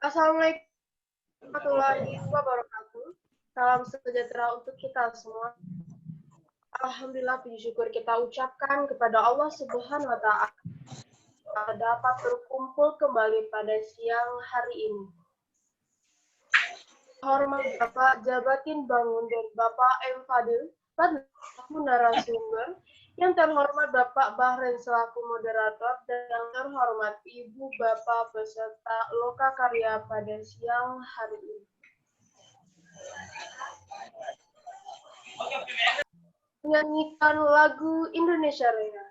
Assalamualaikum warahmatullahi wabarakatuh. Salam sejahtera untuk kita semua. Alhamdulillah, puji syukur kita ucapkan kepada Allah Subhanahu wa Ta'ala dapat berkumpul kembali pada siang hari ini. Hormat Bapak Jabatin Bangun dan Bapak M. Fadil, selaku narasumber, yang terhormat Bapak Bahren selaku moderator, dan yang terhormat Ibu Bapak peserta Lokakarya pada siang hari ini. Menyanyikan lagu Indonesia Raya.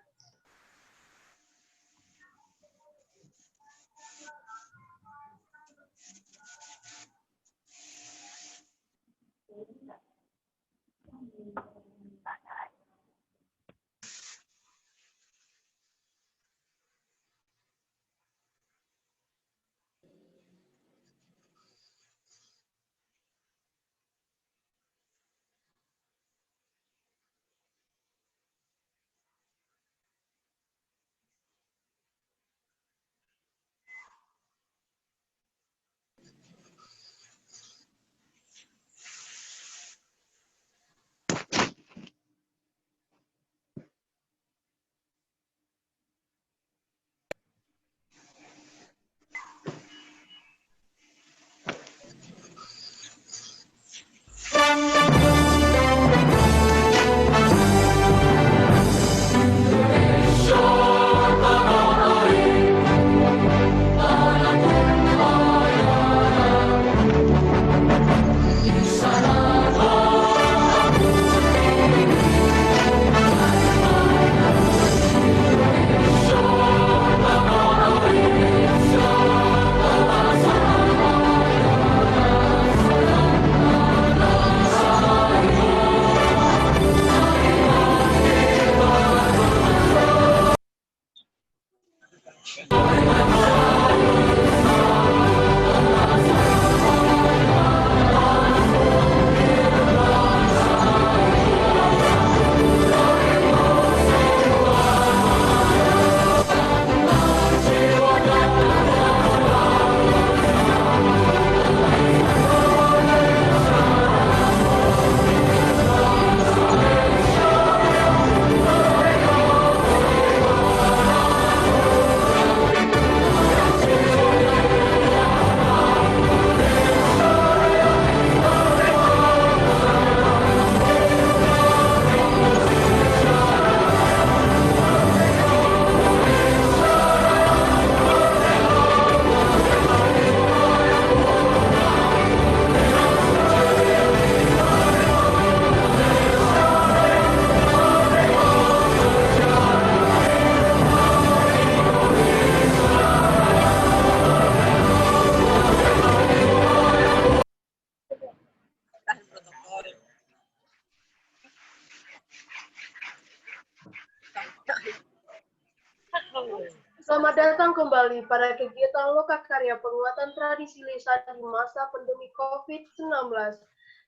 Selamat datang kembali pada kegiatan Lokakarya Penguatan Tradisi Lisan di masa pandemi COVID-19.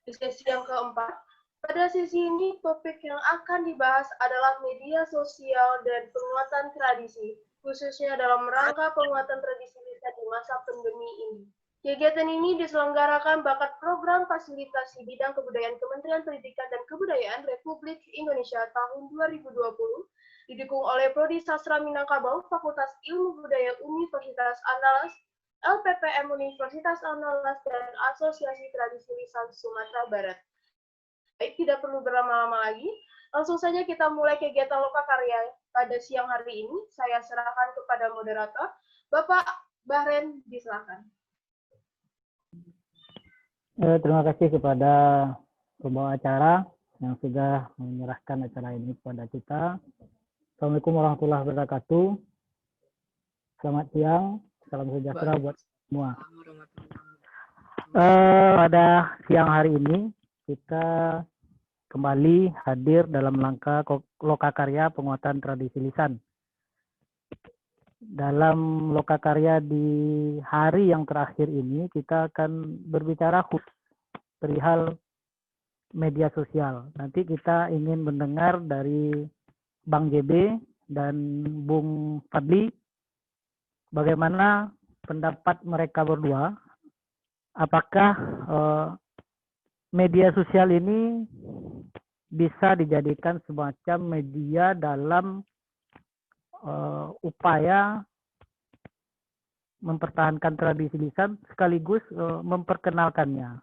Di sesi yang keempat, pada sesi ini topik yang akan dibahas adalah media sosial dan penguatan tradisi, khususnya dalam rangka penguatan tradisi lisan di masa pandemi ini. Kegiatan ini diselenggarakan bakat program fasilitasi bidang kebudayaan Kementerian Pendidikan dan Kebudayaan Republik Indonesia tahun 2020, didukung oleh Prodi Sastra Minangkabau, Fakultas Ilmu Budaya Universitas Andalas, LPPM Universitas Andalas, dan Asosiasi Tradisi Lisan Sumatera Barat. Baik, tidak perlu berlama-lama lagi, langsung saja kita mulai kegiatan Lokakarya pada siang hari ini. Saya serahkan kepada moderator, Bapak Bahren, disilakan. Terima kasih kepada pembawa acara yang sudah menyerahkan acara ini kepada kita. Assalamualaikum warahmatullahi wabarakatuh. Selamat siang, salam sejahtera buat semua. Pada siang hari ini kita kembali hadir dalam rangka Lokakarya Penguatan Tradisi Lisan. Dalam Lokakarya di hari yang terakhir ini kita akan berbicara khusus perihal media sosial. Nanti kita ingin mendengar dari Bang JB dan Bung Fadli bagaimana pendapat mereka berdua apakah media sosial ini bisa dijadikan semacam media dalam upaya mempertahankan tradisi lisan sekaligus memperkenalkannya.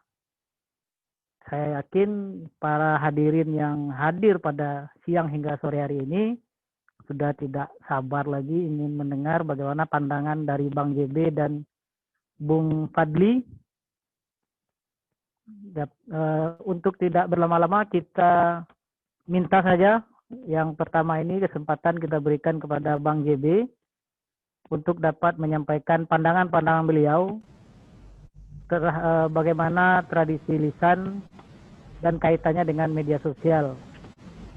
Saya yakin para hadirin yang hadir pada siang hingga sore hari ini sudah tidak sabar lagi ingin mendengar bagaimana pandangan dari Bang JB dan Bung Fadli. Untuk tidak berlama-lama, kita minta saja yang pertama ini kesempatan kita berikan kepada Bang JB untuk dapat menyampaikan pandangan-pandangan beliau bagaimana tradisi lisan dan kaitannya dengan media sosial.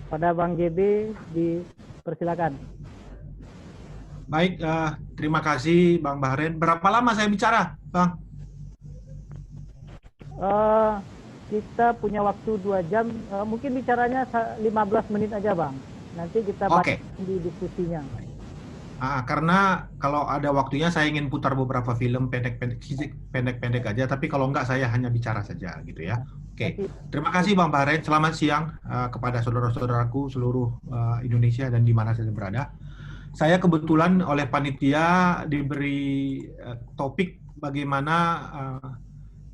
Pada Bang JB, dipersilakan. Baik, terima kasih Bang Bahren. Berapa lama saya bicara, Bang? Kita punya waktu 2 jam, mungkin bicaranya 15 menit aja Bang. Nanti kita bahas di diskusinya. Karena kalau ada waktunya saya ingin putar beberapa film pendek-pendek aja, tapi kalau enggak saya hanya bicara saja gitu ya. Oke. Terima kasih Bang Bahren. Selamat siang kepada saudara-saudaraku seluruh Indonesia dan di mana saja berada. Saya kebetulan oleh panitia diberi topik bagaimana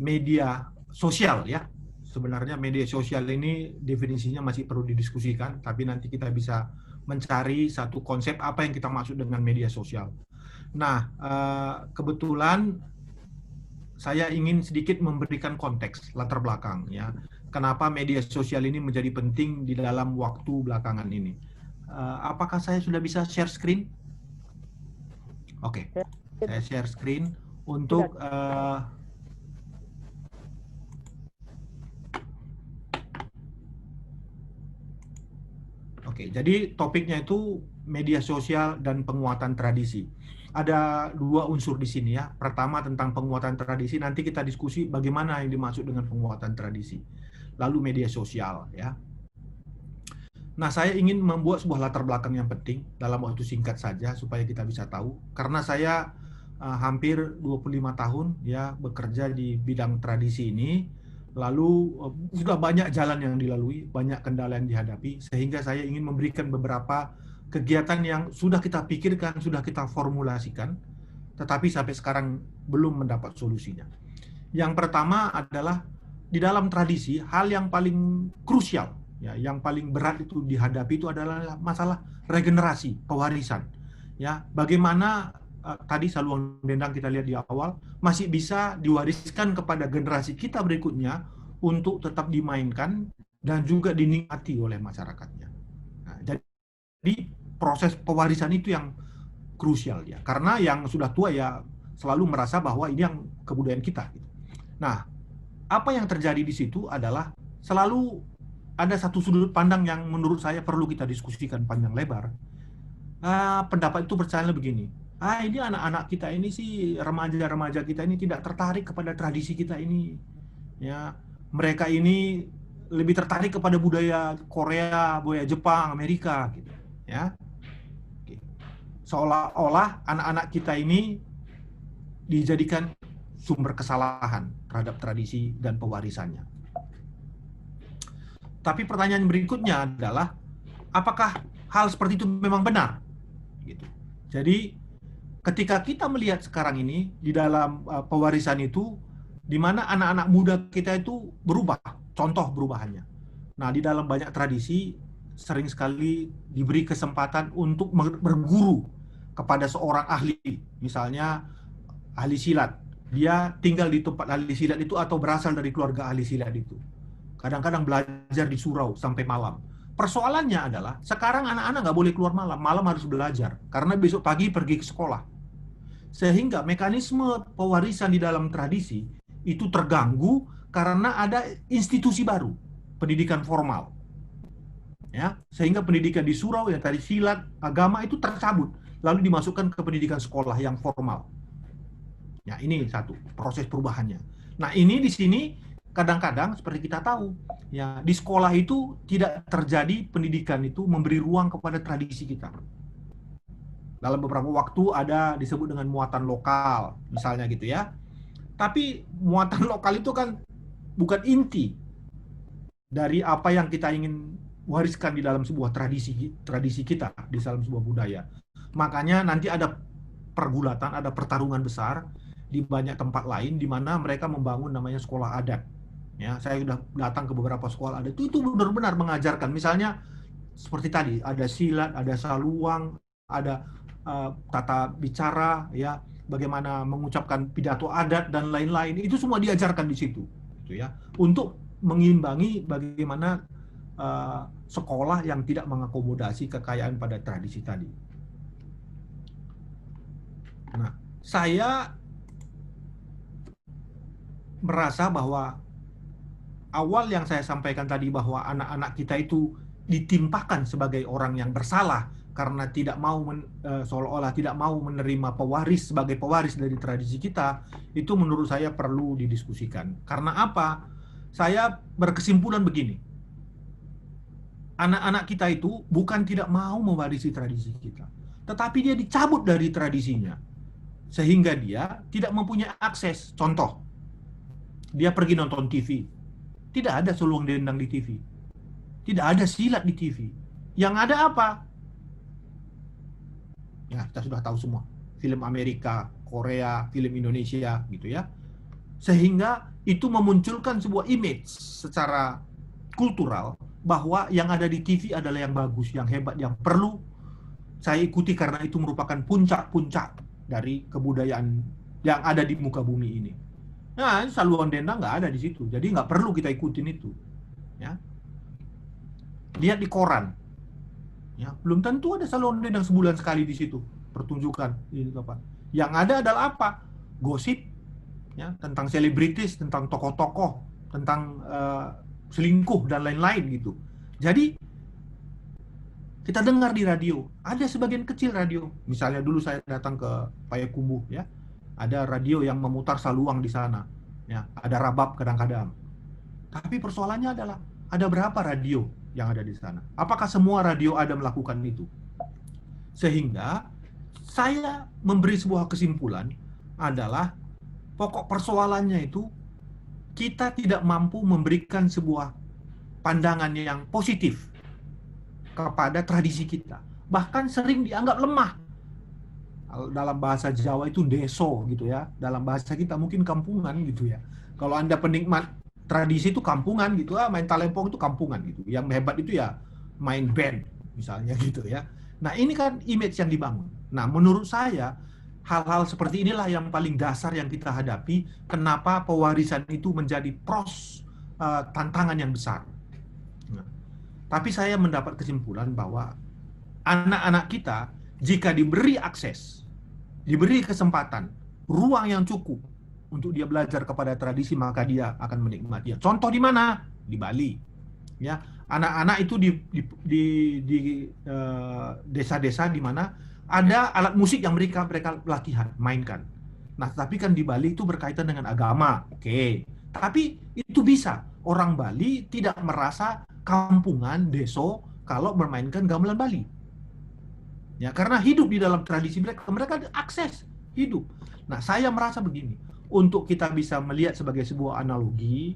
media sosial ya. Sebenarnya media sosial ini definisinya masih perlu didiskusikan, tapi nanti kita bisa mencari satu konsep apa yang kita maksud dengan media sosial. Nah, kebetulan saya ingin sedikit memberikan konteks, latar belakang ya. Kenapa media sosial ini menjadi penting di dalam waktu belakangan ini. Apakah saya sudah bisa share screen? Oke, saya share screen untuk Oke, jadi topiknya itu media sosial dan penguatan tradisi. Ada 2 unsur di sini ya. Pertama tentang penguatan tradisi, nanti kita diskusi bagaimana yang dimaksud dengan penguatan tradisi. Lalu media sosial ya. Nah, saya ingin membuat sebuah latar belakang yang penting dalam waktu singkat saja supaya kita bisa tahu. Karena saya hampir 25 tahun ya bekerja di bidang tradisi ini. Lalu sudah banyak jalan yang dilalui, banyak kendala yang dihadapi, sehingga saya ingin memberikan beberapa kegiatan yang sudah kita pikirkan, sudah kita formulasikan, tetapi sampai sekarang belum mendapat solusinya. Yang pertama adalah di dalam tradisi, hal yang paling krusial, ya, yang paling berat itu dihadapi itu adalah masalah regenerasi, pewarisan. Ya, bagaimana tadi saluang dendang kita lihat di awal, masih bisa diwariskan kepada generasi kita berikutnya untuk tetap dimainkan dan juga dinikmati oleh masyarakatnya. Nah, jadi proses pewarisan itu yang krusial ya, karena yang sudah tua ya selalu merasa bahwa ini yang kebudayaan kita. Nah, apa yang terjadi di situ adalah selalu ada satu sudut pandang yang menurut saya perlu kita diskusikan panjang lebar. Pendapat itu bercanda begini. Ini anak-anak kita ini sih, remaja-remaja kita ini tidak tertarik kepada tradisi kita ini. Ya, mereka ini lebih tertarik kepada budaya Korea, budaya Jepang, Amerika gitu. Ya. Seolah-olah anak-anak kita ini dijadikan sumber kesalahan terhadap tradisi dan pewarisannya. Tapi pertanyaan berikutnya adalah, apakah hal seperti itu memang benar? Gitu. Jadi ketika kita melihat sekarang ini di dalam pewarisan itu, di mana anak-anak muda kita itu berubah, contoh perubahannya. Nah, di dalam banyak tradisi sering sekali diberi kesempatan untuk berguru kepada seorang ahli, misalnya ahli silat. Dia tinggal di tempat ahli silat itu atau berasal dari keluarga ahli silat itu. Kadang-kadang belajar di surau sampai malam. Persoalannya adalah sekarang anak-anak nggak boleh keluar malam, malam harus belajar karena besok pagi pergi ke sekolah. Sehingga mekanisme pewarisan di dalam tradisi itu terganggu karena ada institusi baru, pendidikan formal. Ya, sehingga pendidikan di surau yang tadi silat, agama itu tercabut, lalu dimasukkan ke pendidikan sekolah yang formal. Ya, ini satu proses perubahannya. Nah, ini di sini kadang-kadang seperti kita tahu, ya, di sekolah itu tidak terjadi pendidikan itu memberi ruang kepada tradisi kita. Dalam beberapa waktu ada disebut dengan muatan lokal, misalnya gitu ya. Tapi muatan lokal itu kan bukan inti dari apa yang kita ingin wariskan di dalam sebuah tradisi kita, di dalam sebuah budaya. Makanya nanti ada pergulatan, ada pertarungan besar di banyak tempat lain di mana mereka membangun namanya sekolah adat. Ya, saya sudah datang ke beberapa sekolah adat itu benar-benar mengajarkan. Misalnya seperti tadi, ada silat, ada saluang, ada tata bicara, ya, bagaimana mengucapkan pidato adat dan lain-lain. Itu semua diajarkan di situ, gitu ya, untuk mengimbangi bagaimana sekolah yang tidak mengakomodasi kekayaan pada tradisi tadi. Nah, saya merasa bahwa awal yang saya sampaikan tadi bahwa anak-anak kita itu ditimpakan sebagai orang yang bersalah karena tidak mau seolah-olah tidak mau menerima pewaris sebagai pewaris dari tradisi kita, itu menurut saya perlu didiskusikan. Karena apa? Saya berkesimpulan begini. Anak-anak kita itu bukan tidak mau mewarisi tradisi kita, tetapi dia dicabut dari tradisinya sehingga dia tidak mempunyai akses. Contoh, dia pergi nonton TV. Tidak ada sulung dendang di TV. Tidak ada silat di TV. Yang ada apa? Ya, kita sudah tahu semua. Film Amerika, Korea, film Indonesia, gitu ya. Sehingga itu memunculkan sebuah image secara kultural bahwa yang ada di TV adalah yang bagus, yang hebat, yang perlu saya ikuti karena itu merupakan puncak-puncak dari kebudayaan yang ada di muka bumi ini. Nah, saluang dendang nggak ada di situ, jadi nggak perlu kita ikutin itu. Ya, lihat di koran, ya, belum tentu ada saluang dendang sebulan sekali di situ pertunjukan. Yang ada adalah apa? Gosip, ya, tentang selebritis, tentang tokoh-tokoh, tentang selingkuh dan lain-lain gitu. Jadi kita dengar di radio, ada sebagian kecil radio. Misalnya dulu saya datang ke Payakumbuh, ya, ada radio yang memutar saluang di sana, ya, ada rabab kadang-kadang. Tapi persoalannya adalah ada berapa radio yang ada di sana? Apakah semua radio ada melakukan itu? Sehingga saya memberi sebuah kesimpulan adalah pokok persoalannya itu kita tidak mampu memberikan sebuah pandangan yang positif kepada tradisi kita. Bahkan sering dianggap lemah. Dalam bahasa Jawa itu deso gitu ya. Dalam bahasa kita mungkin kampungan gitu ya. Kalau Anda penikmat tradisi itu kampungan gitu, main talempong itu kampungan gitu. Yang hebat itu ya main band misalnya gitu ya. Nah, ini kan image yang dibangun. Nah, menurut saya hal-hal seperti inilah yang paling dasar yang kita hadapi. Kenapa pewarisan itu menjadi tantangan yang besar. Nah, tapi saya mendapat kesimpulan bahwa anak-anak kita jika diberi akses, diberi kesempatan, ruang yang cukup untuk dia belajar kepada tradisi, maka dia akan menikmatinya. Contoh di mana? Di Bali. Ya, anak-anak itu di desa-desa di mana ada alat musik yang mereka latihan, mainkan. Nah, tapi kan di Bali itu berkaitan dengan agama, oke. Tapi itu bisa. Orang Bali tidak merasa kampungan, deso, kalau bermainkan gamelan Bali. Ya, karena hidup di dalam tradisi mereka ada akses hidup. Nah, saya merasa begini, untuk kita bisa melihat sebagai sebuah analogi,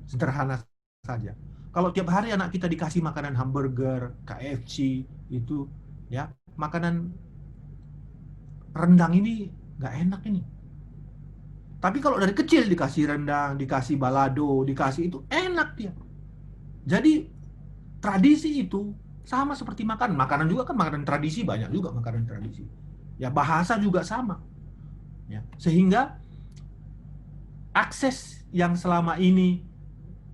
sederhana saja. Kalau tiap hari anak kita dikasih makanan hamburger, KFC, itu, ya, makanan rendang ini nggak enak ini. Tapi kalau dari kecil dikasih rendang, dikasih balado, dikasih itu, enak dia. Jadi tradisi itu sama seperti makanan. Makanan juga kan makanan tradisi, banyak juga makanan tradisi. Ya, bahasa juga sama. Ya, sehingga akses yang selama ini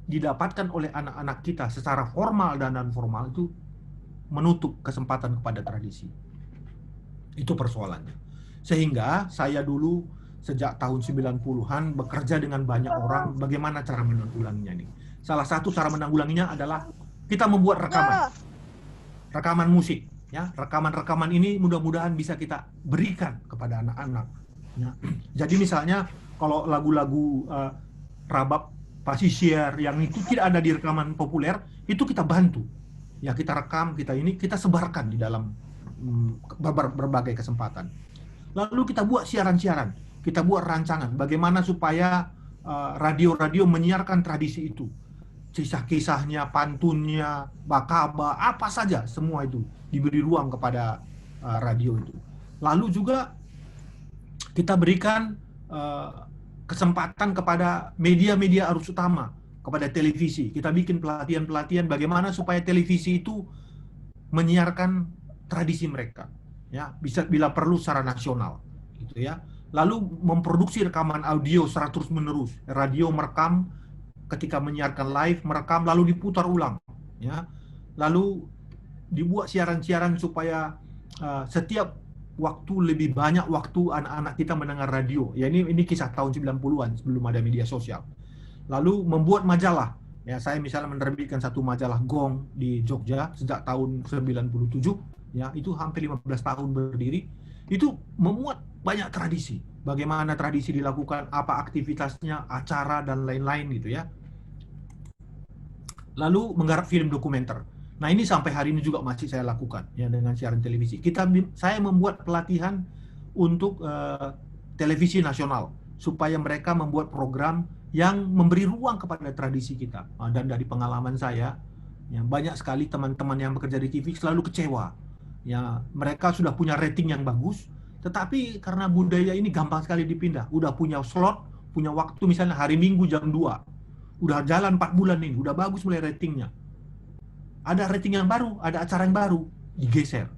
didapatkan oleh anak-anak kita secara formal dan non formal itu menutup kesempatan kepada tradisi. Itu persoalannya. Sehingga saya dulu sejak tahun 90-an bekerja dengan banyak orang bagaimana cara menanggulanginya ini. Salah satu cara menanggulanginya adalah kita membuat rekaman musik, ya. Rekaman-rekaman ini mudah-mudahan bisa kita berikan kepada anak-anak, ya. Jadi misalnya kalau lagu-lagu rabab pasisir yang itu tidak ada di rekaman populer, itu kita bantu. Ya, kita rekam, kita sebarkan di dalam berbagai kesempatan. Lalu kita buat siaran-siaran. kita buat rancangan bagaimana supaya radio-radio menyiarkan tradisi itu. Kisah-kisahnya, pantunnya, bakaba, apa saja, semua itu diberi ruang kepada radio itu. Lalu juga kita berikan kesempatan kepada media-media arus utama, kepada televisi. Kita bikin pelatihan-pelatihan bagaimana supaya televisi itu menyiarkan tradisi mereka, ya, bisa bila perlu secara nasional, gitu ya. Lalu memproduksi rekaman audio secara terus-menerus, radio merekam ketika menyiarkan live, merekam lalu diputar ulang, ya. Lalu dibuat siaran-siaran supaya setiap waktu lebih banyak waktu anak-anak kita mendengar radio. Ya ini kisah tahun 90-an sebelum ada media sosial. Lalu membuat majalah. Ya, saya misalnya menerbitkan satu majalah Gong di Jogja sejak tahun 97, ya, itu hampir 15 tahun berdiri. Itu memuat banyak tradisi. Bagaimana tradisi dilakukan, apa aktivitasnya, acara dan lain-lain gitu ya. Lalu menggarap film dokumenter. Nah, ini sampai hari ini juga masih saya lakukan ya dengan siaran televisi. Saya membuat pelatihan untuk televisi nasional supaya mereka membuat program yang memberi ruang kepada tradisi kita. Dan dari pengalaman saya, ya, banyak sekali teman-teman yang bekerja di TV selalu kecewa. Ya, mereka sudah punya rating yang bagus, tetapi karena budaya ini gampang sekali dipindah. Udah punya slot, punya waktu misalnya hari Minggu jam 2. Udah jalan 4 bulan ini, udah bagus mulai ratingnya. Ada rating yang baru, ada acara yang baru, digeser.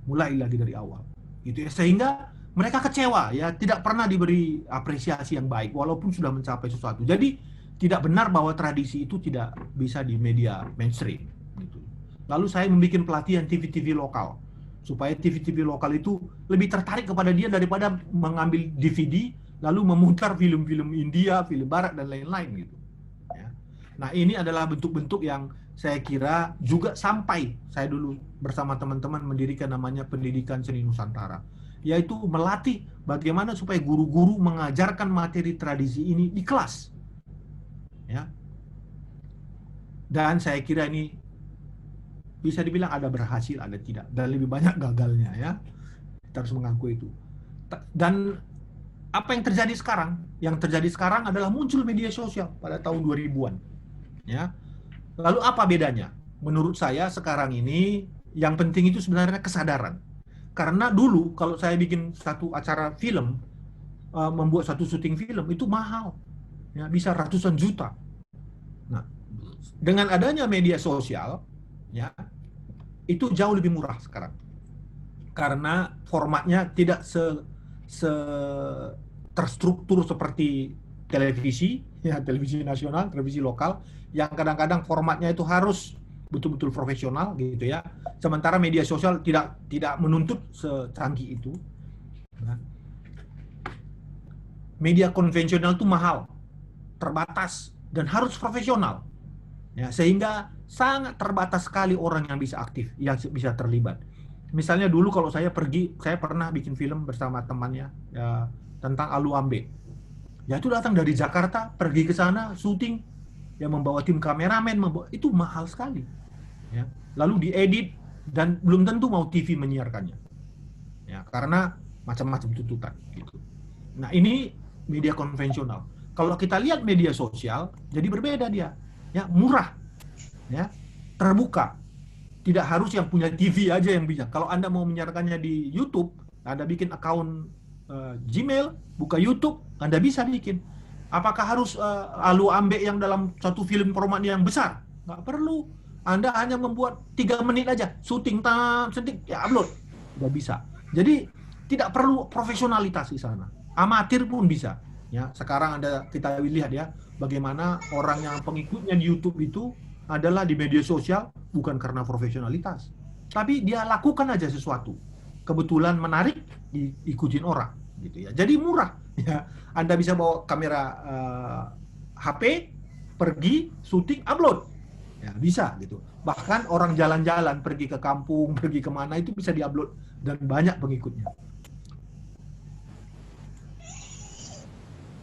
Mulai lagi dari awal. Gitu ya. Sehingga mereka kecewa, ya, tidak pernah diberi apresiasi yang baik walaupun sudah mencapai sesuatu. Jadi tidak benar bahwa tradisi itu tidak bisa di media mainstream gitu. Lalu saya membuat pelatihan TV-TV lokal supaya TV-TV lokal itu lebih tertarik kepada dia daripada mengambil DVD lalu memutar film-film India, film barat dan lain-lain gitu. Ya. Nah, ini adalah bentuk-bentuk yang saya kira juga sampai saya dulu bersama teman-teman mendirikan namanya Pendidikan Seni Nusantara, yaitu melatih bagaimana supaya guru-guru mengajarkan materi tradisi ini di kelas. Ya. Dan saya kira ini bisa dibilang ada berhasil, ada tidak, dan lebih banyak gagalnya, ya. Kita harus mengakui itu. Dan apa yang terjadi sekarang? Yang terjadi sekarang adalah muncul media sosial pada tahun 2000-an. Ya. Lalu apa bedanya? Menurut saya sekarang ini yang penting itu sebenarnya kesadaran. Karena dulu kalau saya bikin satu acara film, membuat satu syuting film itu mahal, ya, bisa ratusan juta. Nah, dengan adanya media sosial, ya, itu jauh lebih murah sekarang. Karena formatnya tidak terstruktur seperti televisi, ya, televisi nasional, televisi lokal, yang kadang-kadang formatnya itu harus betul-betul profesional gitu ya. Sementara media sosial tidak menuntut secanggih itu. Nah, media konvensional itu mahal, terbatas dan harus profesional. Ya, sehingga sangat terbatas sekali orang yang bisa aktif, yang bisa terlibat. Misalnya dulu kalau saya pernah bikin film bersama temannya ya, tentang Alu Ambe. Ya, itu datang dari Jakarta, pergi ke sana, syuting, yang membawa tim kameramen, itu mahal sekali. Ya. Lalu diedit dan belum tentu mau TV menyiarkannya. Ya, karena macam-macam tuntutan gitu. Nah, ini media konvensional. Kalau kita lihat media sosial, jadi berbeda dia. Ya, murah. Ya, terbuka. Tidak harus yang punya TV aja yang bisa. Kalau Anda mau menyiarkannya di YouTube, Anda bikin akun Gmail, buka YouTube, Anda bisa bikin. Apakah harus Alu Ambe yang dalam satu film formatnya yang besar? Nggak perlu. Anda hanya membuat 3 menit aja, syuting sedikit, ya upload. Udah bisa. Jadi tidak perlu profesionalitas di sana. Amatir pun bisa. Ya, sekarang kita lihat ya, bagaimana orang yang pengikutnya di YouTube itu adalah di media sosial bukan karena profesionalitas, tapi dia lakukan aja sesuatu. Kebetulan menarik, diikutin orang gitu ya. Jadi murah ya. Anda bisa bawa kamera HP, pergi syuting, upload. Ya, bisa gitu. Bahkan orang jalan-jalan pergi ke kampung, pergi kemana itu bisa diupload dan banyak pengikutnya.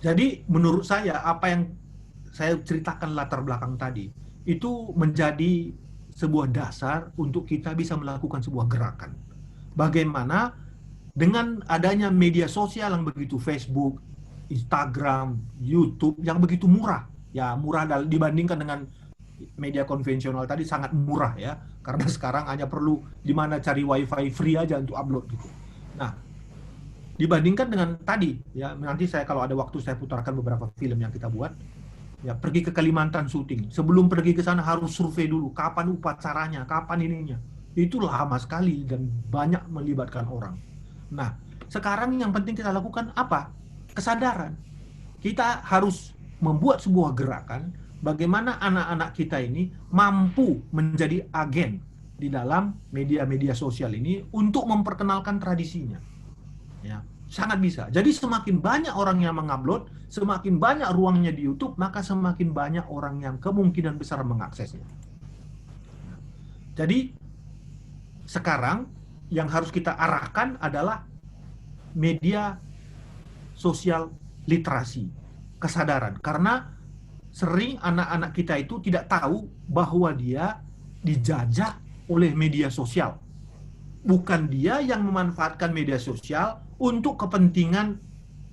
Jadi menurut saya apa yang saya ceritakan latar belakang tadi itu menjadi sebuah dasar untuk kita bisa melakukan sebuah gerakan. Bagaimana dengan adanya media sosial yang begitu, Facebook, Instagram, YouTube, yang begitu murah, ya murah dibandingkan dengan media konvensional tadi sangat murah ya, karena sekarang hanya perlu di mana cari wifi free aja untuk upload gitu. Nah, dibandingkan dengan tadi ya, nanti saya kalau ada waktu saya putarkan beberapa film yang kita buat. Ya, pergi ke Kalimantan syuting. Sebelum pergi ke sana harus survei dulu kapan upacaranya, kapan ininya. Itu lama sekali dan banyak melibatkan orang. Nah, sekarang yang penting kita lakukan apa? Kesadaran. Kita harus membuat sebuah gerakan bagaimana anak-anak kita ini mampu menjadi agen di dalam media-media sosial ini untuk memperkenalkan tradisinya. Ya, sangat bisa. Jadi semakin banyak orang yang mengupload, semakin banyak ruangnya di YouTube, maka semakin banyak orang yang kemungkinan besar mengaksesnya. Jadi sekarang yang harus kita arahkan adalah media sosial literasi, kesadaran. Karena sering anak-anak kita itu tidak tahu bahwa dia dijajah oleh media sosial. Bukan dia yang memanfaatkan media sosial untuk kepentingan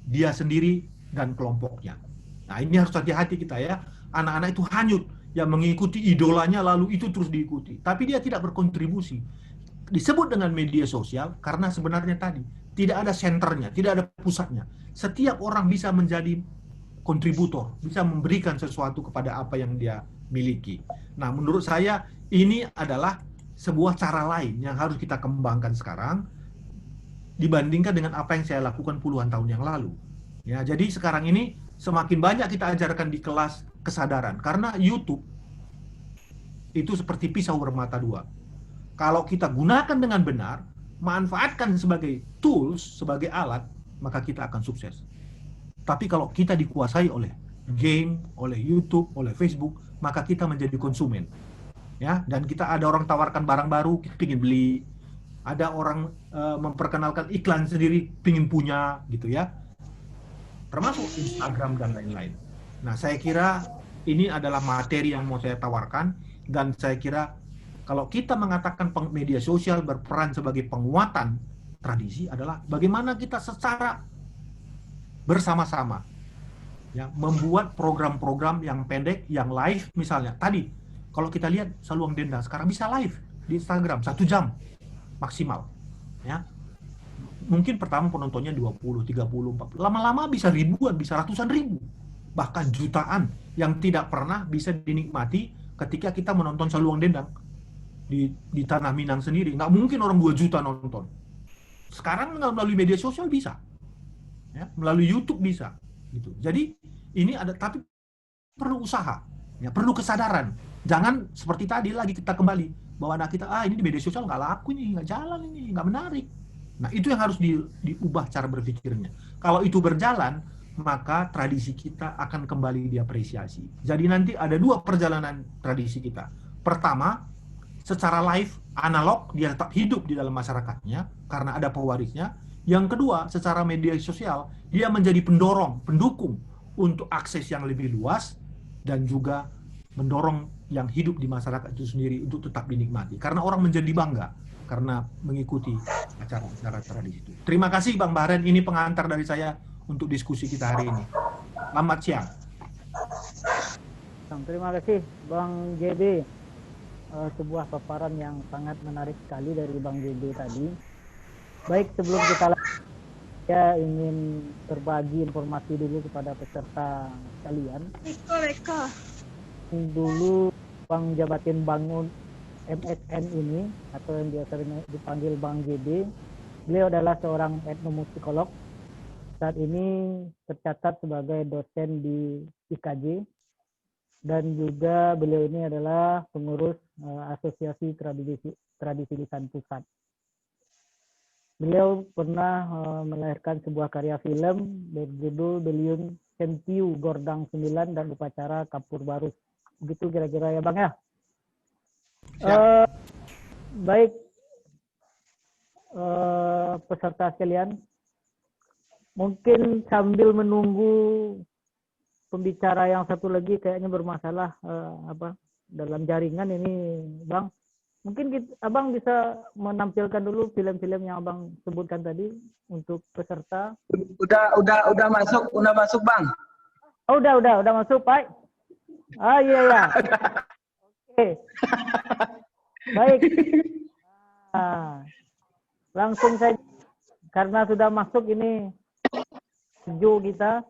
dia sendiri dan kelompoknya. Nah, ini harus hati-hati kita ya. Anak-anak itu hanyut, yang mengikuti idolanya lalu itu terus diikuti. Tapi dia tidak berkontribusi. Disebut dengan media sosial karena sebenarnya tadi tidak ada senternya, tidak ada pusatnya. Setiap orang bisa menjadi kontributor, bisa memberikan sesuatu kepada apa yang dia miliki. Nah, menurut saya ini adalah sebuah cara lain yang harus kita kembangkan sekarang dibandingkan dengan apa yang saya lakukan puluhan tahun yang lalu. Ya, jadi sekarang ini semakin banyak kita ajarkan di kelas kesadaran karena YouTube itu seperti pisau bermata dua. Kalau kita gunakan dengan benar, manfaatkan sebagai tools, sebagai alat, maka kita akan sukses. Tapi kalau kita dikuasai oleh game, oleh YouTube, oleh Facebook, maka kita menjadi konsumen. Ya, dan kita ada orang tawarkan barang baru, kita ingin beli. Ada orang memperkenalkan iklan sendiri, ingin punya, gitu ya. Termasuk Instagram dan lain-lain. Nah, saya kira ini adalah materi yang mau saya tawarkan, dan saya kira kalau kita mengatakan media sosial berperan sebagai penguatan tradisi adalah bagaimana kita secara bersama-sama ya membuat program-program yang pendek, yang live misalnya. Tadi kalau kita lihat Saluang Denda sekarang bisa live di Instagram 1 jam maksimal. Ya. Mungkin pertama penontonnya 20, 30, 40. Lama-lama bisa ribuan, bisa ratusan ribu. Bahkan jutaan yang tidak pernah bisa dinikmati ketika kita menonton Saluang Dendang di Tanah Minang sendiri. Nggak mungkin orang 2 juta nonton. Sekarang melalui media sosial bisa. Ya, melalui YouTube bisa. Gitu. Jadi ini ada, tapi perlu usaha. Ya, perlu kesadaran. Jangan seperti tadi lagi kita kembali. Bahwa anak kita, ini di media sosial nggak laku ini, nggak jalan ini, nggak menarik. Nah, itu yang harus diubah cara berpikirnya. Kalau itu berjalan, maka tradisi kita akan kembali diapresiasi. Jadi nanti ada 2 perjalanan tradisi kita. Pertama, secara live, analog, dia tetap hidup di dalam masyarakatnya, karena ada pewarisnya. Yang kedua, secara media sosial, dia menjadi pendorong, pendukung untuk akses yang lebih luas, dan juga mendorong yang hidup di masyarakat itu sendiri untuk tetap dinikmati. Karena orang menjadi bangga karena mengikuti acara-acara tradisi itu. Terima kasih Bang Bahren, ini pengantar dari saya untuk diskusi kita hari ini. Selamat siang. Terima kasih Bang JB. Sebuah paparan yang sangat menarik sekali dari Bang JB tadi. Baik, sebelum kita saya ingin berbagi informasi dulu kepada peserta sekalian. Dulu Bang Jabatin Bangun MSN ini, atau yang biasa dipanggil Bang JB, beliau adalah seorang etnomusikolog. Saat ini tercatat sebagai dosen di IKJ, dan juga beliau ini adalah pengurus Asosiasi Tradisi Lisan Pusat. Beliau pernah melahirkan sebuah karya film berjudul Beliun Sentiu Gordang 9 dan Upacara Kapur Barus. Begitu kira-kira ya Bang ya? Baik, peserta sekalian, mungkin sambil menunggu pembicara yang satu lagi kayaknya bermasalah dalam jaringan ini Bang. Mungkin Abang bisa menampilkan dulu film-film yang Abang sebutkan tadi untuk peserta. Udah masuk Bang. Oh, udah masuk, Pak. Ah, iya. Oke. Baik. Nah, langsung saja karena sudah masuk ini sejuk kita.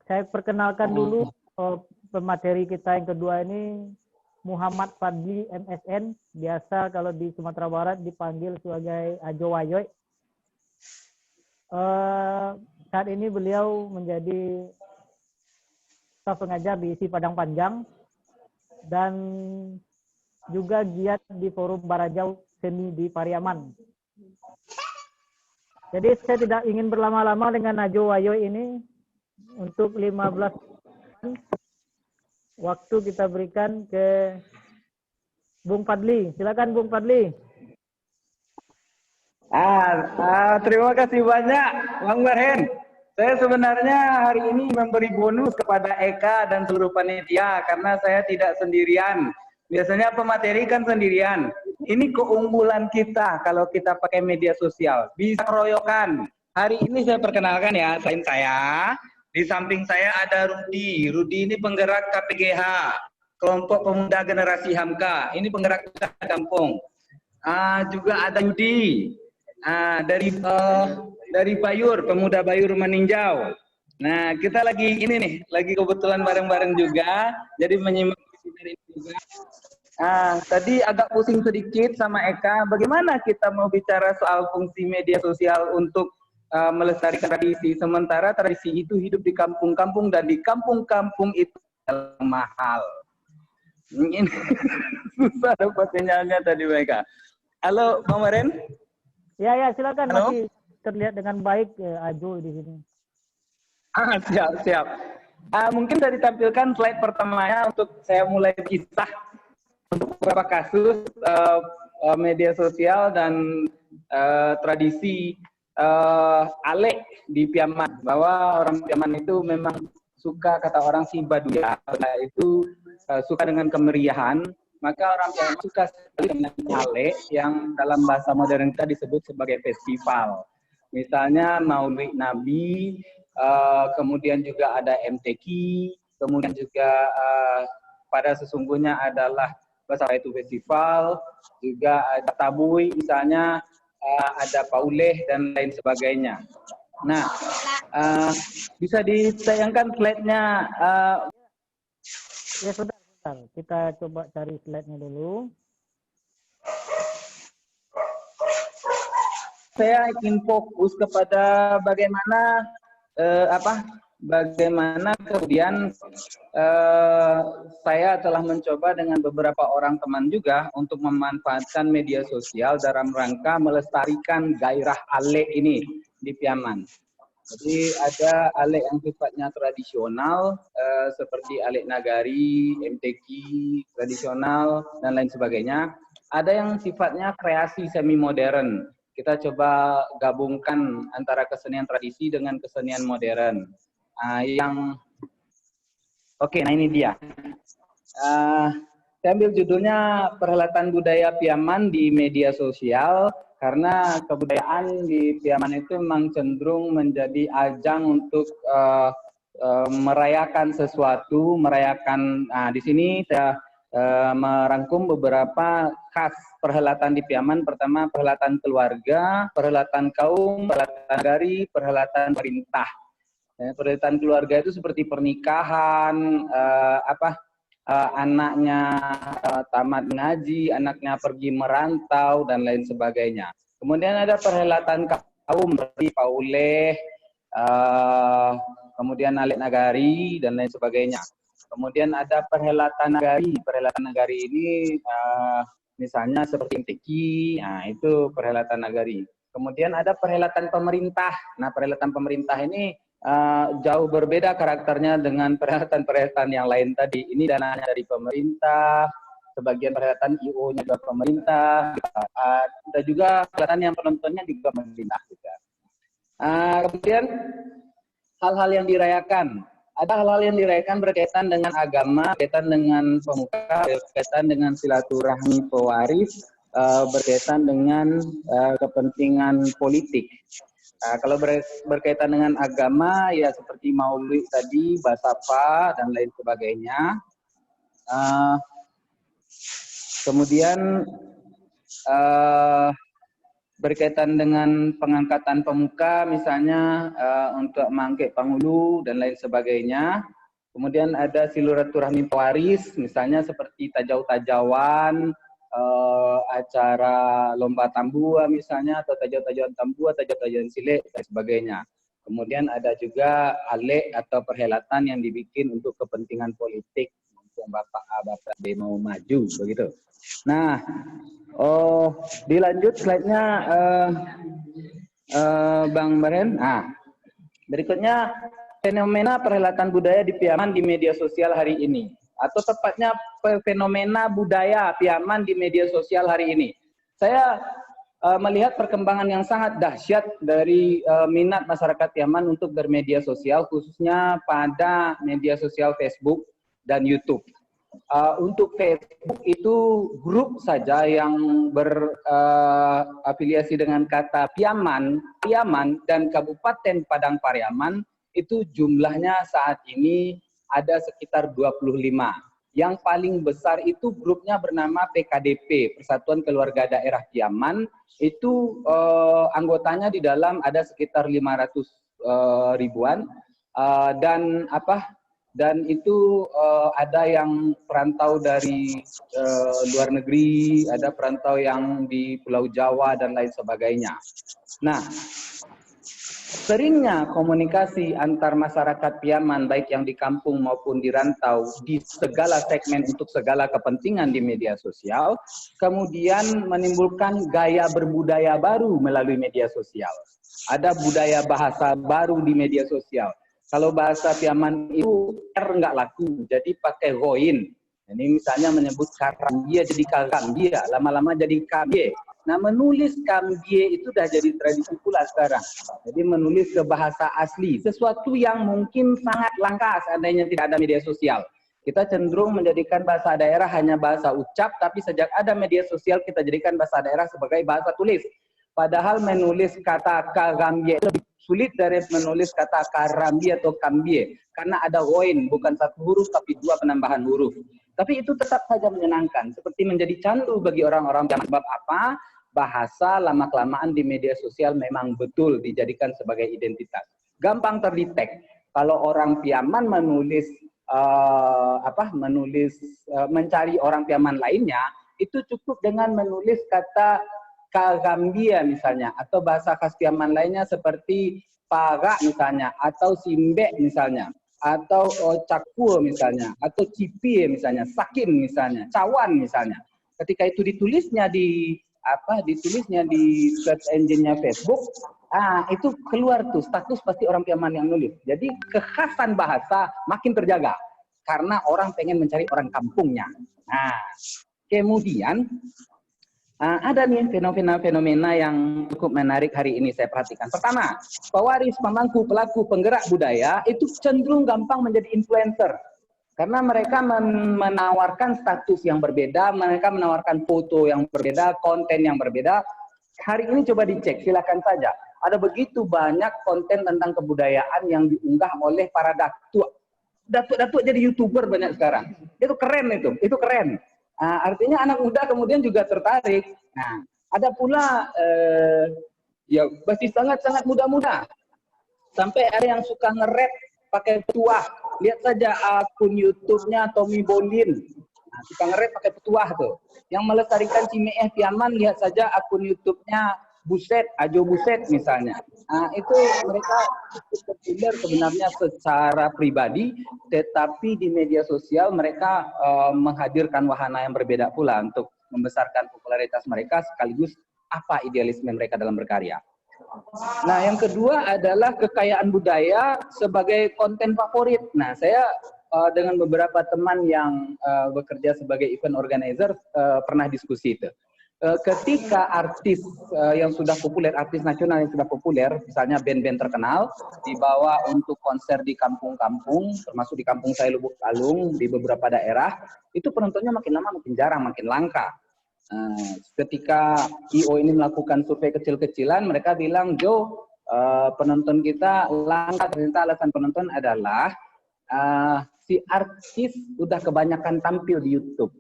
Saya perkenalkan dulu pemateri kita yang kedua ini Muhammad Fadli MSN, biasa kalau di Sumatera Barat dipanggil sebagai Ajo Wayoy. Saat ini beliau menjadi staf pengajar di ISI Padang Panjang dan juga giat di Forum Barajau Seni di Pariaman. Jadi saya tidak ingin berlama-lama dengan Ajo Wayoy ini. Untuk 15 waktu kita berikan ke Bung Fadli. Silakan Bung Fadli. Terima kasih banyak Bang Marhen. Saya sebenarnya hari ini memberi bonus kepada Eka dan seluruh panitia karena saya tidak sendirian. Biasanya pemateri kan sendirian. Ini keunggulan kita kalau kita pakai media sosial. Bisa keroyokan. Hari ini saya perkenalkan ya, selain saya. Di samping saya ada Rudi. Rudi ini penggerak KPGH, Kelompok Pemuda Generasi Hamka. Ini penggerak kampung. Juga ada Yudi. Dari Bayur, Pemuda Bayur Meninjau. Nah, kita lagi kebetulan bareng-bareng juga. Jadi menyimak dari ini juga. Tadi agak pusing sedikit sama Eka. Bagaimana kita mau bicara soal fungsi media sosial untuk melestarikan tradisi, sementara tradisi itu hidup di kampung-kampung dan di kampung-kampung itu mahal. Ini susah dapat sinyalnya tadi mereka. Halo, Bang Maren? Ya, silakan. Halo? Masih terlihat dengan baik Ajo di sini. Siap. Mungkin saya ditampilkan slide pertamanya untuk saya mulai kisah untuk beberapa kasus media sosial dan tradisi Ale di Piaman, bahwa orang Piaman itu memang suka, kata orang si Baduya itu suka dengan kemeriahan, maka orang Piaman suka sekali dengan Ale yang dalam bahasa modern kita disebut sebagai festival. Misalnya Maulid Nabi, kemudian juga ada MTQ, kemudian juga pada sesungguhnya adalah bahasa itu festival, juga ada Tabui misalnya, ada Pauleh dan lain sebagainya. Nah, bisa ditayangkan slide-nya. Ya, sebentar. Kita coba cari slide-nya dulu. Saya ingin fokus kepada bagaimana bagaimana kemudian saya telah mencoba dengan beberapa orang teman juga untuk memanfaatkan media sosial dalam rangka melestarikan gairah Ale ini di Piaman. Jadi ada Ale yang sifatnya tradisional seperti Ale Nagari, MTQ tradisional dan lain sebagainya. Ada yang sifatnya kreasi semi modern. Kita coba gabungkan antara kesenian tradisi dengan kesenian modern. Nah ini dia. Saya ambil judulnya Perhelatan Budaya Piaman di Media Sosial, karena kebudayaan di Piaman itu memang cenderung menjadi ajang untuk merayakan sesuatu, di sini saya merangkum beberapa khas perhelatan di Piaman. Pertama, perhelatan keluarga, perhelatan kaum, perhelatan nagari, perhelatan perintah. Perhelatan keluarga itu seperti pernikahan, anaknya tamat ngaji, anaknya pergi merantau dan lain sebagainya. Kemudian ada perhelatan kaum seperti Pauleh, kemudian Ale Nagari dan lain sebagainya. Kemudian ada perhelatan nagari. Perhelatan nagari ini misalnya seperti MTQ, nah itu perhelatan nagari. Kemudian ada perhelatan pemerintah. Nah, perhelatan pemerintah ini jauh berbeda karakternya dengan perhelatan-perhelatan yang lain tadi. Ini dananya dari pemerintah, sebagian perhelatan IO-nya juga pemerintah, dan juga perhelatan yang penontonnya juga pemerintah juga. Kemudian hal-hal yang dirayakan. ada hal-hal yang dirayakan berkaitan dengan agama, berkaitan dengan pemuka, berkaitan dengan silaturahmi pewaris, berkaitan dengan kepentingan politik. Kalau berkaitan dengan agama, ya seperti Maulid tadi, Basapa, dan lain sebagainya. Kemudian berkaitan dengan pengangkatan pemuka, misalnya untuk mangkek pangulu dan lain sebagainya. Kemudian ada silaturahmi pewaris, misalnya seperti tajau-tajauan, acara lomba tambua misalnya, atau tajau-tajauan tambua, tajau-tajauan silek, dan sebagainya. Kemudian ada juga alek atau perhelatan yang dibikin untuk kepentingan politik, mumpung Bapak mau maju, begitu. Nah, dilanjut slide-nya, Bang Baren. Nah, berikutnya fenomena perhelatan budaya di Piaman di media sosial hari ini, atau tepatnya fenomena budaya Piaman di media sosial hari ini. Saya melihat perkembangan yang sangat dahsyat dari minat masyarakat Piaman untuk bermedia sosial, khususnya pada media sosial Facebook dan YouTube. Untuk Facebook itu grup saja yang berafiliasi dengan kata Piaman dan Kabupaten Padang Pariaman itu jumlahnya saat ini ada sekitar 25. Yang paling besar itu grupnya bernama PKDP, Persatuan Keluarga Daerah Piaman. Itu anggotanya di dalam ada sekitar 500 ribuan dan itu ada yang perantau dari luar negeri, ada perantau yang di Pulau Jawa dan lain sebagainya. Nah, seringnya komunikasi antar masyarakat Piaman, baik yang di kampung maupun di rantau, di segala segmen untuk segala kepentingan di media sosial, kemudian menimbulkan gaya berbudaya baru melalui media sosial. Ada budaya bahasa baru di media sosial. Kalau bahasa Piaman itu nggak laku, jadi pakai goin. Ini misalnya menyebut karambia jadi karambia, lama-lama jadi kambie. Nah, menulis kambie itu sudah jadi tradisi pula sekarang. Jadi menulis ke bahasa asli, sesuatu yang mungkin sangat langka seandainya tidak ada media sosial. Kita cenderung menjadikan bahasa daerah hanya bahasa ucap, tapi sejak ada media sosial kita jadikan bahasa daerah sebagai bahasa tulis. Padahal menulis kata karambie lebih sulit dari menulis kata karambi atau kambie, karena ada goin, bukan satu huruf tapi dua penambahan huruf. Tapi itu tetap saja menyenangkan, seperti menjadi candu bagi orang-orang. Sebab apa? Bahasa lama-kelamaan di media sosial memang betul dijadikan sebagai identitas. Gampang terdetek. Kalau orang Piaman menulis mencari orang Piaman lainnya, itu cukup dengan menulis kata Kagambia misalnya, atau bahasa khas Piaman lainnya seperti Paga misalnya, atau Simbe misalnya, atau Cakul misalnya, atau Cipi misalnya, Sakin misalnya, Cawan misalnya. Ketika itu ditulisnya di search engine-nya Facebook, itu keluar tuh status pasti orang Piaman yang nulis. Jadi kekhasan bahasa makin terjaga karena orang pengen mencari orang kampungnya. Nah, kemudian ada nih fenomena yang cukup menarik hari ini saya perhatikan. Pertama, pewaris, pemangku, pelaku, penggerak budaya itu cenderung gampang menjadi influencer. Karena mereka menawarkan status yang berbeda, mereka menawarkan foto yang berbeda, konten yang berbeda. Hari ini coba dicek, silakan saja. Ada begitu banyak konten tentang kebudayaan yang diunggah oleh para datuk. Datuk-datuk jadi YouTuber banyak sekarang. Itu keren itu keren. Artinya anak muda kemudian juga tertarik. Nah, ada pula ya masih sangat-sangat muda-muda. Sampai ada yang suka nge-rap pakai petuah. Lihat saja akun YouTube-nya Tommy Bondin. Nah, suka nge-rap pakai petuah tuh. Yang melestarikan Cimeeh Piaman, lihat saja akun YouTube-nya Buset, Ajo Buset misalnya. Nah, itu mereka populer sebenarnya secara pribadi, tetapi di media sosial mereka menghadirkan wahana yang berbeda pula untuk membesarkan popularitas mereka sekaligus apa idealisme mereka dalam berkarya. Nah, yang kedua adalah kekayaan budaya sebagai konten favorit. Nah, saya dengan beberapa teman yang bekerja sebagai event organizer pernah diskusi itu. ketika artis yang sudah populer, artis nasional yang sudah populer, misalnya band-band terkenal, dibawa untuk konser di kampung-kampung, termasuk di kampung saya Lubuk Alung, di beberapa daerah, itu penontonnya makin lama makin jarang, makin langka. Ketika IO ini melakukan survei kecil-kecilan, mereka bilang, Jo, penonton kita langka. Ternyata alasan penonton adalah si artis udah kebanyakan tampil di YouTube,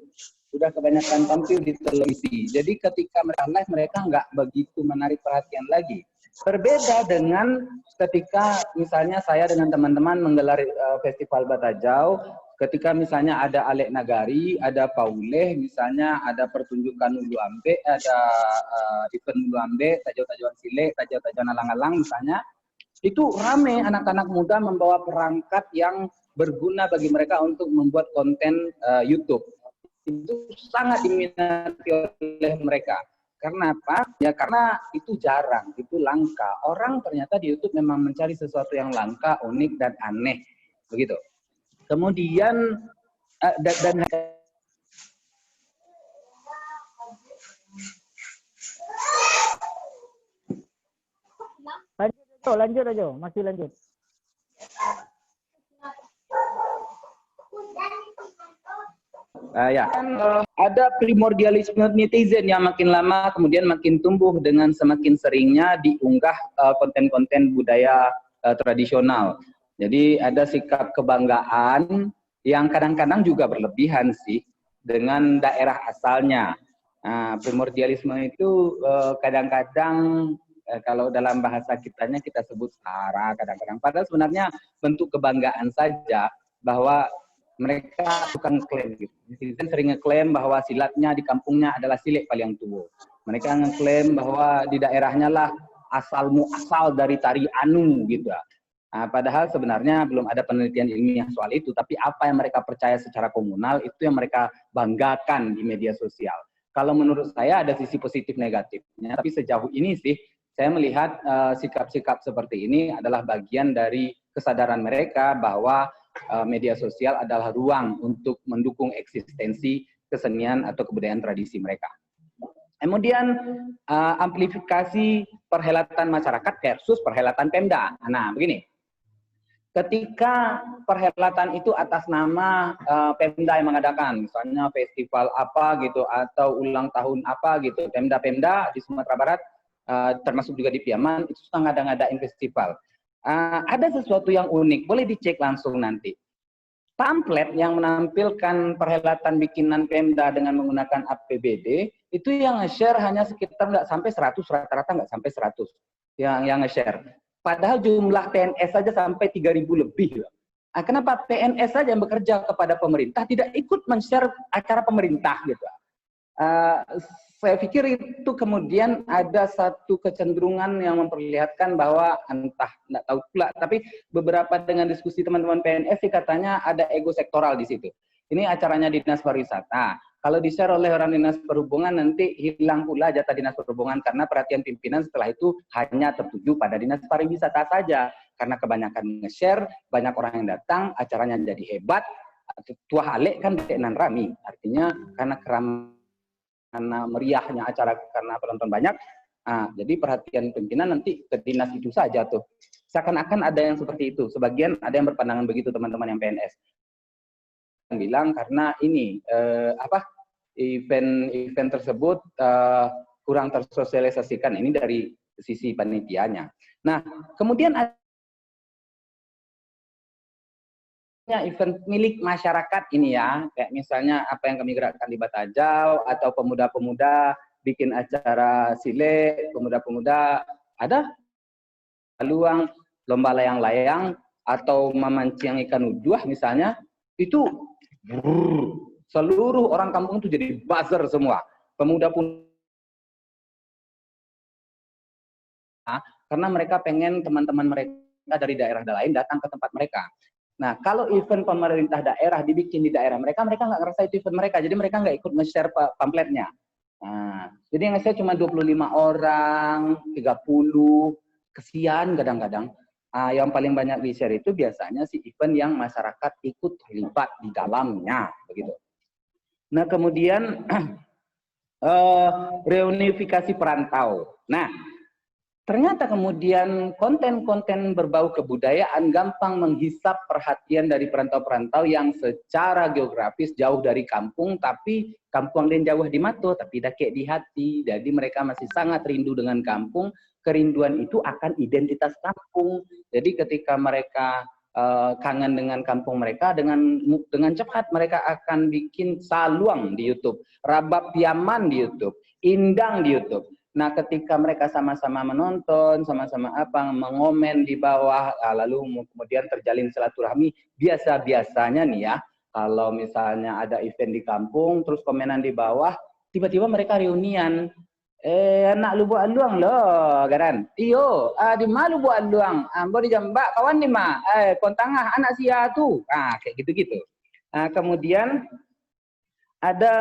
udah kebanyakan tampil di televisi. Jadi ketika mereka live, mereka nggak begitu menarik perhatian lagi. Berbeda dengan ketika misalnya saya dengan teman-teman menggelar festival Batajau, ketika misalnya ada Alek Nagari, ada Pauleh, misalnya ada pertunjukan Ulu Ambe, ada event Ulu Ambe, tajau-tajauan Silek, tajau-tajauan alang-alang misalnya, itu rame anak-anak muda membawa perangkat yang berguna bagi mereka untuk membuat konten YouTube. Itu sangat diminati oleh mereka. Karena apa? Ya karena itu jarang, itu langka. Orang ternyata di YouTube memang mencari sesuatu yang langka, unik, dan aneh. Begitu. Kemudian, dan lanjut aja, masih lanjut. Ya, ada primordialisme netizen yang makin lama kemudian makin tumbuh dengan semakin seringnya diunggah konten-konten budaya tradisional. Jadi ada sikap kebanggaan yang kadang-kadang juga berlebihan sih dengan daerah asalnya. Primordialisme itu kadang-kadang kalau dalam bahasa kitanya kita sebut sara kadang-kadang. Padahal sebenarnya bentuk kebanggaan saja bahwa mereka bukan klaim gitu. Netizen sering ngeklaim bahwa silatnya di kampungnya adalah silet paling tua. Mereka ngeklaim bahwa di daerahnya lah asal muasal dari tari anu gitu. Padahal sebenarnya belum ada penelitian ilmiah soal itu, tapi apa yang mereka percaya secara komunal itu yang mereka banggakan di media sosial. Kalau menurut saya ada sisi positif negatifnya, tapi sejauh ini sih saya melihat sikap-sikap seperti ini adalah bagian dari kesadaran mereka bahwa media sosial adalah ruang untuk mendukung eksistensi kesenian atau kebudayaan tradisi mereka. Kemudian amplifikasi perhelatan masyarakat versus perhelatan Pemda. Nah, begini. Ketika perhelatan itu atas nama Pemda yang mengadakan, misalnya festival apa gitu atau ulang tahun apa gitu, Pemda-Pemda di Sumatera Barat termasuk juga di Piaman itu suka ngadain festival. Ada sesuatu yang unik, boleh dicek langsung nanti. Pamflet yang menampilkan perhelatan bikinan Pemda dengan menggunakan APBD, itu yang nge-share hanya sekitar nggak sampai 100, rata-rata nggak sampai 100 yang nge-share. Padahal jumlah PNS saja sampai 3.000 lebih. Kenapa PNS saja yang bekerja kepada pemerintah tidak ikut men-share acara pemerintah gitu? Saya pikir itu kemudian ada satu kecenderungan yang memperlihatkan bahwa entah, nggak tahu pula, tapi beberapa dengan diskusi teman-teman PNS sih katanya ada ego sektoral di situ. Ini acaranya Dinas Pariwisata. Kalau di-share oleh orang Dinas Perhubungan nanti hilang pula jatah Dinas Perhubungan karena perhatian pimpinan setelah itu hanya tertuju pada Dinas Pariwisata saja. Karena kebanyakan nge-share, banyak orang yang datang, acaranya jadi hebat, tuah alek kan denan rami. Artinya karena meriahnya acara karena penonton banyak, jadi perhatian pimpinan nanti ke dinas itu saja tuh. Seakan-akan ada yang seperti itu. Sebagian ada yang berpandangan begitu teman-teman yang PNS. Bilang karena ini event tersebut kurang tersosialisasikan ini dari sisi panitianya. Nah, kemudian ada event milik masyarakat ini ya, kayak misalnya apa yang kami gerakkan di Batajau atau pemuda-pemuda bikin acara sile, pemuda-pemuda ada peluang lomba layang-layang atau memancing ikan uduah misalnya, itu seluruh orang kampung itu jadi buzzer semua. Pemuda-pemuda karena mereka pengen teman-teman mereka dari daerah lain datang ke tempat mereka. Nah, kalau event pemerintah daerah dibikin di daerah mereka, mereka nggak ngerasa itu event mereka, jadi mereka nggak ikut nge-share pamfletnya. Nah, jadi yang nge-share cuma 25 orang, 30, kesian kadang-kadang. Yang paling banyak di-share itu biasanya si event yang masyarakat ikut terlibat di dalamnya, begitu. Nah, kemudian reunifikasi perantau. Nah, ternyata kemudian konten-konten berbau kebudayaan gampang menghisap perhatian dari perantau-perantau yang secara geografis jauh dari kampung, tapi kampung dan jauh di mata, tapi dakek di hati. Jadi mereka masih sangat rindu dengan kampung. Kerinduan itu akan identitas kampung. Jadi ketika mereka kangen dengan kampung mereka, dengan cepat mereka akan bikin saluang di YouTube, rabab piaman di YouTube, indang di YouTube. Nah, ketika mereka sama-sama menonton, sama-sama mengomen di bawah, lalu kemudian terjalin silaturahmi, biasa-biasanya nih ya, kalau misalnya ada event di kampung, terus komenan di bawah, tiba-tiba mereka reunian. Anak lu buat luang loh, garan. Iyo, di mana lu buat luang? Ambo di Jambak, kawan nih mah. Kontangah anak sia tu. Kayak gitu-gitu. Kemudian ada,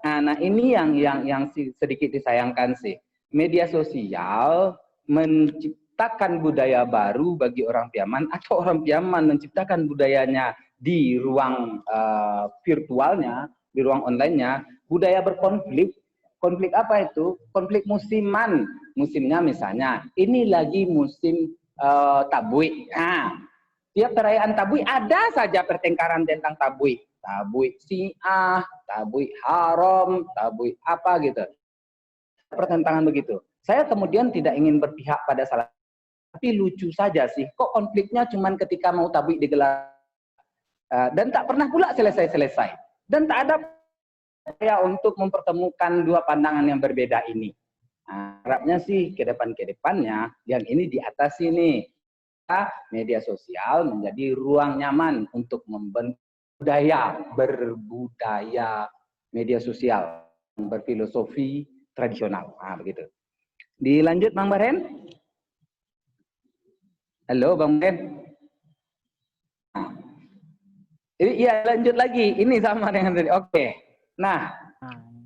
nah ini yang sedikit disayangkan sih. Media sosial menciptakan budaya baru bagi orang Piaman, atau orang Piaman menciptakan budayanya di ruang virtualnya, di ruang online-nya, budaya berkonflik. Konflik apa itu? Konflik musiman. Musimnya misalnya, ini lagi musim tabui. Nah, tiap perayaan tabui ada saja pertengkaran tentang tabui. Tabui Syiah, tabui haram, tabui apa gitu. Pertentangan begitu. Saya kemudian tidak ingin berpihak pada salah, tapi lucu saja sih. Kok konfliknya cuman ketika mau tabui digelar, dan tak pernah pula selesai-selesai. Dan tak ada saya untuk mempertemukan dua pandangan yang berbeda ini. Harapnya sih ke depannya yang ini diatasi nih. Media sosial menjadi ruang nyaman untuk membentuk budaya berbudaya media sosial, berfilosofi tradisional. Begitu. Dilanjut Bang Baren. Halo Bang Baren. Iya lanjut lagi. Ini sama dengan tadi. Oke. Nah,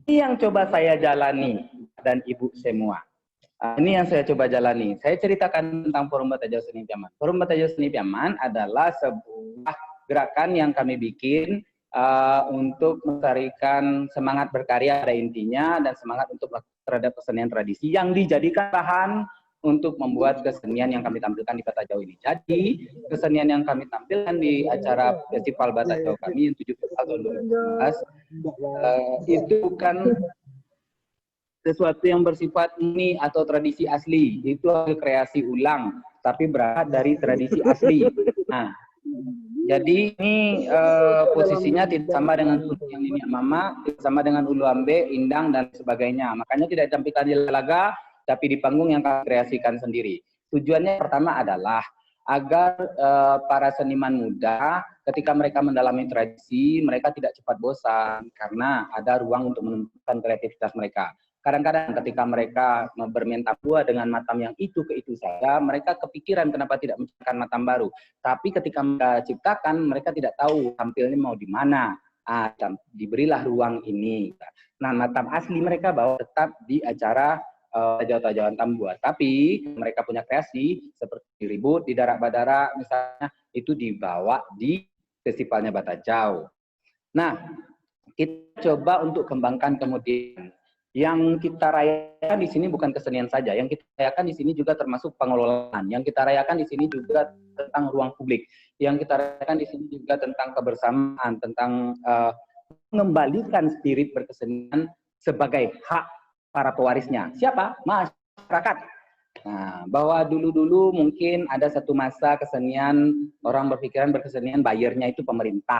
ini yang coba saya jalani dan Ibu semua. Ini yang saya coba jalani. Saya ceritakan tentang Forum Batajau Seni Piaman. Forum Batajau Seni Piaman adalah sebuah gerakan yang kami bikin untuk melestarikan semangat berkarya pada intinya dan semangat untuk terhadap kesenian tradisi yang dijadikan bahan untuk membuat kesenian yang kami tampilkan di Batajau ini. Jadi, kesenian yang kami tampilkan di acara Festival Batajau kami yang 17 tahun 2019 itu bukan sesuatu yang bersifat murni atau tradisi asli. Itu kreasi ulang, tapi berangkat dari tradisi asli. Nah, jadi ini posisinya tidak sama dengan yang Nini Mama, tidak sama dengan Ulu Ambe, Indang, dan sebagainya. Makanya tidak ditampilkan di laga, tapi di panggung yang kami kreasikan sendiri. Tujuannya pertama adalah agar para seniman muda ketika mereka mendalami tradisi, mereka tidak cepat bosan karena ada ruang untuk menunjukkan kreativitas mereka. Kadang-kadang ketika mereka bermain tabua dengan matam yang itu ke itu saja, mereka kepikiran kenapa tidak menciptakan matam baru. Tapi ketika mereka ciptakan, mereka tidak tahu tampilnya mau di mana. Diberilah ruang ini. Nah, matam asli mereka bawa tetap di acara tajauan tambua, tapi mereka punya kreasi seperti ribut di Darak Badara misalnya, itu dibawa di festivalnya Batajau. Nah, kita coba untuk kembangkan kemudian. Yang kita rayakan di sini bukan kesenian saja, yang kita rayakan di sini juga termasuk pengelolaan, yang kita rayakan di sini juga tentang ruang publik, yang kita rayakan di sini juga tentang kebersamaan, tentang mengembalikan spirit berkesenian sebagai hak para pewarisnya. Siapa? Masyarakat. Nah, bahwa dulu-dulu mungkin ada satu masa kesenian, orang berpikiran berkesenian bayarnya itu pemerintah.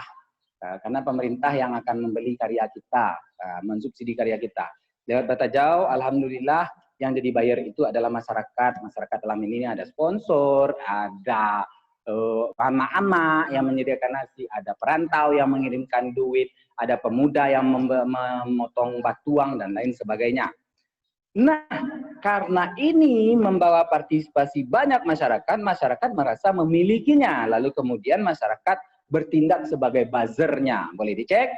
Karena pemerintah yang akan membeli karya kita, mensubsidi karya kita. Lewat Batajau, alhamdulillah yang jadi bayar itu adalah masyarakat. Masyarakat dalam ini ada sponsor, ada ama-ama yang menyediakan nasi, ada perantau yang mengirimkan duit, ada pemuda yang memotong batuang dan lain sebagainya. Nah, karena ini membawa partisipasi banyak masyarakat, masyarakat merasa memilikinya. Lalu kemudian masyarakat bertindak sebagai buzzernya. Boleh dicek,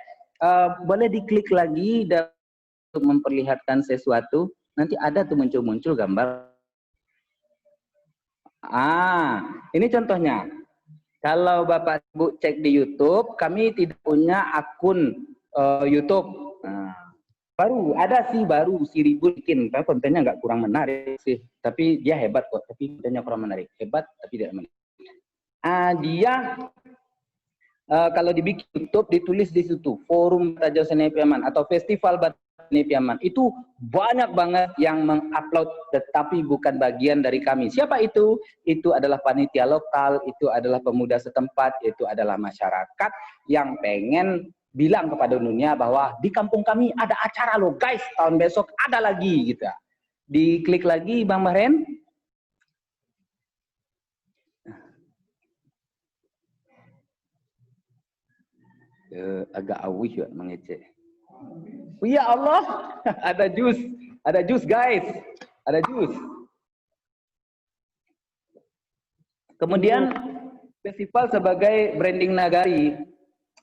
boleh diklik lagi untuk memperlihatkan sesuatu. Nanti ada tuh muncul-muncul gambar. Ini contohnya. Kalau Bapak Ibu cek di YouTube, kami tidak punya akun YouTube. baru si Ribut bikin, tapi kontennya nggak kurang menarik sih. Tapi dia hebat kok, tapi kontennya kurang menarik. Hebat tapi tidak menarik. Dia kalau dibikin YouTube ditulis di situ Forum Bata Jauh Seni Piaman atau Festival Bata Seni Piaman. Itu banyak banget yang mengupload, tetapi bukan bagian dari kami. Siapa itu? Itu adalah panitia lokal, itu adalah pemuda setempat, itu adalah masyarakat yang pengen bilang kepada dunia bahwa di kampung kami ada acara loh guys, tahun besok ada lagi gitu. Diklik lagi Bang Mahren. Agak awih ya mengecek. Oh, ya Allah, ada jus guys, ada jus. Kemudian festival sebagai branding nagari.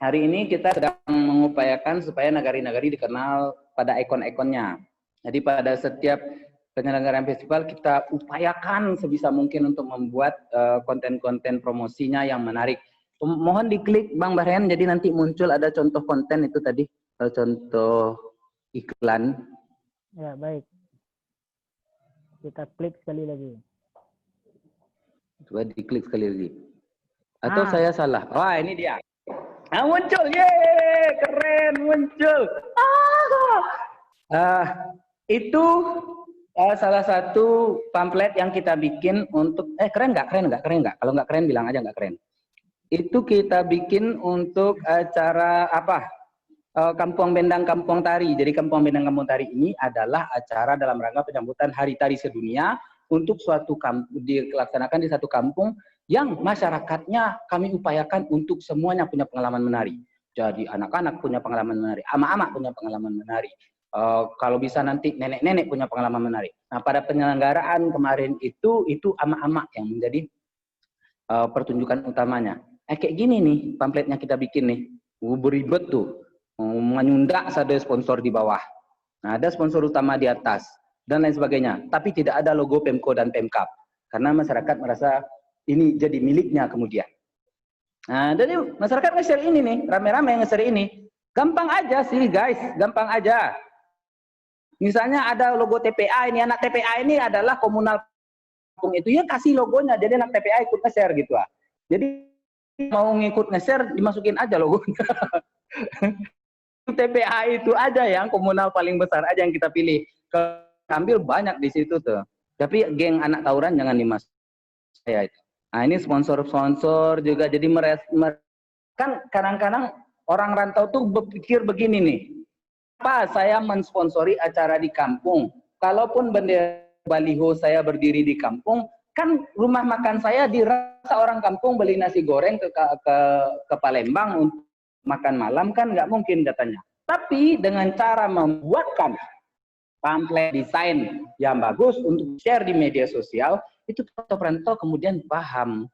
Hari ini kita sedang mengupayakan supaya nagari-nagari dikenal pada ikon-ikonnya. Jadi pada setiap penyelenggaraan festival kita upayakan sebisa mungkin untuk membuat konten-konten promosinya yang menarik. Mohon diklik Bang Mahren, jadi nanti muncul ada contoh konten itu tadi, contoh iklan. Ya, baik. Kita klik sekali lagi. Coba diklik sekali lagi. Atau saya salah? Wah, ini dia. Muncul, yeay, keren, muncul. Itu salah satu pamflet yang kita bikin untuk, keren nggak? Kalau nggak keren bilang aja nggak keren. Itu kita bikin untuk acara apa? Kampung Bendang Kampung Tari. Jadi Kampung Bendang Kampung Tari ini adalah acara dalam rangka penyambutan Hari Tari Sedunia untuk suatu kampung, dilaksanakan di satu kampung yang masyarakatnya kami upayakan untuk semuanya punya pengalaman menari. Jadi anak-anak punya pengalaman menari, ama-ama punya pengalaman menari. Kalau bisa nanti nenek-nenek punya pengalaman menari. Nah, pada penyelenggaraan kemarin itu ama-ama yang menjadi pertunjukan utamanya. Kayak gini nih pamfletnya kita bikin nih. Beribet tuh. Menyundak ada sponsor di bawah. Nah, ada sponsor utama di atas dan lain sebagainya. Tapi tidak ada logo Pemko dan Pemkap. Karena masyarakat merasa ini jadi miliknya kemudian. Nah, jadi masyarakat nge-share ini nih, rame-rame nge-share ini. Gampang aja sih guys, gampang aja. Misalnya ada logo TPA, ini anak TPA ini adalah komunal kampung itu, ya kasih logonya, jadi anak TPA ikut nge-share gitu lah. Jadi mau ngikut nge-share, dimasukin aja logonya. TPA itu aja yang komunal paling besar aja yang kita pilih. Ambil banyak di situ tuh. Tapi geng anak tawuran jangan dimasukin saya itu. Nah, ini sponsor-sponsor juga jadi kan kadang-kadang orang rantau tuh berpikir begini nih. Apa saya mensponsori acara di kampung? Kalaupun bendera baliho saya berdiri di kampung, kan rumah makan saya dirasa orang kampung beli nasi goreng ke Palembang untuk makan malam kan nggak mungkin katanya. Tapi dengan cara membuatkan pamflet desain yang bagus untuk share di media sosial, itu perantau kemudian paham.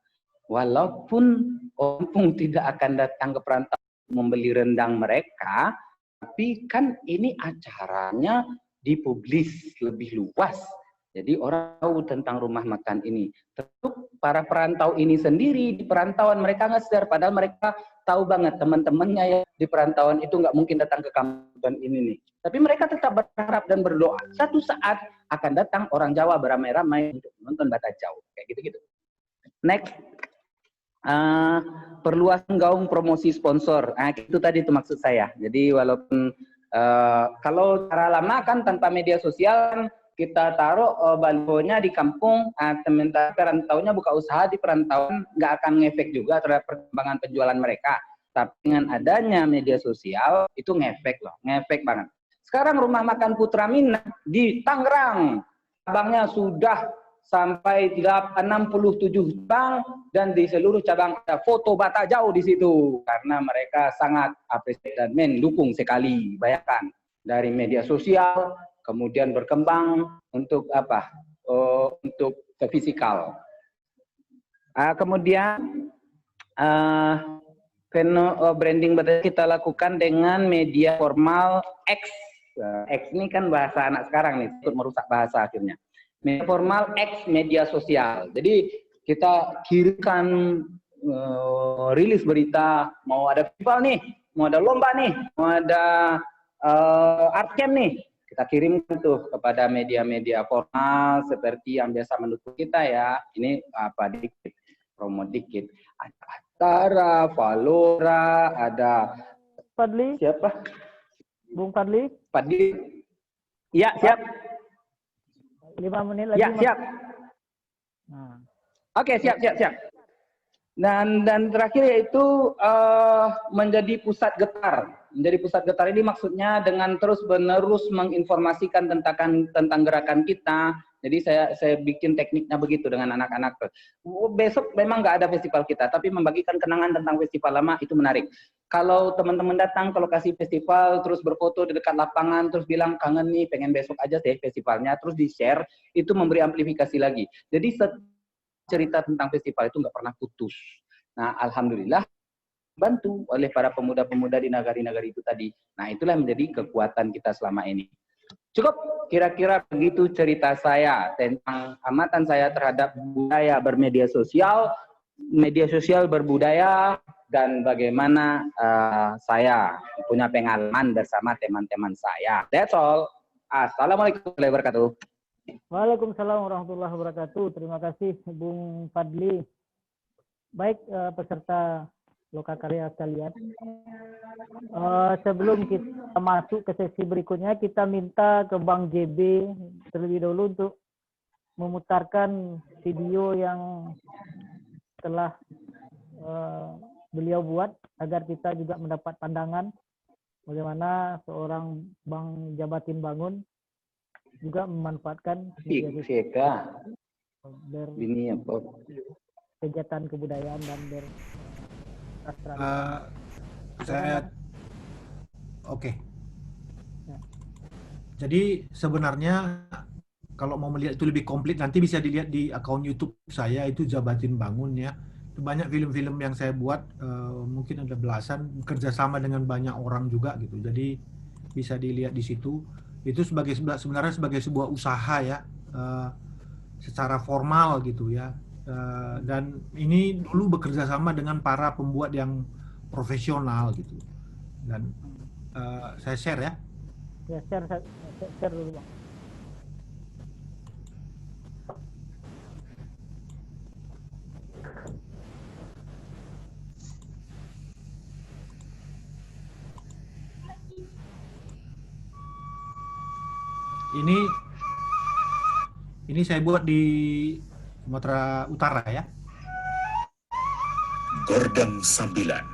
Walaupun kampung tidak akan datang ke perantau membeli rendang mereka, tapi kan ini acaranya dipublis lebih luas. Jadi orang tahu tentang rumah makan ini. Tentu para perantau ini sendiri di perantauan mereka nge-share, padahal mereka tahu banget teman-temannya yang di perantauan itu nggak mungkin datang ke kampung ini nih. Tapi mereka tetap berharap dan berdoa. Satu saat akan datang orang Jawa beramai-ramai untuk menonton Bata Jauh. Kayak gitu-gitu. Next. Perluasan gaung promosi sponsor. Itu tadi itu maksud saya. Jadi walaupun kalau cara lama kan tanpa media sosial kita taruh balihonya di kampung, sementara perantaunya buka usaha di perantauan, nggak akan ngefek juga terhadap perkembangan penjualan mereka. Tapi dengan adanya media sosial itu ngefek loh, ngefek banget. Sekarang rumah makan Putra Mina di Tangerang, cabangnya sudah sampai 67 cabang dan di seluruh cabang ada foto Bata Jauh di situ karena mereka sangat apresiasi dan mendukung sekali. Bayangkan dari media sosial kemudian berkembang untuk apa? Untuk fisikal. Kemudian branding kita lakukan dengan media formal X. X ini kan bahasa anak sekarang nih, ikut merusak bahasa akhirnya. Media formal X media sosial. Jadi kita kirimkan rilis berita, mau ada festival nih, mau ada lomba nih, mau ada art camp nih, kita kirimkan tuh kepada media-media formal seperti yang biasa mendukung kita ya. Ini apa dikit, promo dikit. Ada Antara, Valora, ada Fadli, siapa? Bung Fadli, Fadli. Ya, siap. 5 menit lagi. Ya, siap. Nah, Oke, siap. Dan terakhir yaitu menjadi pusat getar. Menjadi pusat getar ini maksudnya dengan terus-menerus menginformasikan tentang gerakan kita. Jadi saya bikin tekniknya begitu dengan anak-anak. Besok memang nggak ada festival kita, tapi membagikan kenangan tentang festival lama itu menarik. Kalau teman-teman datang ke lokasi festival, terus berfoto di dekat lapangan, terus bilang kangen nih, pengen besok aja deh festivalnya, terus di-share, itu memberi amplifikasi lagi. Jadi cerita tentang festival itu nggak pernah putus. Nah, alhamdulillah bantu oleh para pemuda-pemuda di nagari-nagari itu tadi. Nah, itulah yang menjadi kekuatan kita selama ini. Cukup, kira-kira begitu cerita saya tentang amatan saya terhadap budaya bermedia sosial, media sosial berbudaya, dan bagaimana saya punya pengalaman bersama teman-teman saya. That's all. Assalamualaikum warahmatullahi wabarakatuh. Waalaikumsalam warahmatullahi wabarakatuh. Terima kasih Bung Fadli. Baik peserta Lokakarya sekalian. Sebelum kita masuk ke sesi berikutnya, kita minta ke Bang JB terlebih dahulu untuk memutarkan video yang telah beliau buat agar kita juga mendapat pandangan bagaimana seorang Bang Jabatin Bangun juga memanfaatkan kegiatan kebudayaan dan Oke. Jadi sebenarnya kalau mau melihat itu lebih komplit nanti bisa dilihat di akun YouTube saya, itu Jabatin Bangun ya. Itu banyak film-film yang saya buat, mungkin ada belasan, kerjasama dengan banyak orang juga gitu. Jadi bisa dilihat di situ. Itu sebenarnya sebagai sebuah usaha ya, secara formal gitu ya. Dan ini dulu bekerja sama dengan para pembuat yang profesional gitu. Dan saya share ya. Ya, share dulu Bang. Ini saya buat di Sumatera Utara ya. Gordang Sambilan,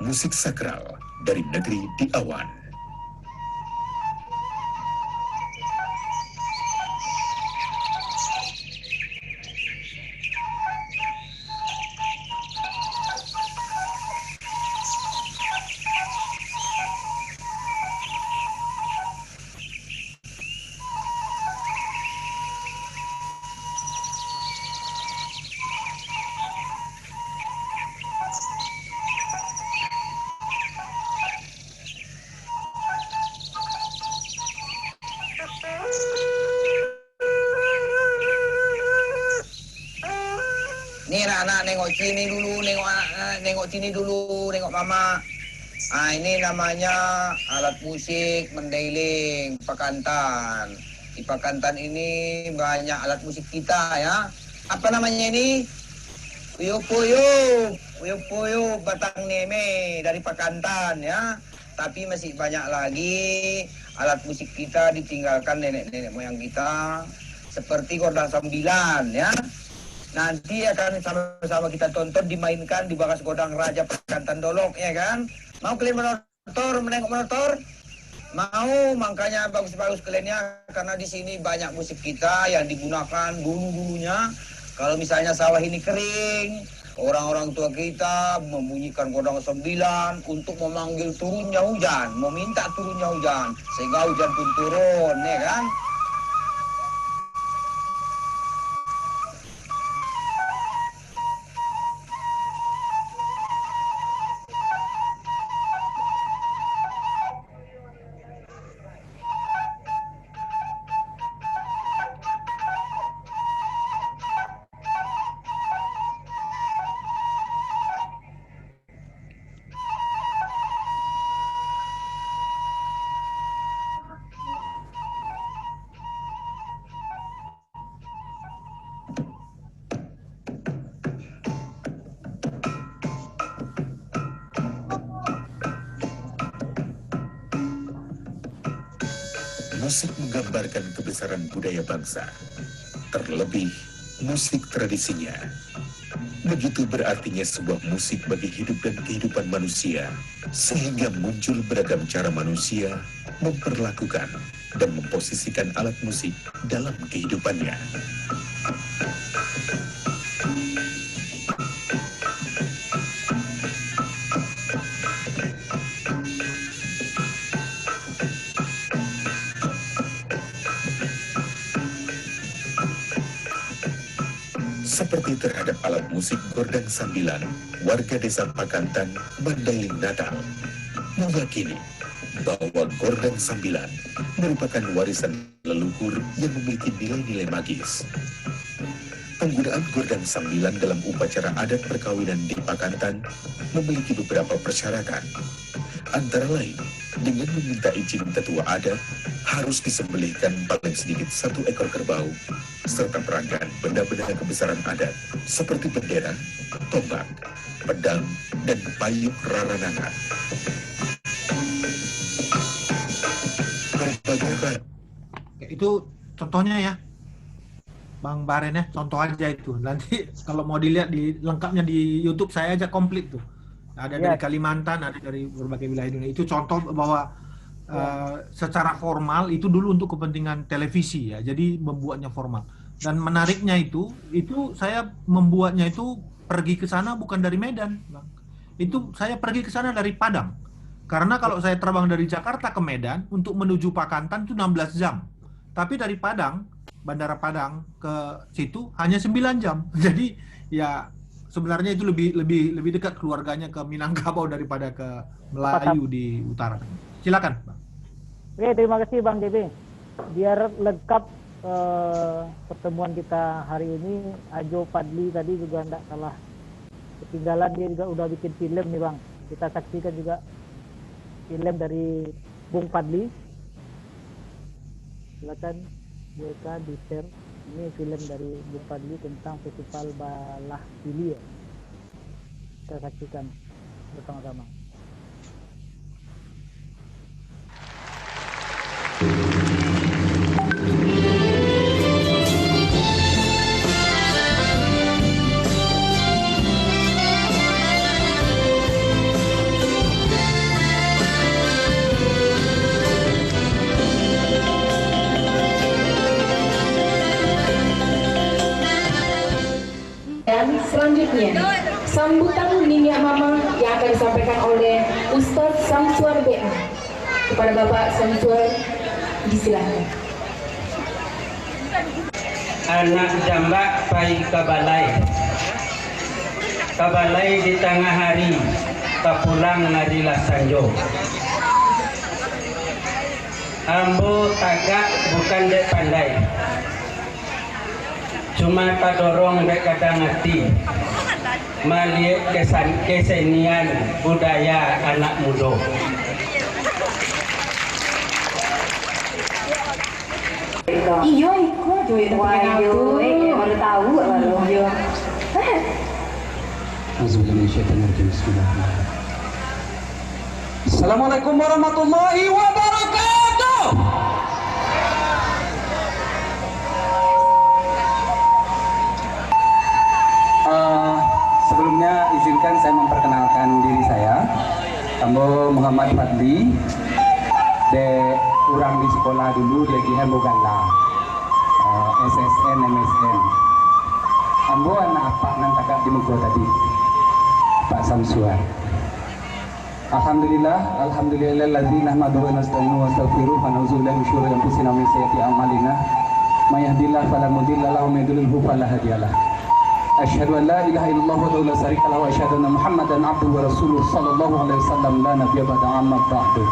musik sakral dari negeri di awan. Nih anak-anak nengok sini dulu, nengok sini dulu, nengok mama. Ah, ini namanya alat musik mendailing Pakantan. Di Pakantan ini banyak alat musik kita ya. Apa namanya ini? Uyo-puyo Batang Neme dari Pakantan ya. Tapi masih banyak lagi alat musik kita ditinggalkan nenek-nenek moyang kita. Seperti Gordang Sambilan ya. Nanti akan sama-sama kita tonton dimainkan di Bagas Godang Raja Pakantan Dolok ya kan. Mau kalian menengok motor? Mau, makanya bagus-bagus kaliannya karena di sini banyak musik kita yang digunakan dulu-dulunya. Kalau misalnya sawah ini kering, orang-orang tua kita membunyikan Godang Sembilan untuk memanggil turunnya hujan, meminta turunnya hujan sehingga hujan pun turun ya kan. musik menggambarkan kebesaran budaya bangsa, terlebih musik tradisinya. Begitu berartinya sebuah musik bagi hidup dan kehidupan manusia, sehingga muncul beragam cara manusia memperlakukan dan memposisikan alat musik dalam kehidupannya. Seperti terhadap alat musik gordang sambilan, warga desa Pakantan, Mandailing, Natal, meyakini bahwa gordang sambilan merupakan warisan leluhur yang memiliki nilai-nilai magis. Penggunaan gordang sambilan dalam upacara adat perkawinan di Pakantan memiliki beberapa persyaratan. Antara lain, dengan meminta izin tetua adat, harus disembelihkan paling sedikit 1 ekor kerbau, serta perangkat benda-benda kebesaran adat, seperti bendera, tombak, pedang, dan payung raranangan. Itu contohnya ya, Bang Baren ya, contoh aja itu. Nanti kalau mau dilihat di lengkapnya di YouTube saya aja komplit tuh. Ada dari Kalimantan, ada dari berbagai wilayah Indonesia. Itu contoh bahwa secara formal itu dulu untuk kepentingan televisi ya. Jadi membuatnya formal. Dan menariknya itu saya membuatnya itu pergi ke sana bukan dari Medan, Bang. Itu saya pergi ke sana dari Padang. Karena kalau saya terbang dari Jakarta ke Medan untuk menuju Pakantan itu 16 jam. Tapi dari Padang, Bandara Padang ke situ hanya 9 jam. Jadi ya sebenarnya itu lebih dekat keluarganya ke Minangkabau daripada ke Melayu di utara. Silakan, Bang. Oke, terima kasih Bang JB. Biar lengkap pertemuan kita hari ini, Ajo Padli tadi juga tidak salah ketinggalan, dia juga udah bikin film nih Bang. Kita saksikan juga film dari Bung Padli. Silakan mereka di-share. Ini film dari Bung Padli tentang Festival Balah Pili ya. Kita saksikan bersama-sama. Dan selanjutnya, sambutan Nini Mama yang akan disampaikan oleh Ustadz Samsuar BA. Kepada Bapak Samsuar, disilakan. Anak jambak pai kabalai. Kabalai di tengah hari, kapulang ngadilah sanjo. Ambo tagak bukan dek pandai. Cuma tak dorong dek kadang ngerti melihat kesenian budaya anak muda. Iya, ikut joy baru tahu baru. Assalamualaikum warahmatullahi wabarakatuh. Sebelumnya izinkan saya memperkenalkan diri saya. Ambo Muhammad Fadli. De kurang di sekolah dulu di Gihan Bogala. SSN, MSN. Ambo anak apa nang tagak di Mugo tadi. Pak Samsuar. Alhamdulillahilladzi nahmaduhu wa nasta'inuhu wa nastaghfiruh wa na'udzu billahi min syururi anfusina wa min sayyiati a'malina. May yahdihillahu fala mudilla lahu wa may yudlilhu fala hadiya lahu. Asyhadu an la ilaha illallah wa la syarika lahu wa asyhadu anna Muhammadan abduhu wa rasuluhu sallallahu alaihi wasallam la nabiyya ba'da amma ba'du.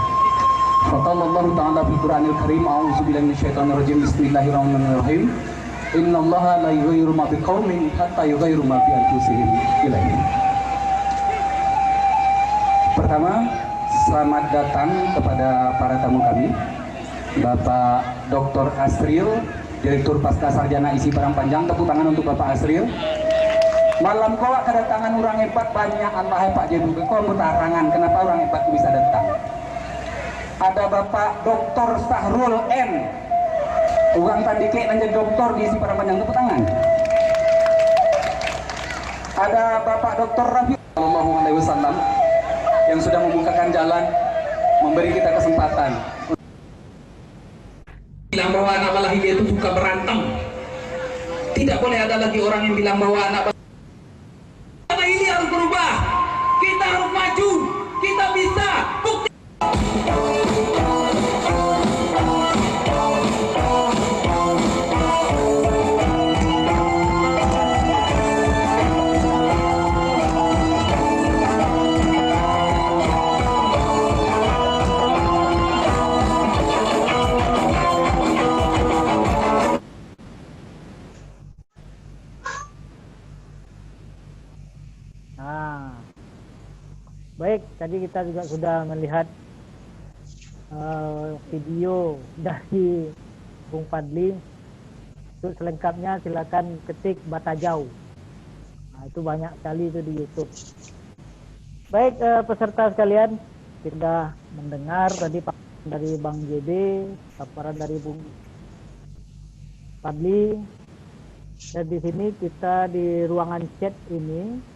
Fatallahu ta'ala fil Qur'anil Karim a'udzu billahi minasyaitonir rajim bismillahirrahmanirrahim. Innallaha la yughayyiru ma biqaumin hatta yughayyiru ma bi anfusihim. Pertama, selamat datang kepada para tamu kami, Bapak Dr. Asril, Direktur Pasca Sarjana Isi Barang Panjang. Tepuk tangan untuk Bapak Asril. Malam kau kedatangan orang hebat banyak, Allah Pak Jebu. Kau bertarangan, kenapa orang hebat bisa datang? Ada Bapak Dr. Sahrul M. Uang tandike menjadi doktor di isi para panjang tepuk tangan. Ada Bapak Dr. Rafi Sallallahu Alaihi Wasallam yang sudah membukakan jalan, memberi kita kesempatan. Bilang bahwa anak Malahija itu suka berantem. Tidak boleh ada lagi orang yang bilang bahwa anak ini harus berubah. Kita harus maju. Kita bisa. Bukti. Baik, tadi kita juga sudah melihat video dari Bung Fadli. Untuk selengkapnya silakan ketik Batajau. Nah, itu banyak sekali itu di YouTube. Baik, peserta sekalian, kita mendengar tadi dari Bang JB, paparan dari Bung Fadli. Dan di sini kita di ruangan chat ini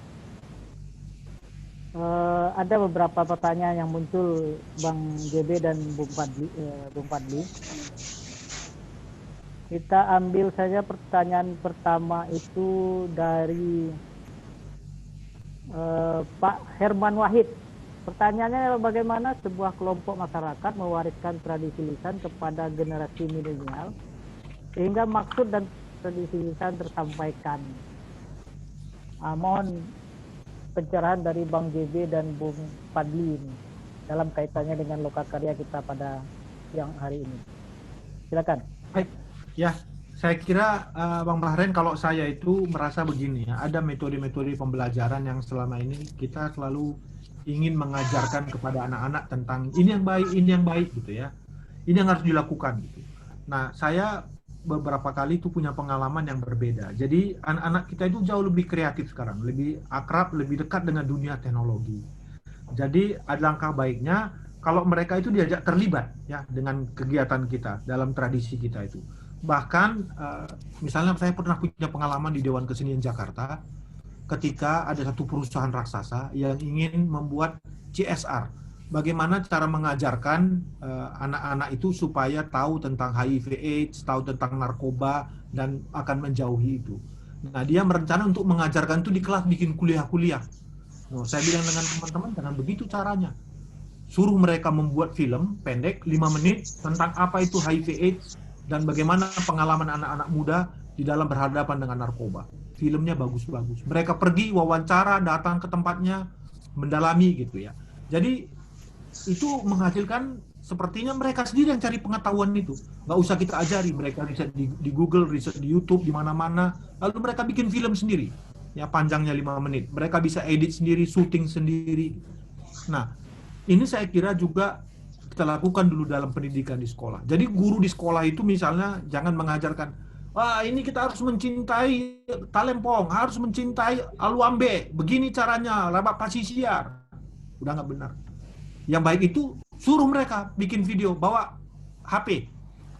ada beberapa pertanyaan yang muncul Bang JB dan Bung Fadli. Kita ambil saja pertanyaan pertama itu dari Pak Herman Wahid. Pertanyaannya bagaimana sebuah kelompok masyarakat mewariskan tradisi lisan kepada generasi milenial sehingga maksud dan tradisi lisan tersampaikan. Mohon pencerahan dari Bang JB dan Bung Fadli ini dalam kaitannya dengan lokakarya kita pada siang hari ini. Silakan. Baik, ya saya kira Bang Bahren, kalau saya itu merasa begini ya, ada metode-metode pembelajaran yang selama ini kita selalu ingin mengajarkan kepada anak-anak tentang ini yang baik gitu ya, ini yang harus dilakukan gitu. Nah, saya beberapa kali itu punya pengalaman yang berbeda. Jadi anak-anak kita itu jauh lebih kreatif sekarang, lebih akrab, lebih dekat dengan dunia teknologi. Jadi ada langkah baiknya kalau mereka itu diajak terlibat ya dengan kegiatan kita dalam tradisi kita itu. Bahkan misalnya saya pernah punya pengalaman di Dewan Kesenian Jakarta ketika ada satu perusahaan raksasa yang ingin membuat CSR. Bagaimana cara mengajarkan anak-anak itu supaya tahu tentang HIV/AIDS, tahu tentang narkoba, dan akan menjauhi itu. Nah, dia merencana untuk mengajarkan itu di kelas, bikin kuliah-kuliah. Nah, saya bilang dengan teman-teman, jangan begitu caranya. Suruh mereka membuat film pendek, 5 menit, tentang apa itu HIV/AIDS, dan bagaimana pengalaman anak-anak muda di dalam berhadapan dengan narkoba. Filmnya bagus-bagus. Mereka pergi, wawancara, datang ke tempatnya, mendalami gitu ya. Jadi, itu menghasilkan sepertinya mereka sendiri yang cari pengetahuan itu. Nggak usah kita ajari, mereka riset di Google, riset di YouTube, di mana-mana, lalu mereka bikin film sendiri. Ya, panjangnya 5 menit. Mereka bisa edit sendiri, syuting sendiri. Nah, ini saya kira juga kita lakukan dulu dalam pendidikan di sekolah. Jadi guru di sekolah itu misalnya jangan mengajarkan, wah ini kita harus mencintai Talempong, harus mencintai Aluambe, begini caranya, Rabak Pasisiar. Udah nggak benar. Yang baik itu suruh mereka bikin video, bawa HP.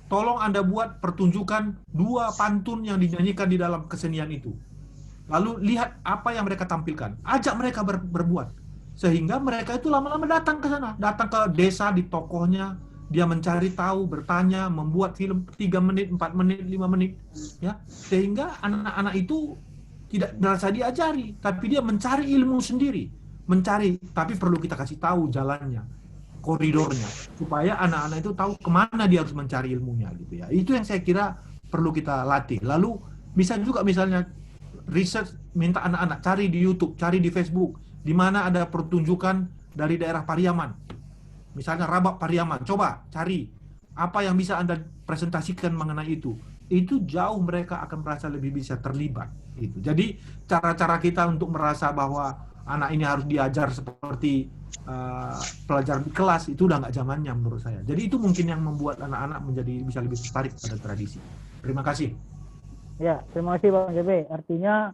Tolong Anda buat pertunjukan 2 pantun yang dinyanyikan di dalam kesenian itu. Lalu lihat apa yang mereka tampilkan. Ajak mereka berbuat. Sehingga mereka itu lama-lama datang ke sana. Datang ke desa di tokohnya. Dia mencari tahu, bertanya, membuat film 3 menit, 4 menit, 5 menit. Ya, sehingga anak-anak itu tidak merasa diajari. Tapi dia mencari ilmu sendiri. Mencari, tapi perlu kita kasih tahu jalannya, koridornya, supaya anak-anak itu tahu kemana dia harus mencari ilmunya gitu ya. Itu yang saya kira perlu kita latih. Lalu bisa juga misalnya research, minta anak-anak cari di YouTube, cari di Facebook, di mana ada pertunjukan dari daerah Pariaman, misalnya Rabak Pariaman, coba cari apa yang bisa Anda presentasikan mengenai itu. Itu jauh mereka akan merasa lebih bisa terlibat. Gitu. Jadi cara-cara kita untuk merasa bahwa anak ini harus diajar seperti pelajaran di kelas itu udah nggak zamannya menurut saya. Jadi itu mungkin yang membuat anak-anak menjadi bisa lebih tertarik pada tradisi. Terima kasih. Ya, terima kasih Bang JB. Artinya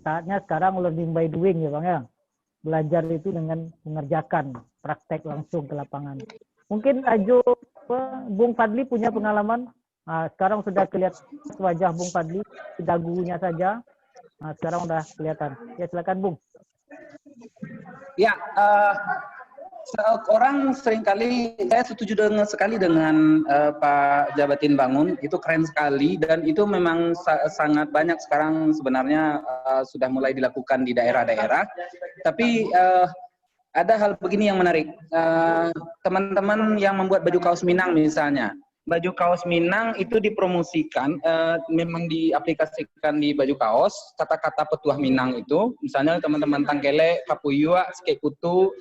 saatnya sekarang learning by doing ya Bang ya. Belajar itu dengan mengerjakan, praktek langsung ke lapangan. Mungkin Ajo, Bung Fadli punya pengalaman. Nah, sekarang sudah kelihatan wajah Bung Fadli, dagunya saja. Nah, sekarang udah kelihatan. Ya, silakan Bung. Ya, orang seringkali, saya setuju sekali dengan Pak Jabatin Bangun, itu keren sekali dan itu memang sangat banyak sekarang sebenarnya sudah mulai dilakukan di daerah-daerah. Tapi ada hal begini yang menarik, teman-teman yang membuat baju kaos Minang misalnya, baju kaos Minang itu dipromosikan, memang diaplikasikan di baju kaos, kata-kata petuah Minang itu, misalnya teman-teman Tangkele, Kapuyua, Skek Kutu,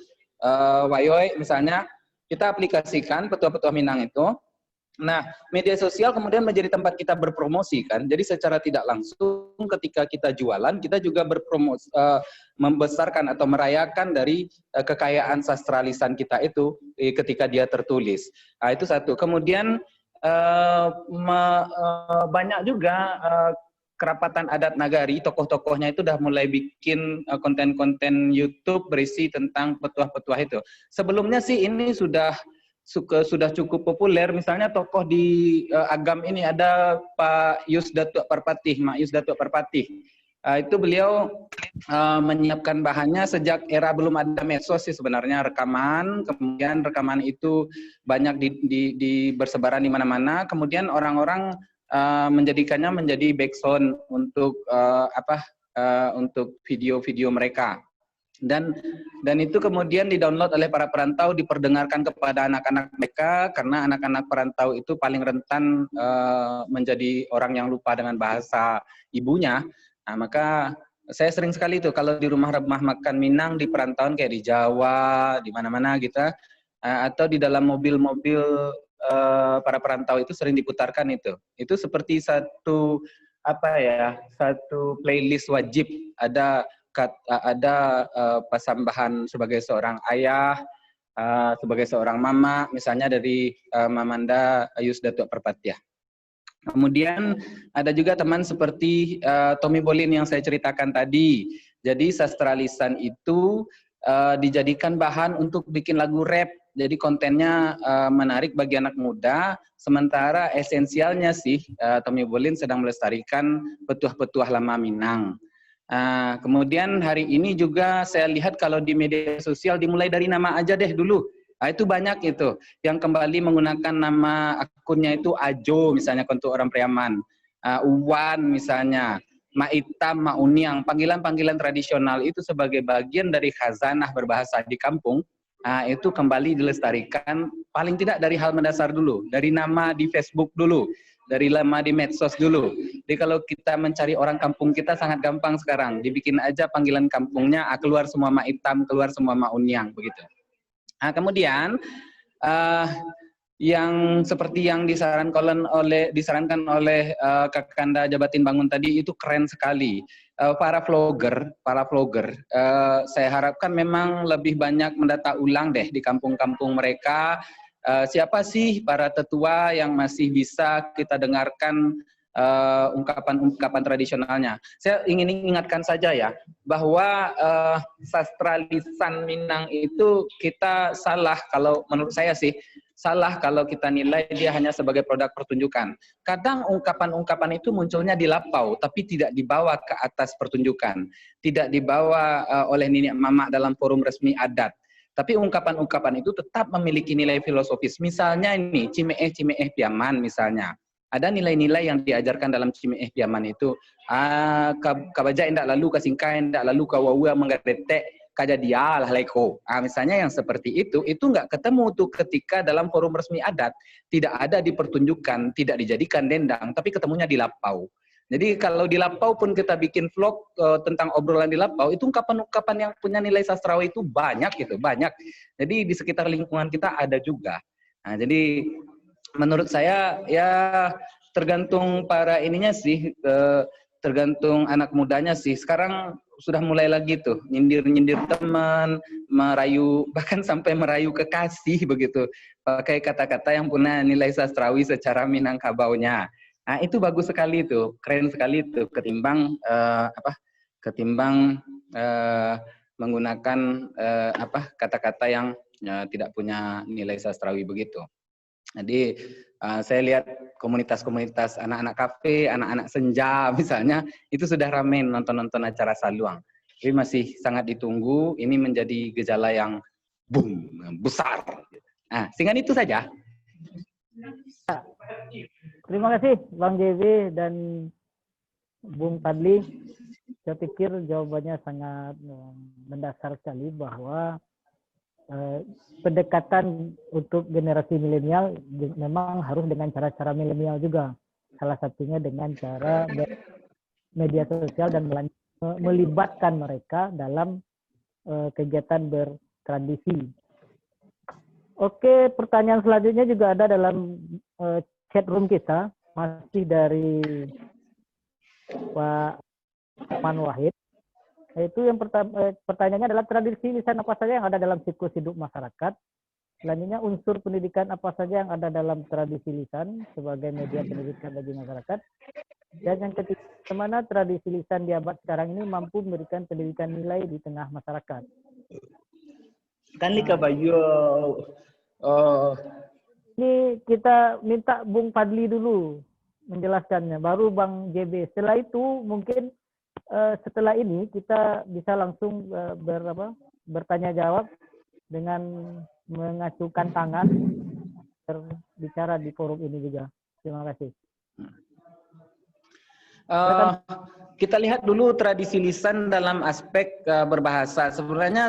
Wayoy misalnya, kita aplikasikan petuah-petuah Minang itu. Nah, media sosial kemudian menjadi tempat kita berpromosi kan. Jadi secara tidak langsung ketika kita jualan, kita juga berpromosi, membesarkan atau merayakan dari kekayaan sastra lisan kita itu ketika dia tertulis. Nah, itu satu. Kemudian banyak juga kerapatan adat nagari, tokoh-tokohnya itu udah mulai bikin konten-konten YouTube berisi tentang petuah-petuah itu. Sebelumnya sih ini sudah cukup populer, misalnya tokoh di Agam ini ada Pak Yus Datuk Parpatih, Mak Yus Datuk Parpatih. Itu beliau menyiapkan bahannya sejak era belum ada medsos sih sebenarnya, rekaman, kemudian rekaman itu banyak bersebaran di mana-mana, kemudian orang-orang menjadikannya menjadi backsound untuk untuk video-video mereka. Dan itu kemudian didownload oleh para perantau, diperdengarkan kepada anak-anak mereka, karena anak-anak perantau itu paling rentan menjadi orang yang lupa dengan bahasa ibunya. Nah, maka saya sering sekali tuh kalau di rumah-rumah makan Minang di perantauan kayak di Jawa, di mana-mana gitu, atau di dalam mobil-mobil para perantau itu sering diputarkan itu. Itu seperti satu playlist wajib, ada pasambahan sebagai seorang ayah, sebagai seorang mama, misalnya dari Mamanda Yus Datuk Perpatiah. Kemudian ada juga teman seperti Tommy Bolin yang saya ceritakan tadi. Jadi sastra lisan itu dijadikan bahan untuk bikin lagu rap. Jadi kontennya menarik bagi anak muda. Sementara esensialnya sih Tommy Bolin sedang melestarikan petuah-petuah lama Minang. Kemudian hari ini juga saya lihat kalau di media sosial dimulai dari nama aja deh dulu. Itu banyak itu yang kembali menggunakan nama akunnya itu Ajo misalnya untuk orang Priaman, Uwan misalnya, Ma Itam, Ma Uniang, panggilan-panggilan tradisional itu sebagai bagian dari khazanah berbahasa di kampung. Itu kembali dilestarikan paling tidak dari hal mendasar dulu, dari nama di Facebook dulu, dari nama di medsos dulu. Jadi kalau kita mencari orang kampung kita sangat gampang sekarang, dibikin aja panggilan kampungnya, keluar semua Ma Itam, keluar semua Ma Uniang begitu. Kemudian yang seperti yang disarankan oleh Kakanda Jabatin Bangun tadi itu keren sekali. Para vlogger, saya harapkan memang lebih banyak mendata ulang deh di kampung-kampung mereka. Siapa sih para tetua yang masih bisa kita dengarkan ungkapan-ungkapan tradisionalnya. Saya ingin ingatkan saja ya, bahwa sastra lisan Minang itu kita salah, kalau menurut saya sih, salah kalau kita nilai dia hanya sebagai produk pertunjukan. Kadang ungkapan-ungkapan itu munculnya di lapau, tapi tidak dibawa ke atas pertunjukan. Tidak dibawa oleh nenek mama dalam forum resmi adat. Tapi ungkapan-ungkapan itu tetap memiliki nilai filosofis. Misalnya ini, Cimeeh Piaman misalnya. Ada nilai-nilai yang diajarkan dalam Cimeeh Piaman itu. Kabaja indak lalu, kasingkai indak lalu, kawawa menggeretek, kajadia lah leko. Misalnya yang seperti itu nggak ketemu tuh ketika dalam forum resmi adat. Tidak ada dipertunjukkan, tidak dijadikan dendang, tapi ketemunya di lapau. Jadi kalau di lapau pun kita bikin vlog tentang obrolan di lapau, itu ungkapan-ungkapan yang punya nilai sastrawi itu banyak gitu, banyak. Jadi di sekitar lingkungan kita ada juga. Nah, jadi menurut saya ya tergantung para ininya sih, tergantung anak mudanya sih. Sekarang sudah mulai lagi tuh nyindir-nyindir teman, merayu, bahkan sampai merayu kekasih begitu, pakai kata-kata yang punya nilai sastrawi secara Minangkabaunya. Nah, itu bagus sekali itu, keren sekali itu, ketimbang menggunakan kata-kata yang tidak punya nilai sastrawi begitu. Jadi saya lihat komunitas-komunitas anak-anak kafe, anak-anak senja misalnya, itu sudah ramai nonton-nonton acara saluang. Tapi masih sangat ditunggu, ini menjadi gejala yang boom, besar. Nah, sehingga itu saja. Terima kasih Bang JB dan Bung Fadli. Saya pikir jawabannya sangat mendasar sekali bahwa pendekatan untuk generasi milenial memang harus dengan cara-cara milenial juga. Salah satunya dengan cara media sosial dan melibatkan mereka dalam kegiatan bertradisi. Oke, pertanyaan selanjutnya juga ada dalam chat room kita, masih dari Pak Man Wahid. Itu yang pertanyaannya adalah tradisi lisan apa saja yang ada dalam siklus hidup masyarakat. Selanjutnya unsur pendidikan apa saja yang ada dalam tradisi lisan sebagai media pendidikan bagi masyarakat. Dan yang ketiga, bagaimana tradisi lisan di abad sekarang ini mampu memberikan pendidikan nilai di tengah masyarakat. Ini kita minta Bung Fadli dulu menjelaskannya, baru Bang JB. Setelah itu mungkin setelah ini kita bisa langsung bertanya jawab dengan mengacukan tangan berbicara di forum ini juga. Terima kasih. Kita lihat dulu tradisi lisan dalam aspek berbahasa. Sebenarnya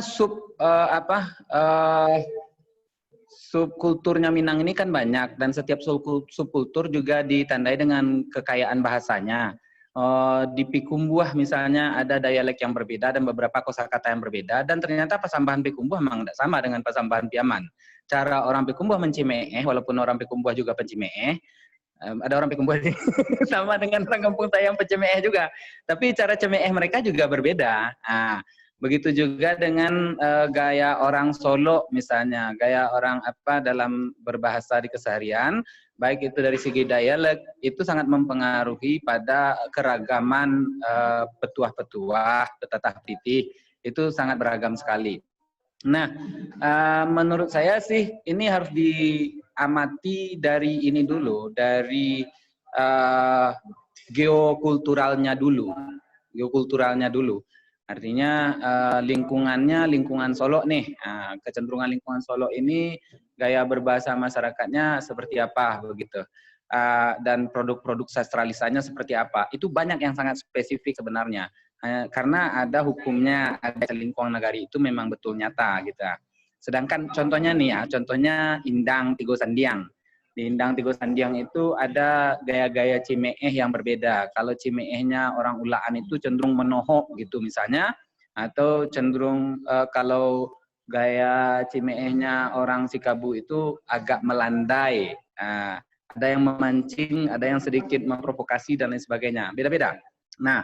subkulturnya Minang ini kan banyak, dan setiap subkultur juga ditandai dengan kekayaan bahasanya. Di Pikumbuh misalnya ada dialek yang berbeda dan beberapa kosakata yang berbeda, dan ternyata Pasambahan Pikumbuh memang tidak sama dengan Pasambahan Piaman. Cara orang Pikumbuh mencimeeh, walaupun orang Pikumbuh juga pencimeeh, ada orang Pikumbuh sama dengan orang kampung saya yang pencimeeh juga, tapi cara cemeeh mereka juga berbeda. Nah, begitu juga dengan gaya orang Solo misalnya, gaya orang dalam berbahasa di keseharian, baik itu dari segi dialek, itu sangat mempengaruhi pada keragaman petuah-petuah, petatah titih, itu sangat beragam sekali. Nah, menurut saya sih ini harus diamati dari ini dulu, dari geokulturalnya dulu. Artinya lingkungan Solo nih, kecenderungan lingkungan Solo ini gaya berbahasa masyarakatnya seperti apa begitu, dan produk-produk sastralisannya seperti apa. Itu banyak yang sangat spesifik sebenarnya, karena ada hukumnya, ada lingkungan nagari itu memang betul nyata gitu. Sedangkan contohnya nih ya, contohnya Indang Tigo Sandiang. Di Indang Tigo Sandiang itu ada gaya-gaya cimeeh yang berbeda. Kalau cimeehnya orang Ulaan itu cenderung menohok gitu misalnya, atau cenderung kalau gaya cimeehnya orang Sikabu itu agak melandai. Ada yang memancing, ada yang sedikit memprovokasi dan lain sebagainya. Beda-beda. Nah,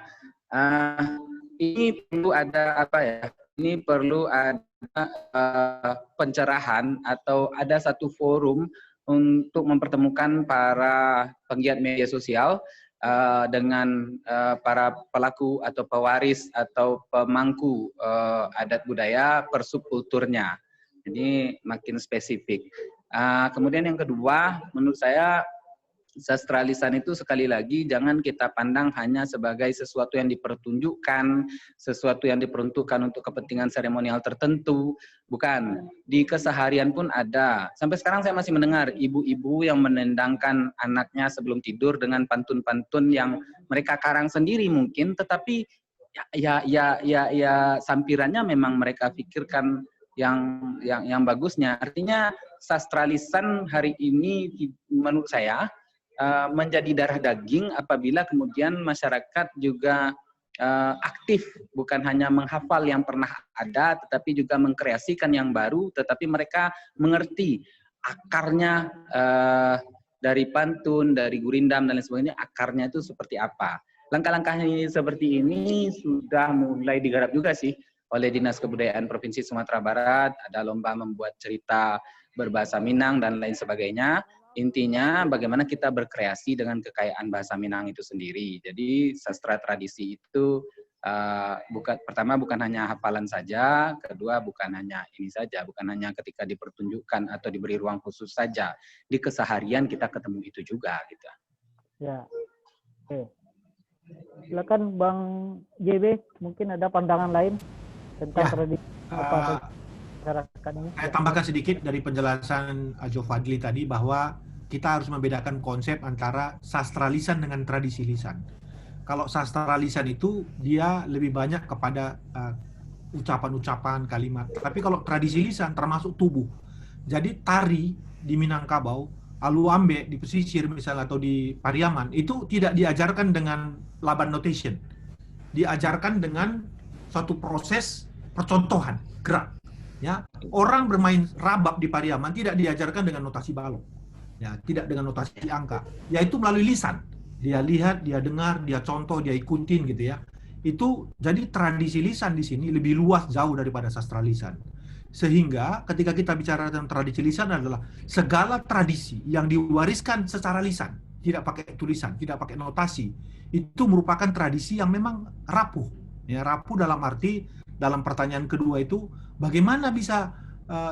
ini perlu ada Ini perlu ada pencerahan atau ada satu forum untuk mempertemukan para penggiat media sosial dengan para pelaku atau pewaris atau pemangku adat budaya per subkulturnya. Jadi makin spesifik. Kemudian yang kedua, menurut saya sastra lisan itu sekali lagi jangan kita pandang hanya sebagai sesuatu yang dipertunjukkan, sesuatu yang diperuntukkan untuk kepentingan seremonial tertentu. Bukan, di keseharian pun ada. Sampai sekarang saya masih mendengar ibu-ibu yang menendangkan anaknya sebelum tidur dengan pantun-pantun yang mereka karang sendiri mungkin, tetapi ya sampirannya memang mereka pikirkan yang bagusnya. Artinya sastra lisan hari ini menurut saya menjadi darah daging apabila kemudian masyarakat juga aktif, bukan hanya menghafal yang pernah ada, tetapi juga mengkreasikan yang baru, tetapi mereka mengerti akarnya dari pantun, dari gurindam, dan lain sebagainya, akarnya itu seperti apa. Langkah-langkah seperti ini sudah mulai digarap juga sih oleh Dinas Kebudayaan Provinsi Sumatera Barat, ada lomba membuat cerita berbahasa Minang, dan lain sebagainya. Intinya bagaimana kita berkreasi dengan kekayaan bahasa Minang itu sendiri. Jadi sastra tradisi itu Pertama bukan hanya hafalan saja, kedua bukan hanya ini saja, bukan hanya ketika dipertunjukkan atau diberi ruang khusus saja, di keseharian kita ketemu itu juga gitu. Ya, oke. Silakan Bang JB, mungkin ada pandangan lain tentang tradisi masyarakat ini. Saya tambahkan sedikit dari penjelasan Ajo Fadli tadi bahwa kita harus membedakan konsep antara sastra lisan dengan tradisi lisan. Kalau sastra lisan itu dia lebih banyak kepada ucapan-ucapan, kalimat. Tapi kalau tradisi lisan termasuk tubuh. Jadi tari di Minangkabau, Aluambe di pesisir misalnya atau di Pariaman itu tidak diajarkan dengan Laban notation. Diajarkan dengan suatu proses percontohan, gerak. Ya, orang bermain rabab di Pariaman tidak diajarkan dengan notasi balok. Ya, tidak dengan notasi angka, yaitu melalui lisan. Dia lihat, dia dengar, dia contoh, dia ikutin gitu ya. Itu jadi tradisi lisan di sini lebih luas jauh daripada sastra lisan. Sehingga ketika kita bicara tentang tradisi lisan adalah segala tradisi yang diwariskan secara lisan, tidak pakai tulisan, tidak pakai notasi, itu merupakan tradisi yang memang rapuh. Ya, rapuh dalam arti dalam pertanyaan kedua itu bagaimana bisa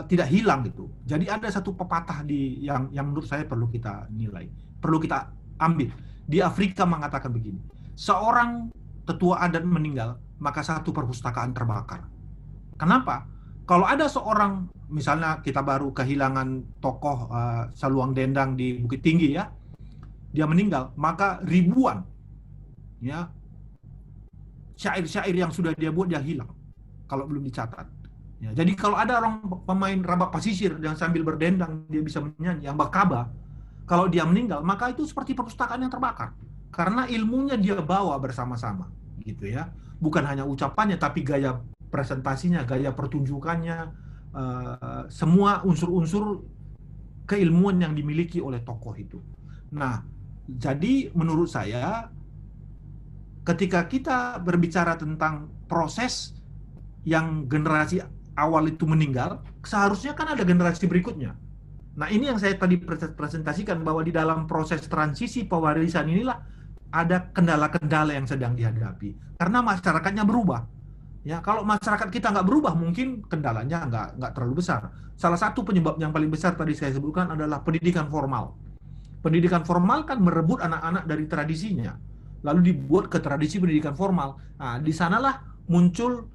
tidak hilang gitu. Jadi ada satu pepatah yang menurut saya perlu kita nilai, perlu kita ambil. Di Afrika mengatakan begini, seorang tetua adat meninggal, maka satu perpustakaan terbakar. Kenapa? Kalau ada seorang, misalnya kita baru kehilangan tokoh Saluang Dendang di Bukit Tinggi ya, dia meninggal, maka ribuan ya syair-syair yang sudah dia buat dia hilang kalau belum dicatat. Ya, jadi kalau ada orang pemain rabab pasisir yang sambil berdendang dia bisa menyanyi, yang bakaba, kalau dia meninggal maka itu seperti perpustakaan yang terbakar karena ilmunya dia bawa bersama-sama, gitu ya. Bukan hanya ucapannya tapi gaya presentasinya, gaya pertunjukannya, semua unsur-unsur keilmuan yang dimiliki oleh tokoh itu. Nah, jadi menurut saya ketika kita berbicara tentang proses yang generasi awal itu meninggal, seharusnya kan ada generasi berikutnya. Nah, ini yang saya tadi presentasikan bahwa di dalam proses transisi pewarisan inilah ada kendala-kendala yang sedang dihadapi karena masyarakatnya berubah. Ya, kalau masyarakat kita nggak berubah, mungkin kendalanya nggak terlalu besar. Salah satu penyebab yang paling besar tadi saya sebutkan adalah pendidikan formal. Pendidikan formal kan merebut anak-anak dari tradisinya, lalu dibuat ke tradisi pendidikan formal. Nah, di sanalah muncul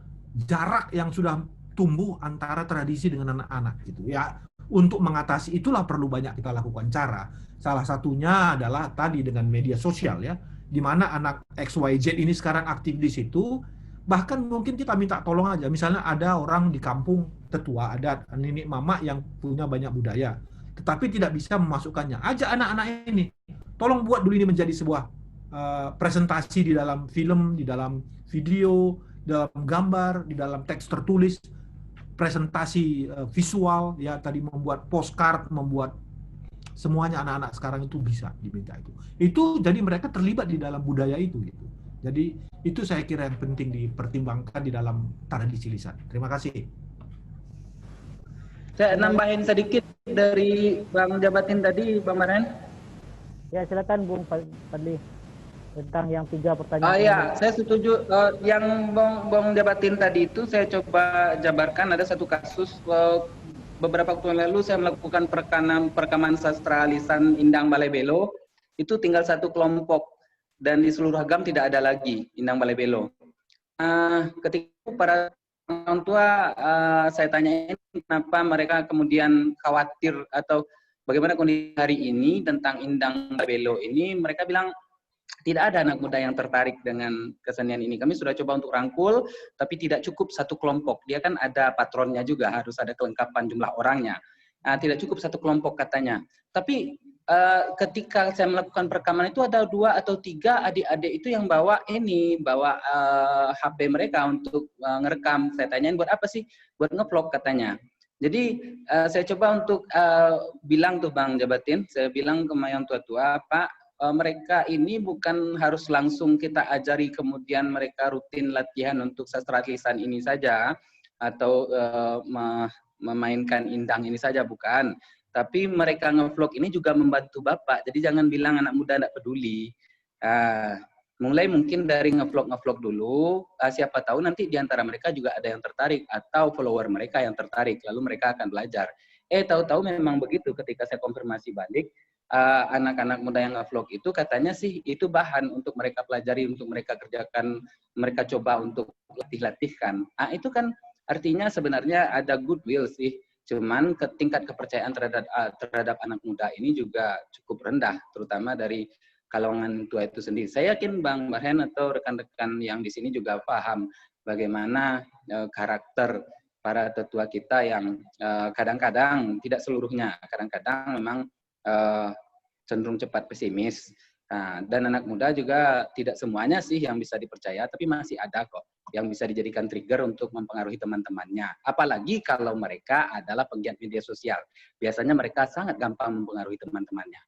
jarak yang sudah tumbuh antara tradisi dengan anak-anak gitu. Ya, untuk mengatasi itulah perlu banyak kita lakukan cara. Salah satunya adalah tadi dengan media sosial ya, di mana anak XYZ ini sekarang aktif di situ. Bahkan mungkin kita minta tolong aja, misalnya ada orang di kampung tetua adat, nenek mama yang punya banyak budaya, tetapi tidak bisa memasukkannya. Ajak anak-anak ini, tolong buat dulu ini menjadi sebuah presentasi di dalam film, di dalam video, di dalam gambar, di dalam teks tertulis, presentasi visual, ya tadi membuat postcard, membuat semuanya anak-anak sekarang itu bisa diminta itu. Itu jadi mereka terlibat di dalam budaya itu gitu. Jadi itu saya kira yang penting dipertimbangkan di dalam tradisi lisan. Terima kasih. Saya nambahin sedikit dari Bang Jabatin tadi, Bang Marhan. Ya, silakan Bung Fadli tentang yang 3 pertanyaan. Ya, saya setuju. Yang Bang Jabatin tadi itu saya coba jabarkan. Ada satu kasus beberapa waktu lalu saya melakukan perekaman sastra lisan Indang Balai Belo. Itu tinggal satu kelompok. Dan di seluruh Agam tidak ada lagi Indang Balai Belo. Ketika para orang tua saya tanyain kenapa mereka kemudian khawatir atau bagaimana kondisi hari ini tentang Indang Balai Belo ini, mereka bilang tidak ada anak muda yang tertarik dengan kesenian ini. Kami sudah coba untuk rangkul, tapi tidak cukup satu kelompok. Dia kan ada patronnya juga, harus ada kelengkapan jumlah orangnya. Tidak cukup satu kelompok katanya. Tapi ketika saya melakukan perekaman itu ada 2 atau 3 adik-adik itu yang bawa HP mereka untuk ngerekam. Saya tanyain buat apa sih? Buat ngevlog katanya. Jadi saya coba untuk bilang tuh Bang Jabatin, saya bilang ke yang tua-tua, Pak, mereka ini bukan harus langsung kita ajari kemudian mereka rutin latihan untuk sastra lisan ini saja atau memainkan indang ini saja, bukan. Tapi mereka ngevlog ini juga membantu Bapak. Jadi jangan bilang anak muda tidak peduli. Mulai mungkin dari ngevlog dulu, siapa tahu nanti di antara mereka juga ada yang tertarik atau follower mereka yang tertarik, lalu mereka akan belajar. Tahu-tahu memang begitu ketika saya konfirmasi balik, anak-anak muda yang ngevlog itu katanya sih itu bahan untuk mereka pelajari, untuk mereka kerjakan, mereka coba untuk latih-latihkan. Itu kan artinya sebenarnya ada goodwill sih, cuman tingkat kepercayaan terhadap anak muda ini juga cukup rendah, terutama dari kalangan tua itu sendiri. Saya yakin Bang Barhen atau rekan-rekan yang di sini juga paham bagaimana karakter para tetua kita yang kadang-kadang, tidak seluruhnya, kadang-kadang memang cenderung cepat pesimis. Dan anak muda juga tidak semuanya sih yang bisa dipercaya, tapi masih ada kok yang bisa dijadikan trigger untuk mempengaruhi teman-temannya. Apalagi kalau mereka adalah penggiat media sosial. Biasanya mereka sangat gampang mempengaruhi teman-temannya.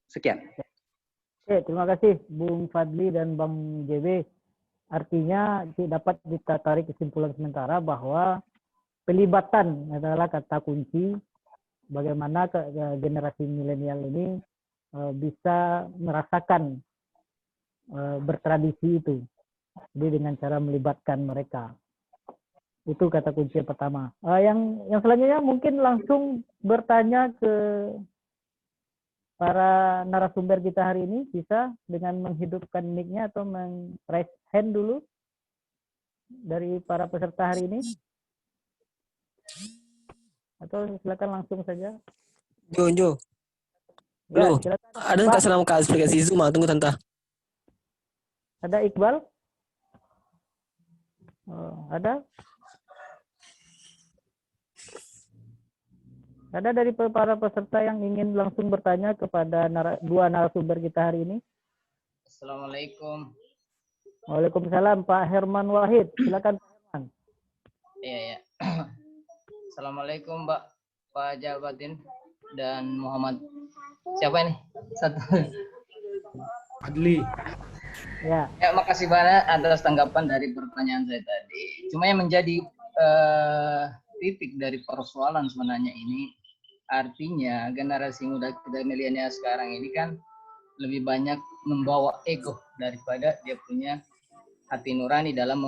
Sekian. Oke, terima kasih Bung Fadli dan Bang JB. Artinya dapat kita tarik kesimpulan sementara bahwa pelibatan adalah kata kunci bagaimana generasi milenial ini bisa merasakan bertradisi itu. Jadi dengan cara melibatkan mereka. Itu kata kunci yang pertama. Yang selanjutnya mungkin langsung bertanya ke para narasumber kita hari ini, bisa dengan menghidupkan mic-nya atau raise hand dulu dari para peserta hari ini. Atau silakan langsung saja. Jo. Ya, ada nggak selama aplikasi Zoom? Tunggu tante. Ada Iqbal? Ada? Ada dari para peserta yang ingin langsung bertanya kepada dua narasumber kita hari ini? Assalamualaikum. Waalaikumsalam, Pak Herman Wahid. Silakan Pak Herman. Iya. Assalamualaikum Pak Jabatin dan Muhammad. Siapa ini? Satu. Adli. Ya, makasih banyak atas tanggapan dari pertanyaan saya tadi. Cuma yang menjadi titik dari persoalan sebenarnya ini, artinya generasi muda kita milenial sekarang ini kan lebih banyak membawa ego daripada dia punya hati nurani dalam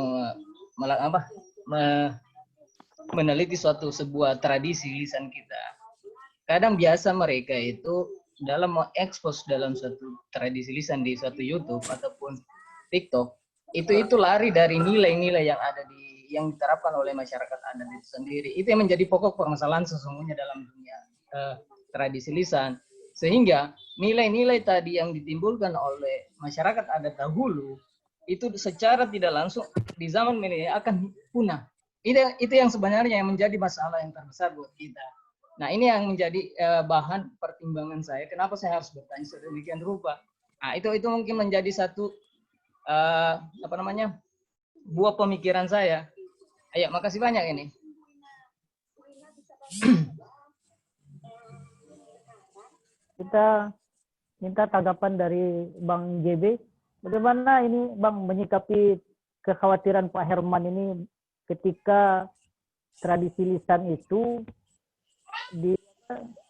meneliti sebuah tradisi lisan kita. Kadang biasa mereka itu dalam mengekspos dalam suatu tradisi lisan di suatu YouTube ataupun TikTok, itu lari dari nilai-nilai yang ada yang diterapkan oleh masyarakat adat itu sendiri. Itu yang menjadi pokok permasalahan sesungguhnya dalam dunia tradisi lisan. Sehingga nilai-nilai tadi yang ditimbulkan oleh masyarakat adat dahulu itu secara tidak langsung di zaman milenial akan punah. Itu yang sebenarnya yang menjadi masalah yang terbesar buat kita. Nah, ini yang menjadi bahan pertimbangan saya. Kenapa saya harus bertanya sedemikian rupa? Nah, itu mungkin menjadi satu buah pemikiran saya. Ayo, makasih banyak ini. Kita minta tanggapan dari Bang JB. Bagaimana ini Bang menyikapi kekhawatiran Pak Herman ini ketika tradisi lisan itu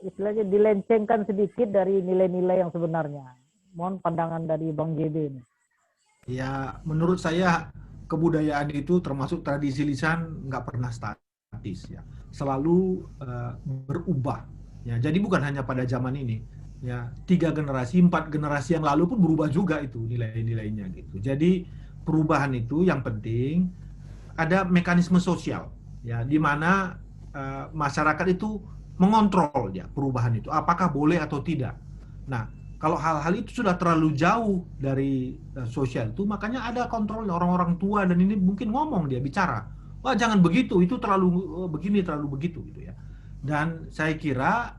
istilahnya dilencengkan sedikit dari nilai-nilai yang sebenarnya. Mohon pandangan dari Bang JB ini. Ya, menurut saya kebudayaan itu termasuk tradisi lisan nggak pernah statis ya, selalu berubah. Ya, jadi bukan hanya pada zaman ini. Ya, 3 generasi, 4 generasi yang lalu pun berubah juga itu nilai-nilainya gitu. Jadi perubahan itu yang penting ada mekanisme sosial ya, di mana masyarakat itu mengontrol ya perubahan itu, apakah boleh atau tidak. Nah, kalau hal-hal itu sudah terlalu jauh dari sosial itu, makanya ada kontrolnya orang-orang tua, dan ini mungkin ngomong, dia bicara, wah jangan begitu, itu terlalu begini, terlalu begitu gitu ya. Dan saya kira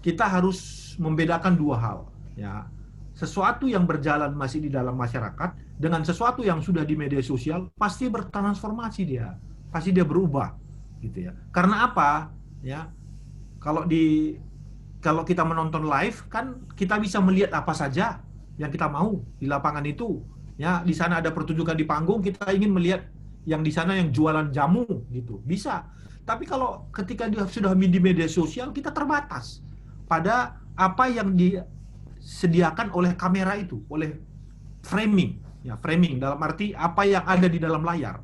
kita harus membedakan 2 hal ya. Sesuatu yang berjalan masih di dalam masyarakat dengan sesuatu yang sudah di media sosial pasti bertransformasi dia, pasti dia berubah gitu ya. Karena apa? Ya. Kalau kita menonton live kan kita bisa melihat apa saja yang kita mau di lapangan itu. Ya, di sana ada pertunjukan di panggung, kita ingin melihat yang di sana yang jualan jamu gitu. Bisa. Tapi kalau ketika dia sudah di media sosial, kita terbatas pada apa yang disediakan oleh kamera itu, oleh framing, ya framing dalam arti apa yang ada di dalam layar.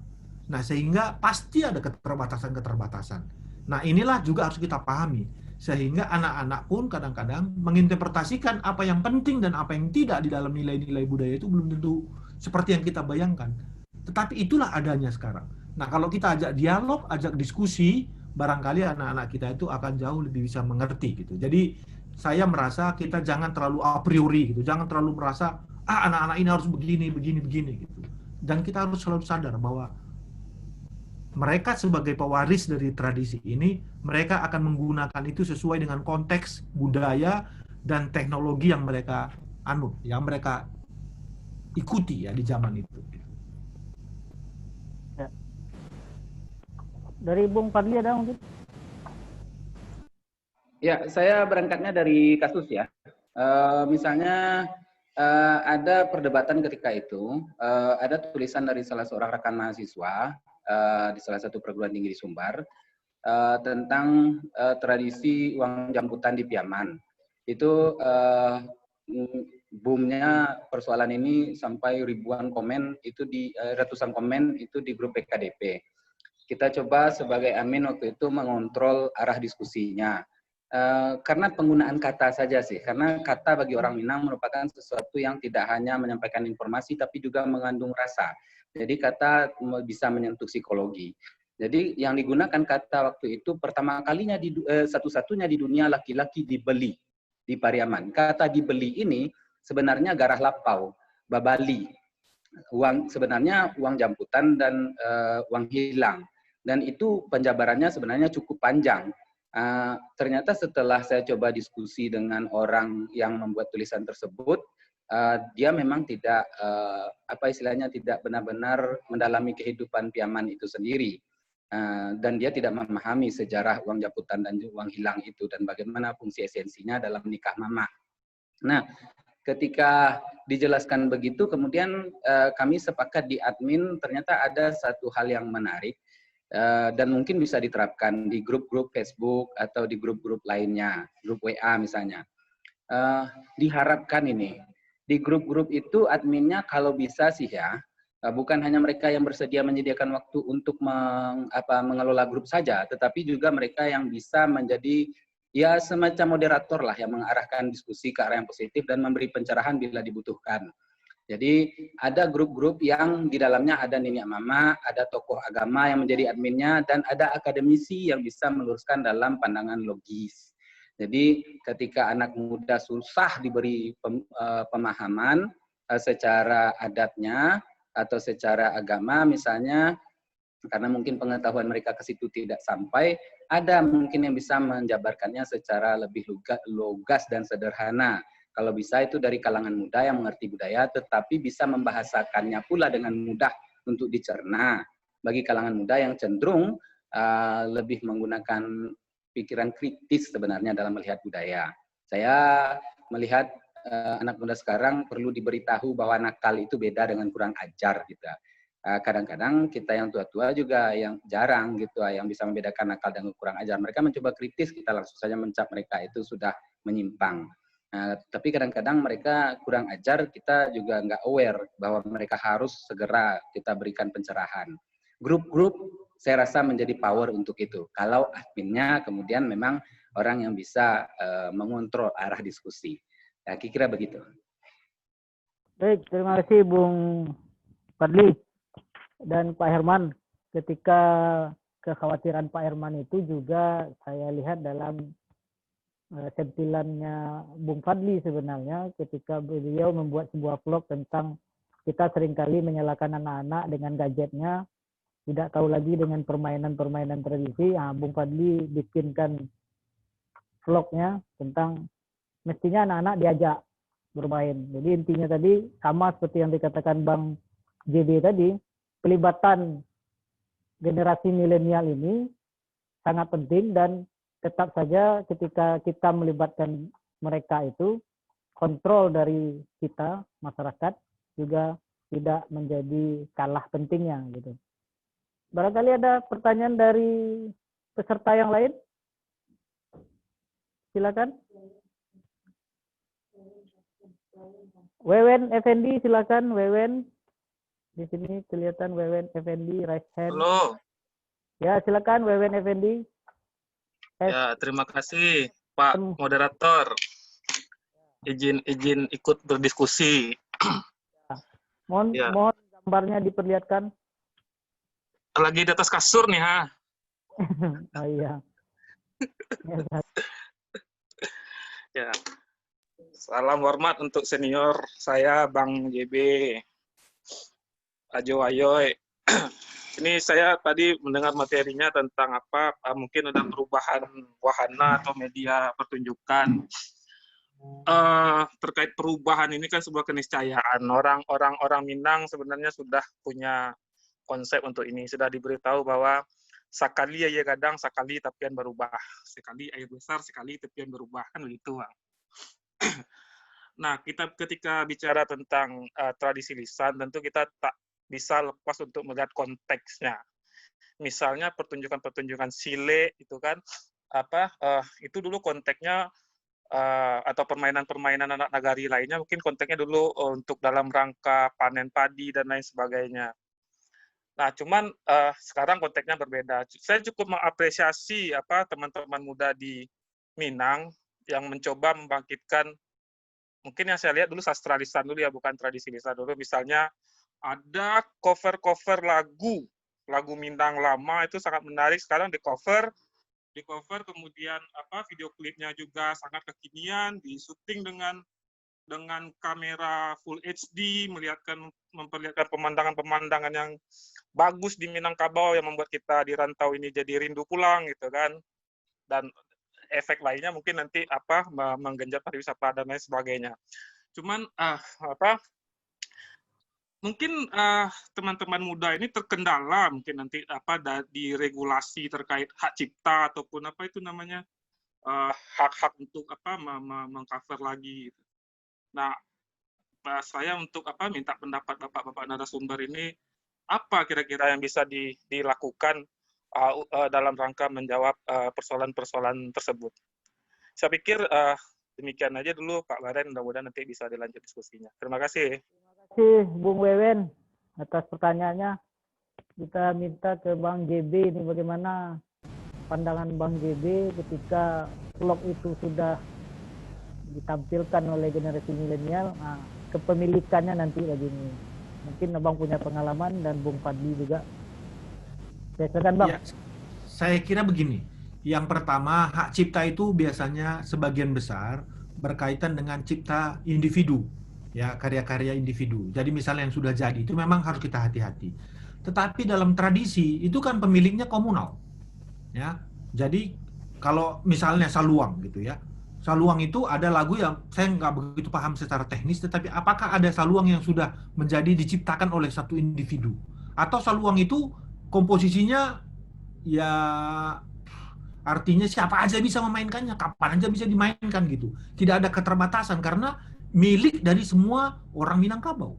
Nah, sehingga pasti ada keterbatasan-keterbatasan. Nah, inilah juga harus kita pahami. Sehingga anak-anak pun kadang-kadang menginterpretasikan apa yang penting dan apa yang tidak di dalam nilai-nilai budaya itu belum tentu seperti yang kita bayangkan. Tetapi itulah adanya sekarang. Nah, kalau kita ajak dialog, ajak diskusi, barangkali anak-anak kita itu akan jauh lebih bisa mengerti gitu. Jadi saya merasa kita jangan terlalu a priori gitu, jangan terlalu merasa anak-anak ini harus begini gitu. Dan kita harus selalu sadar bahwa mereka sebagai pewaris dari tradisi ini, mereka akan menggunakan itu sesuai dengan konteks budaya dan teknologi yang mereka anut, yang mereka ikuti ya di zaman itu. Ya. Dari Bung Fadli ada mungkin? Ya, saya berangkatnya dari kasus ya. Misalnya ada perdebatan ketika itu, ada tulisan dari salah seorang rekan mahasiswa di salah satu perguruan tinggi di Sumbar tentang tradisi uang jemputan di Piaman. Itu boomnya persoalan ini sampai ribuan komen itu di ratusan komen itu di grup PKDP. Kita coba sebagai admin waktu itu mengontrol arah diskusinya. Karena penggunaan kata saja sih, karena kata bagi orang Minang merupakan sesuatu yang tidak hanya menyampaikan informasi tapi juga mengandung rasa. Jadi kata bisa menyentuh psikologi. Jadi yang digunakan kata waktu itu pertama kalinya satu-satunya di dunia laki-laki dibeli di Pariaman. Kata dibeli ini sebenarnya garah lapau, babali. Sebenarnya uang jemputan dan uang hilang. Dan itu penjabarannya sebenarnya cukup panjang. Ternyata setelah saya coba diskusi dengan orang yang membuat tulisan tersebut, dia memang tidak tidak benar-benar mendalami kehidupan Piaman itu sendiri, dan dia tidak memahami sejarah uang jemputan dan uang hilang itu dan bagaimana fungsi esensinya dalam nikah mama. Nah, ketika dijelaskan begitu, kemudian kami sepakat di admin ternyata ada satu hal yang menarik. Dan mungkin bisa diterapkan di grup-grup Facebook atau di grup-grup lainnya, grup WA misalnya. Diharapkan ini, di grup-grup itu adminnya kalau bisa sih ya, bukan hanya mereka yang bersedia menyediakan waktu untuk mengelola grup saja, tetapi juga mereka yang bisa menjadi ya semacam moderator lah yang mengarahkan diskusi ke arah yang positif dan memberi pencerahan bila dibutuhkan. Jadi ada grup-grup yang di dalamnya ada nenek mama, ada tokoh agama yang menjadi adminnya, dan ada akademisi yang bisa meluruskan dalam pandangan logis. Jadi ketika anak muda susah diberi pemahaman secara adatnya atau secara agama misalnya, karena mungkin pengetahuan mereka ke situ tidak sampai, ada mungkin yang bisa menjabarkannya secara lebih logas dan sederhana. Kalau bisa itu dari kalangan muda yang mengerti budaya, tetapi bisa membahasakannya pula dengan mudah untuk dicerna. Bagi kalangan muda yang cenderung lebih menggunakan pikiran kritis sebenarnya dalam melihat budaya. Saya melihat anak muda sekarang perlu diberitahu bahwa nakal itu beda dengan kurang ajar gitu. Kadang-kadang kita yang tua-tua juga yang jarang gitu, yang bisa membedakan nakal dan kurang ajar. Mereka mencoba kritis, kita langsung saja mencap mereka itu sudah menyimpang. Tapi kadang-kadang mereka kurang ajar, kita juga nggak aware bahwa mereka harus segera kita berikan pencerahan. Grup-grup saya rasa menjadi power untuk itu. Kalau adminnya kemudian memang orang yang bisa mengontrol arah diskusi. Ya, kira-kira begitu. Baik, terima kasih Bung Fadli dan Pak Herman. Ketika kekhawatiran Pak Herman itu juga saya lihat dalam sentilannya Bung Fadli sebenarnya ketika beliau membuat sebuah vlog tentang kita seringkali menyalahkan anak-anak dengan gadgetnya, tidak tahu lagi dengan permainan-permainan tradisi. Bung Fadli bikinkan vlognya tentang mestinya anak-anak diajak bermain. Jadi intinya tadi sama seperti yang dikatakan Bang JB tadi, pelibatan generasi milenial ini sangat penting dan tetap saja ketika kita melibatkan mereka itu, kontrol dari kita, masyarakat, juga tidak menjadi kalah pentingnya gitu. Barangkali ada pertanyaan dari peserta yang lain? Silakan. Wewen Effendi, silakan Wewen. Di sini kelihatan Wewen Effendi, right hand. Halo. Ya, silakan Wewen Effendi. Ya, terima kasih Pak Moderator. Izin ikut berdiskusi. Mohon gambarnya diperlihatkan. Lagi di atas kasur nih, ha. Oh iya. Ya. Salam hormat untuk senior saya Bang JB. Ajo ayoy. Ini saya tadi mendengar materinya tentang apa, mungkin ada perubahan wahana atau media pertunjukan. Terkait perubahan ini kan sebuah keniscayaan. Orang Minang sebenarnya sudah punya konsep untuk ini. Sudah diberitahu bahwa sekali air gadang, sekali tepian berubah. Sekali air besar, sekali tepian berubah. Kan begitu, Bang. Nah, kita ketika bicara tentang tradisi lisan, tentu kita tak bisa lepas untuk melihat konteksnya. Misalnya pertunjukan-pertunjukan sile itu kan itu dulu konteksnya atau permainan-permainan anak nagari lainnya mungkin konteksnya dulu untuk dalam rangka panen padi dan lain sebagainya. Nah, cuman sekarang konteksnya berbeda. Saya cukup mengapresiasi teman-teman muda di Minang yang mencoba membangkitkan, mungkin yang saya lihat dulu sastra lisan dulu ya, bukan tradisi lisan dulu. Misalnya ada cover-cover lagu Minang lama itu sangat menarik, sekarang di cover kemudian video klipnya juga sangat kekinian, di syuting dengan kamera full HD, memperlihatkan pemandangan-pemandangan yang bagus di Minangkabau yang membuat kita di rantau ini jadi rindu pulang gitu kan. Dan efek lainnya mungkin nanti menggenjot pariwisata dan lain sebagainya. Cuman mungkin teman-teman muda ini terkendala mungkin nanti di regulasi terkait hak cipta ataupun hak-hak untuk mengcover lagi. Nah, saya untuk minta pendapat bapak-bapak narasumber ini, apa kira-kira yang bisa dilakukan dalam rangka menjawab persoalan-persoalan tersebut. Saya pikir demikian aja dulu Pak Baren, mudah-mudahan nanti bisa dilanjut diskusinya. Terima kasih. Terima kasih Bung Wewen atas pertanyaannya. Kita minta ke Bang JB ini bagaimana pandangan Bang JB ketika vlog itu sudah ditampilkan oleh generasi milenial, kepemilikannya nanti begini. Mungkin Abang punya pengalaman dan Bung Fadli juga. Silakan Bang. Ya, saya kira begini. Yang pertama, hak cipta itu biasanya sebagian besar berkaitan dengan cipta individu. Ya, karya-karya individu. Jadi misalnya yang sudah jadi itu memang harus kita hati-hati. Tetapi dalam tradisi itu kan pemiliknya komunal. Ya. Jadi kalau misalnya saluang gitu ya. Saluang itu ada lagu yang saya nggak begitu paham secara teknis, tetapi apakah ada saluang yang sudah menjadi diciptakan oleh satu individu? Atau saluang itu komposisinya ya artinya siapa aja bisa memainkannya, kapan aja bisa dimainkan gitu. Tidak ada keterbatasan karena milik dari semua orang Minangkabau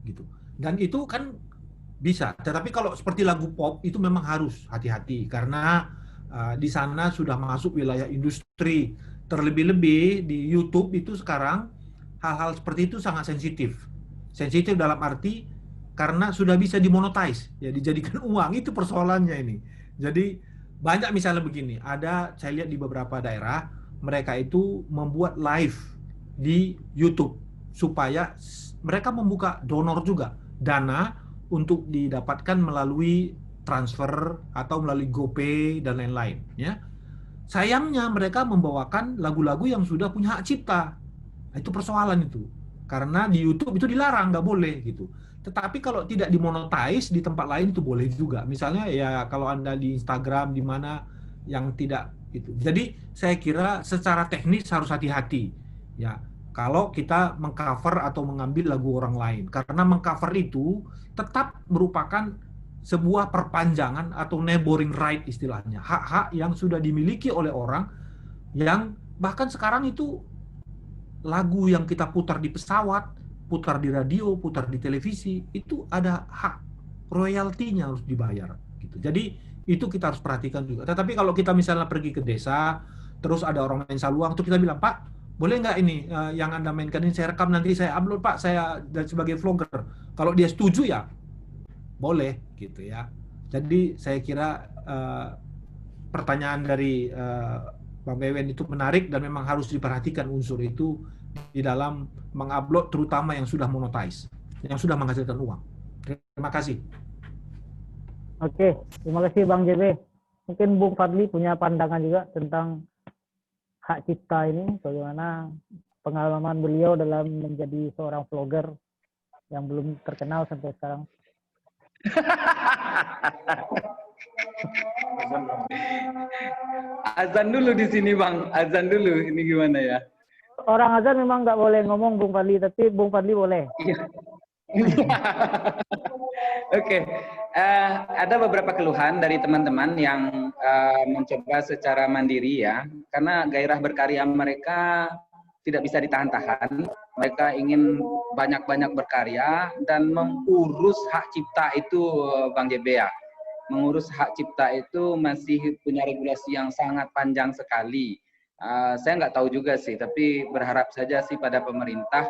gitu. Dan itu kan bisa. Tetapi kalau seperti lagu pop itu memang harus hati-hati karena di sana sudah masuk wilayah industri. Terlebih-lebih di YouTube itu sekarang hal-hal seperti itu sangat sensitif. Sensitif dalam arti karena sudah bisa dimonetize, ya dijadikan uang, itu persoalannya ini. Jadi banyak misalnya begini, saya lihat di beberapa daerah mereka itu membuat live di YouTube supaya mereka membuka donor juga, dana untuk didapatkan melalui transfer atau melalui GoPay dan lain-lain, ya. Sayangnya mereka membawakan lagu-lagu yang sudah punya hak cipta. Nah, itu persoalan itu. Karena di YouTube itu dilarang, nggak boleh gitu. Tetapi kalau tidak dimonetize di tempat lain itu boleh juga. Misalnya ya kalau Anda di Instagram di mana yang tidak itu. Jadi saya kira secara teknis harus hati-hati. Ya, kalau kita mengcover atau mengambil lagu orang lain. Karena mengcover itu tetap merupakan sebuah perpanjangan atau neighboring right istilahnya. Hak-hak yang sudah dimiliki oleh orang yang bahkan sekarang itu lagu yang kita putar di pesawat, putar di radio, putar di televisi, itu ada hak royaltinya harus dibayar gitu. Jadi itu kita harus perhatikan juga. Tetapi kalau kita misalnya pergi ke desa, terus ada orang main saluang, terus kita bilang, "Pak, boleh nggak ini yang Anda mainkan ini saya rekam nanti saya upload Pak, saya dan sebagai vlogger. Kalau dia setuju ya boleh gitu ya. Jadi saya kira pertanyaan dari Bang Wewen itu menarik dan memang harus diperhatikan unsur itu di dalam mengupload, terutama yang sudah monetize, yang sudah menghasilkan uang. Terima kasih. Oke, terima kasih Bang JB. Mungkin Bung Fadli punya pandangan juga tentang hak cipta ini, bagaimana pengalaman beliau dalam menjadi seorang vlogger yang belum terkenal sampai sekarang. Azan dulu di sini Bang, azan dulu. Ini gimana ya? Orang azan memang nggak boleh ngomong Bung Fadli, tapi Bung Fadli boleh. Oke, ada beberapa keluhan dari teman-teman yang mencoba secara mandiri ya, karena gairah berkarya mereka tidak bisa ditahan-tahan. Mereka ingin banyak-banyak berkarya dan mengurus hak cipta itu, Bang JB ya. Mengurus hak cipta itu masih punya regulasi yang sangat panjang sekali. Saya nggak tahu juga sih, tapi berharap saja sih pada pemerintah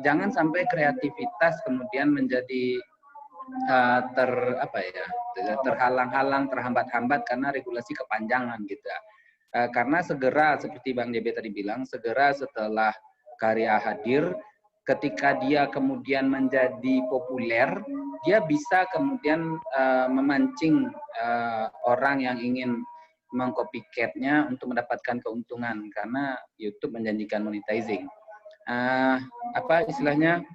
jangan sampai kreativitas kemudian menjadi terhalang-halang, terhambat-hambat karena regulasi kepanjangan gitu. Karena segera seperti Bang JB tadi bilang, segera setelah karya hadir, ketika dia kemudian menjadi populer, dia bisa kemudian memancing orang yang ingin mengcopycat-nya untuk mendapatkan keuntungan karena YouTube menjanjikan monetizing. Apa istilahnya,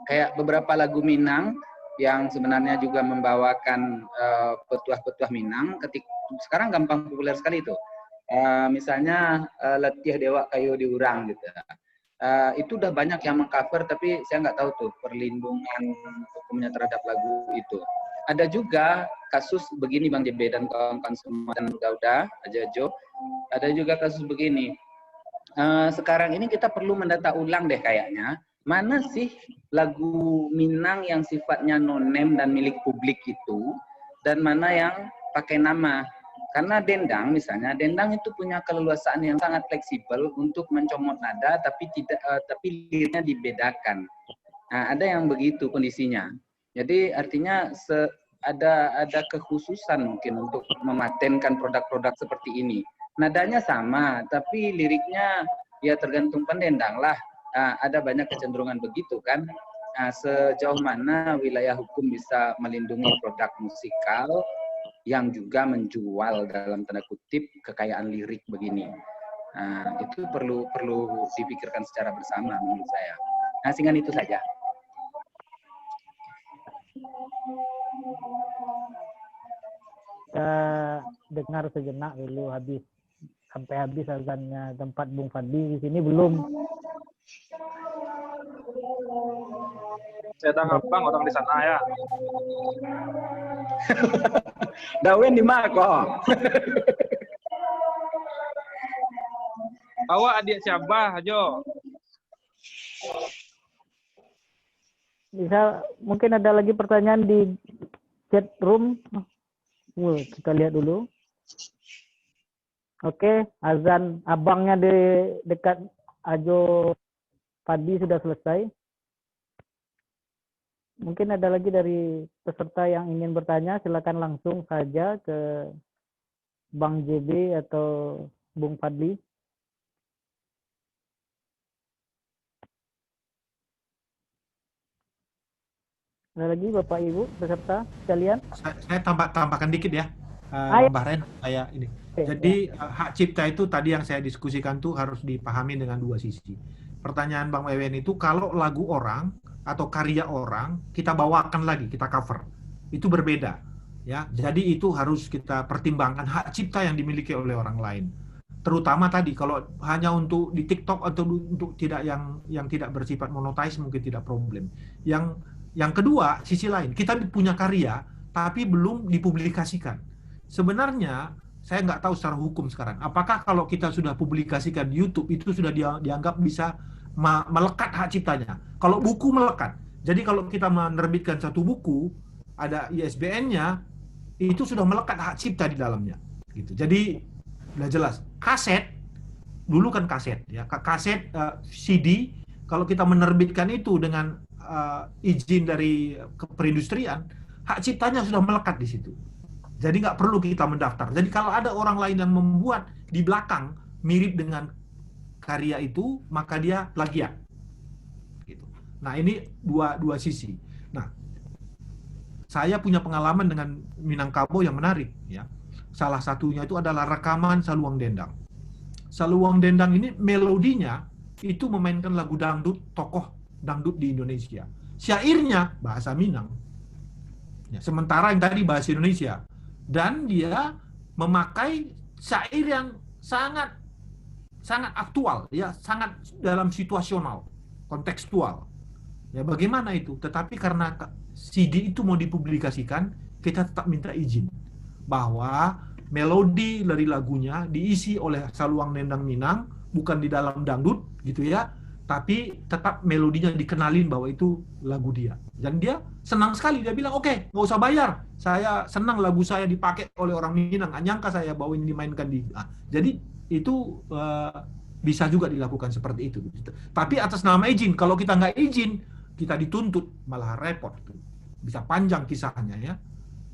kayak beberapa lagu Minang yang sebenarnya juga membawakan petuah-petuah Minang, sekarang gampang populer sekali itu. Misalnya Letih Dewa Kayu Diurang gitu. Itu udah banyak yang mengcover, tapi saya nggak tahu tuh perlindungan hukumnya terhadap lagu itu. Ada juga kasus begini Bang JB dan kawan-kawan semua dan Gauda, Ajajo, ada juga kasus begini. Sekarang ini kita perlu mendata ulang deh kayaknya, mana sih lagu Minang yang sifatnya non-name dan milik publik itu, dan mana yang pakai nama. Karena dendang misalnya, dendang itu punya keleluasaan yang sangat fleksibel untuk mencomot nada, tapi liriknya dibedakan. Nah, ada yang begitu kondisinya. Jadi artinya ada kekhususan mungkin untuk mematenkan produk-produk seperti ini. Nadanya sama, tapi liriknya ya tergantung pendendang lah. Ada banyak kecenderungan begitu kan. Sejauh mana wilayah hukum bisa melindungi produk musikal yang juga menjual dalam tanda kutip kekayaan lirik begini. Itu perlu dipikirkan secara bersama menurut saya. Sehingga itu saja. Kita dengar sejenak dulu sampai habis azannya tempat Bung Fadli. Di sini belum. Saya tangkap Bang, orang di sana ya. Dawen di mana? Bawa adik siapa, Jo? Bisa, mungkin ada lagi pertanyaan di chat room. Kita lihat dulu. Oke, azan abangnya di dekat Ajo Fadli sudah selesai. Mungkin ada lagi dari peserta yang ingin bertanya, silakan langsung saja ke Bang JB atau Bung Fadli. Ada lagi Bapak Ibu peserta sekalian? Saya tambahkan dikit ya, Mbak Ren, saya ini. Jadi hak cipta itu tadi yang saya diskusikan tuh harus dipahami dengan dua sisi. Pertanyaan Bang Wewen itu, kalau lagu orang atau karya orang kita bawakan lagi, kita cover, itu berbeda ya. Jadi itu harus kita pertimbangkan hak cipta yang dimiliki oleh orang lain, terutama tadi kalau hanya untuk di TikTok atau untuk tidak yang tidak bersifat monetize mungkin tidak problem. Yang kedua, sisi lain, kita punya karya tapi belum dipublikasikan. Sebenarnya saya nggak tahu secara hukum sekarang apakah kalau kita sudah publikasikan di YouTube itu sudah dianggap bisa melekat hak ciptanya. Kalau buku melekat. Jadi kalau kita menerbitkan satu buku, ada ISBN-nya, itu sudah melekat hak cipta di dalamnya. Gitu. Jadi udah jelas. Kaset dulu kan kaset ya, kaset CD kalau kita menerbitkan itu dengan izin dari perindustrian, hak ciptanya sudah melekat di situ. Jadi nggak perlu kita mendaftar. Jadi kalau ada orang lain yang membuat di belakang mirip dengan karya itu, maka dia plagiat. Gitu. Nah ini dua sisi. Nah, saya punya pengalaman dengan Minangkabau yang menarik ya. Salah satunya itu adalah rekaman Saluang Dendang. Saluang Dendang ini melodinya itu memainkan lagu dangdut, tokoh dangdut di Indonesia. Syairnya bahasa Minang. Ya, sementara yang tadi bahasa Indonesia. Dan dia memakai syair yang sangat aktual, ya, sangat dalam situasional, kontekstual. Ya, bagaimana itu? Tetapi karena CD itu mau dipublikasikan, kita tetap minta izin bahwa melodi dari lagunya diisi oleh Saluang Dendang Minang, bukan di dalam dangdut, gitu ya. Tapi tetap melodinya dikenalin bahwa itu lagu dia. Dan dia senang sekali, dia bilang, oke, nggak usah bayar. Saya senang lagu saya dipakai oleh orang Minang, nggak nyangka saya bahwa ini dimainkan di... Nah, jadi itu bisa juga dilakukan seperti itu. Tapi atas nama izin, kalau kita nggak izin, kita dituntut, malah repot. Bisa panjang kisahnya ya.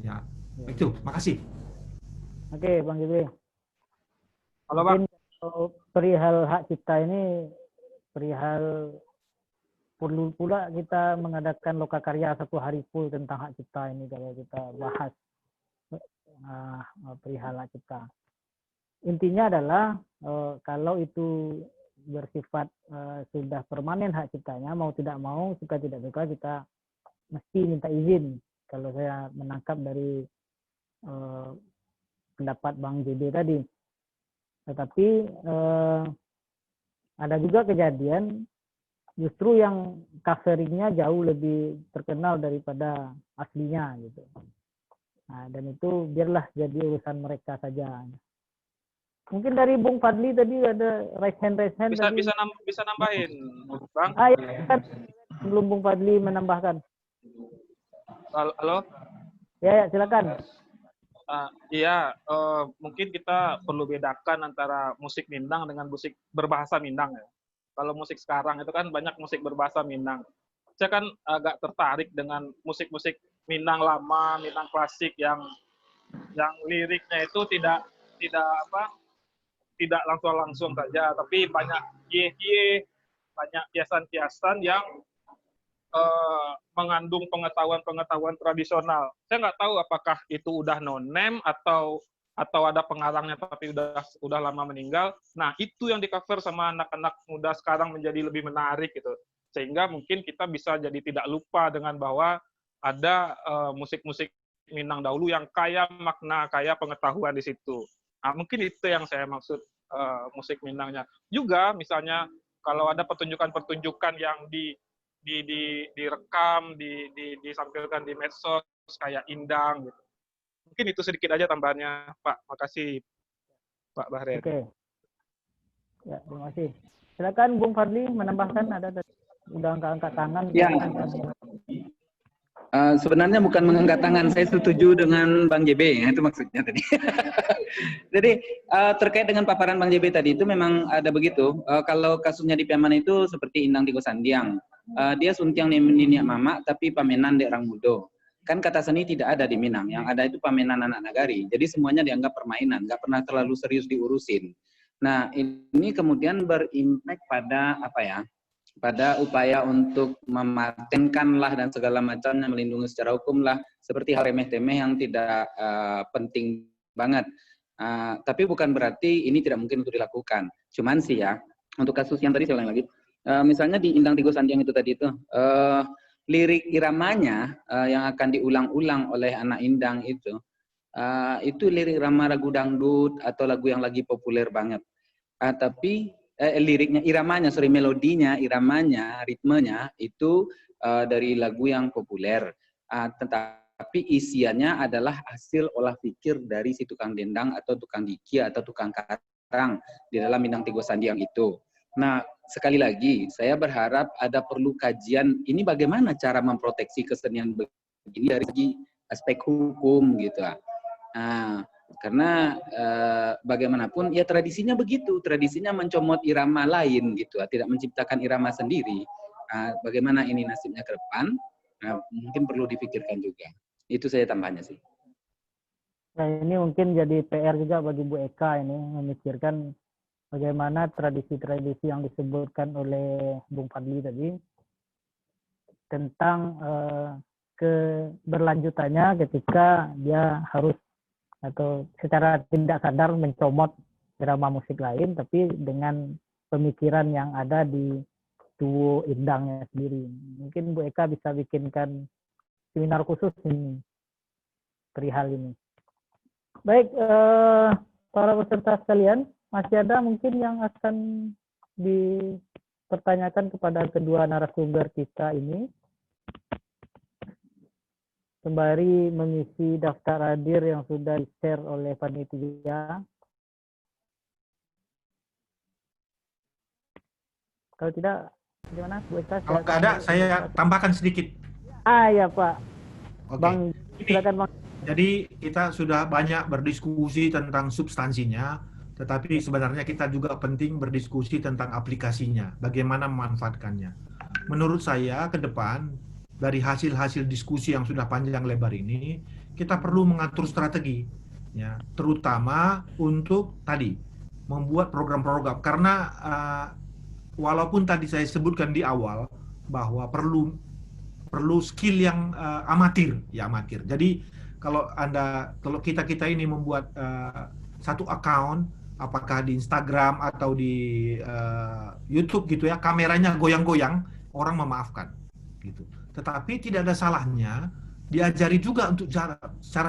Ya, itu. Makasih. Oke, Bang Jibril. Halo, Bang. Perihal hak cipta ini, perihal perlu pula kita mengadakan lokakarya 1 hari full tentang hak cipta ini kalau kita bahas perihal hak cipta. Intinya adalah kalau itu bersifat sudah permanen hak ciptanya, mau tidak mau, suka tidak suka, kita mesti minta izin. Kalau saya menangkap dari pendapat Bang JB tadi. Tetapi ada juga kejadian justru yang coveringnya jauh lebih terkenal daripada aslinya gitu. Nah, dan itu biarlah jadi urusan mereka saja. Mungkin dari Bung Fadli tadi ada raise hand tadi. Bisa nambahin, Bang. Ya, kan sebelum Bung Fadli menambahkan. Halo. Ya, silakan. Iya, mungkin kita perlu bedakan antara musik Minang dengan musik berbahasa Minang ya. Kalau musik sekarang itu kan banyak musik berbahasa Minang. Saya kan agak tertarik dengan musik-musik Minang lama, Minang klasik yang liriknya itu tidak langsung saja, tapi banyak banyak kiasan-kiasan yang mengandung pengetahuan tradisional. Saya nggak tahu apakah itu udah no-name atau ada pengarangnya tapi udah lama meninggal. Nah, itu yang di-cover sama anak-anak muda sekarang menjadi lebih menarik gitu. Sehingga mungkin kita bisa jadi tidak lupa dengan bahwa ada musik-musik Minang dahulu yang kaya makna, kaya pengetahuan di situ. Nah, mungkin itu yang saya maksud musik Minangnya. Juga misalnya kalau ada pertunjukan-pertunjukan yang direkam, disampilkan di medsos kayak Indang gitu. Mungkin itu sedikit aja tambahannya, Pak. Makasih, Pak Bahren. Oke. Ya, terima kasih. Silakan Bung Fadli menambahkan, ada udah angkat tangan. Ya. Sebenarnya bukan mengangkat tangan, saya setuju dengan Bang JB, itu maksudnya tadi. Jadi terkait dengan paparan Bang JB tadi itu memang ada begitu. Kalau kasusnya di Piaman itu seperti Indang Tigo Sandiang, dia suntiang niniak mama tapi pamenan dek orang mudo. Kan kata seni tidak ada di Minang, yang ada itu pamenan anak nagari. Jadi semuanya dianggap permainan, nggak pernah terlalu serius diurusin. Nah ini kemudian berimpact pada apa ya? Pada upaya untuk mematenkan lah dan segala macamnya, melindungi secara hukum lah, seperti hal remeh-temeh yang tidak penting banget. Tapi bukan berarti ini tidak mungkin untuk dilakukan. Cuman sih ya, untuk kasus yang tadi saya ulang lagi, misalnya di Indang Tigo Sandiang itu tadi itu, lirik iramanya yang akan diulang-ulang oleh anak Indang itu lirik irama lagu dangdut atau lagu yang lagi populer banget. Tapi liriknya, melodinya, iramanya, ritmenya itu dari lagu yang populer. Tetapi isiannya adalah hasil olah pikir dari si tukang dendang atau tukang dikia atau tukang karang di dalam Indang Tigo Sandiang itu. Nah, sekali lagi, saya berharap ada perlu kajian ini bagaimana cara memproteksi kesenian begini dari segi aspek hukum gitu. Nah, Karena bagaimanapun ya tradisinya begitu, tradisinya mencomot irama lain gitu, tidak menciptakan irama sendiri. Bagaimana ini nasibnya ke depan? Mungkin perlu dipikirkan juga. Itu saya tambahnya sih. Nah, ini mungkin jadi PR juga bagi Bu Eka ini, memikirkan bagaimana tradisi-tradisi yang disebutkan oleh Bung Fadli tadi tentang keberlanjutannya ketika dia harus atau secara tidak sadar mencomot drama musik lain, tapi dengan pemikiran yang ada di tubuh indangnya sendiri. Mungkin Bu Eka bisa bikinkan seminar khusus ini perihal ini. Baik, para peserta sekalian, masih ada mungkin yang akan dipertanyakan kepada kedua narasumber kita ini, sembari mengisi daftar hadir yang sudah di-share oleh panitia. Kalau tidak, gimana Bu Eka? Kalau nggak ada, saya tambahkan sedikit. Ya Pak. Oke. Bang, silakan Bang. Jadi kita sudah banyak berdiskusi tentang substansinya, tetapi sebenarnya kita juga penting berdiskusi tentang aplikasinya, bagaimana memanfaatkannya. Menurut saya ke depan, dari hasil-hasil diskusi yang sudah panjang lebar ini, kita perlu mengatur strategi, ya, terutama untuk tadi membuat program-program. Karena walaupun tadi saya sebutkan di awal bahwa perlu skill yang amatir. Jadi kalau kita ini membuat satu account, apakah di Instagram atau di YouTube gitu ya, kameranya goyang-goyang, orang memaafkan gitu. Tetapi tidak ada salahnya diajari juga untuk cara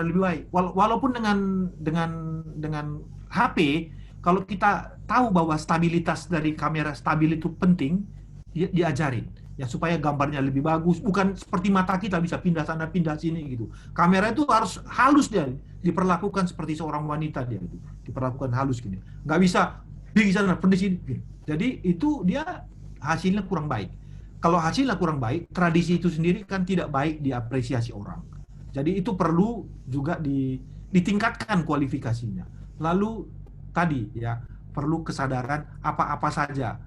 lebih baik. Walaupun dengan HP, kalau kita tahu bahwa stabilitas dari kamera stabil itu penting, diajarin. Ya, supaya gambarnya lebih bagus, bukan seperti mata kita bisa pindah sana pindah sini gitu. Kamera itu harus halus, dia diperlakukan seperti seorang wanita, dia itu diperlakukan halus gini. Nggak bisa di sana di sini. Jadi itu dia hasilnya kurang baik. Kalau hasilnya kurang baik, tradisi itu sendiri kan tidak baik diapresiasi orang. Jadi itu perlu juga ditingkatkan kualifikasinya. Lalu tadi ya perlu kesadaran apa-apa saja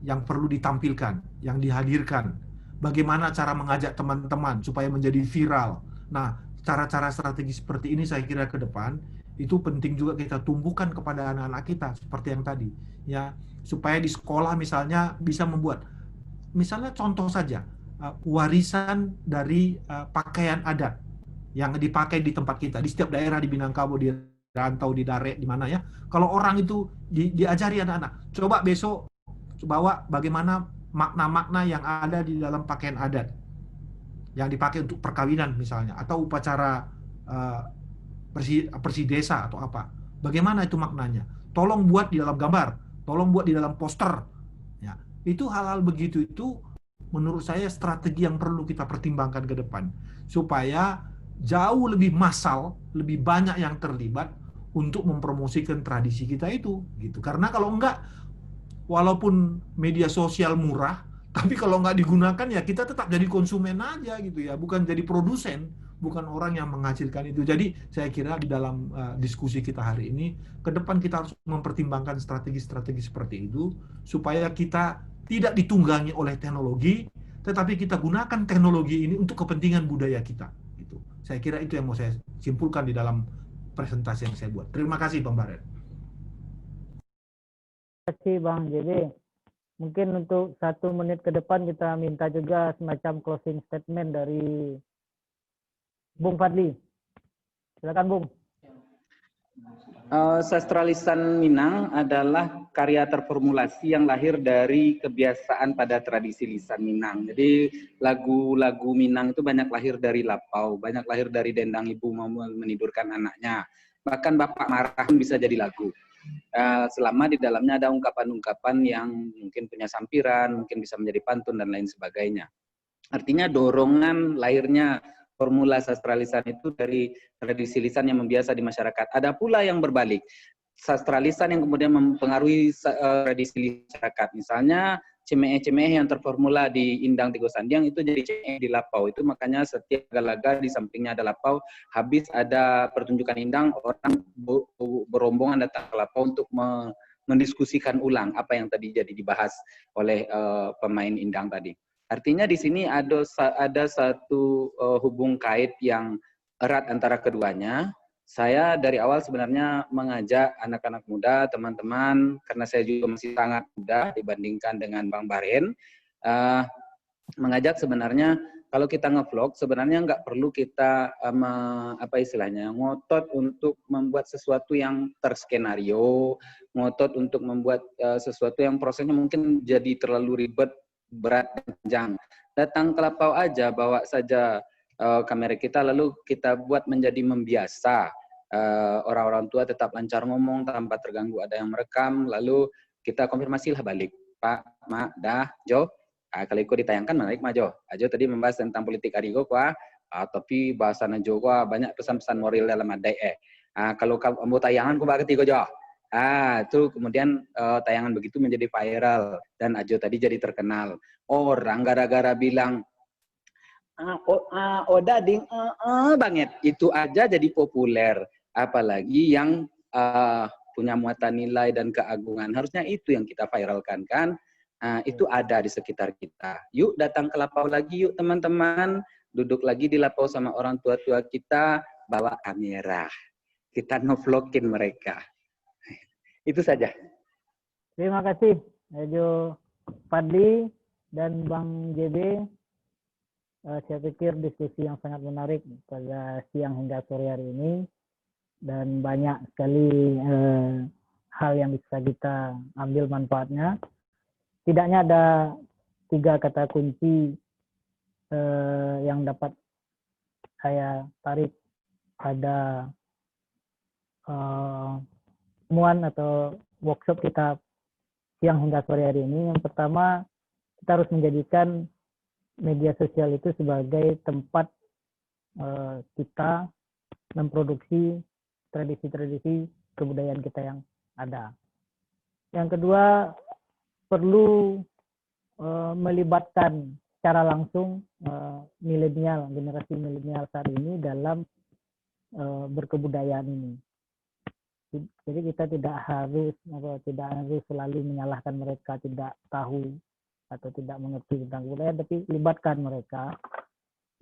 yang perlu ditampilkan, yang dihadirkan. Bagaimana cara mengajak teman-teman supaya menjadi viral. Nah, cara-cara strategi seperti ini saya kira ke depan itu penting juga kita tumbuhkan kepada anak-anak kita seperti yang tadi, ya, supaya di sekolah misalnya bisa membuat, misalnya contoh saja warisan dari pakaian adat yang dipakai di tempat kita di setiap daerah, di Minangkabau, di Rantau, di Dare, di mana ya. Kalau orang itu diajari anak-anak, coba besok bawa bagaimana makna-makna yang ada di dalam pakaian adat yang dipakai untuk perkawinan misalnya, atau upacara bersih desa atau apa. Bagaimana itu maknanya? Tolong buat di dalam gambar, tolong buat di dalam poster. Ya, itu hal-hal begitu itu menurut saya strategi yang perlu kita pertimbangkan ke depan supaya jauh lebih massal, lebih banyak yang terlibat untuk mempromosikan tradisi kita itu gitu. Karena kalau enggak, walaupun media sosial murah, tapi kalau nggak digunakan ya kita tetap jadi konsumen aja gitu ya, bukan jadi produsen, bukan orang yang menghasilkan itu. Jadi saya kira di dalam diskusi kita hari ini, ke depan kita harus mempertimbangkan strategi-strategi seperti itu, supaya kita tidak ditunggangi oleh teknologi, tetapi kita gunakan teknologi ini untuk kepentingan budaya kita. Gitu. Saya kira itu yang mau saya simpulkan di dalam presentasi yang saya buat. Terima kasih Bang Baret. Terima kasih Bang JB. Mungkin untuk 1 menit ke depan kita minta juga semacam closing statement dari Bung Fadli. Silakan Bung. Sastra lisan Minang adalah karya terformulasi yang lahir dari kebiasaan pada tradisi lisan Minang. Jadi lagu-lagu Minang itu banyak lahir dari lapau, banyak lahir dari dendang ibu mau menidurkan anaknya. Bahkan bapak marah bisa jadi lagu. Selama di dalamnya ada ungkapan-ungkapan yang mungkin punya sampiran, mungkin bisa menjadi pantun dan lain sebagainya. Artinya dorongan lahirnya formula sastra lisan itu dari tradisi lisan yang membiasa di masyarakat. Ada pula yang berbalik, sastra lisan yang kemudian mempengaruhi tradisi masyarakat. Misalnya cemeh-cemeh yang terformula di Indang Tigo Sandiang itu jadi cemeh di Lapau. Itu makanya setiap galaga di sampingnya ada Lapau, habis ada pertunjukan Indang, orang berombongan datang ke Lapau untuk mendiskusikan ulang apa yang tadi jadi dibahas oleh pemain Indang tadi. Artinya di sini ada satu hubung kait yang erat antara keduanya. Saya dari awal sebenarnya mengajak anak-anak muda, teman-teman, karena saya juga masih sangat muda dibandingkan dengan Bang Baren, mengajak sebenarnya kalau kita ngevlog sebenarnya nggak perlu kita ngotot untuk membuat sesuatu yang terskenario, ngotot untuk membuat sesuatu yang prosesnya mungkin jadi terlalu ribet, berat, dan panjang. Datang ke Lapau aja, bawa saja kamera kita, lalu kita buat menjadi membiasa. Orang-orang tua tetap lancar ngomong tanpa terganggu ada yang merekam, lalu kita konfirmasilah balik. Pak, Ma, dah, Jo. Kalau ikut ditayangkan, menarik Ma Jo. Jo tadi membahas tentang politik arigo, tapi bahasa Jo, banyak pesan-pesan moral dalam adai. Kalau kamu tayangan, ku ketiga Jo. Itu kemudian tayangan begitu menjadi viral, dan Ajo tadi jadi terkenal. Orang gara-gara bilang, Oda ding banget, itu aja jadi populer. Apalagi yang punya muatan nilai dan keagungan, harusnya itu yang kita viralkan kan. Itu ada di sekitar kita. Yuk datang ke Lapau lagi yuk teman-teman, duduk lagi di Lapau sama orang tua-tua kita, bawa kamera, kita ngevlogin mereka. Itu saja. Terima kasih Ajo Fadli dan Bang JB. Saya pikir diskusi yang sangat menarik pada siang hingga sore hari ini, dan banyak sekali hal yang bisa kita ambil manfaatnya. Tidaknya ada 3 kata kunci yang dapat saya tarik pada temuan atau workshop kita siang hingga sore hari ini. Yang pertama, kita harus menjadikan media sosial itu sebagai tempat kita memproduksi tradisi-tradisi kebudayaan kita yang ada. Yang kedua, perlu melibatkan secara langsung milenial, generasi milenial saat ini dalam berkebudayaan ini. Jadi kita tidak harus selalu menyalahkan mereka tidak tahu atau tidak mengerti tentang budaya, tapi libatkan mereka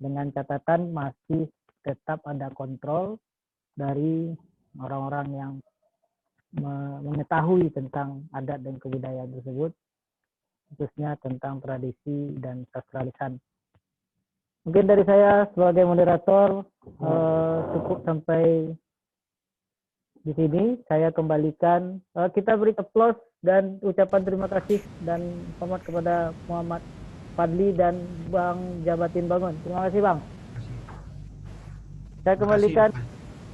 dengan catatan masih tetap ada kontrol dari orang-orang yang mengetahui tentang adat dan kebudayaan tersebut, khususnya tentang tradisi dan sastra lisan. Mungkin dari saya sebagai moderator cukup sampai di sini. Saya kembalikan, kita beri aplaus dan ucapan terima kasih dan hormat kepada Muhammad Fadli dan Bang Jabatin Bangun. Terima kasih Bang. Saya kembalikan.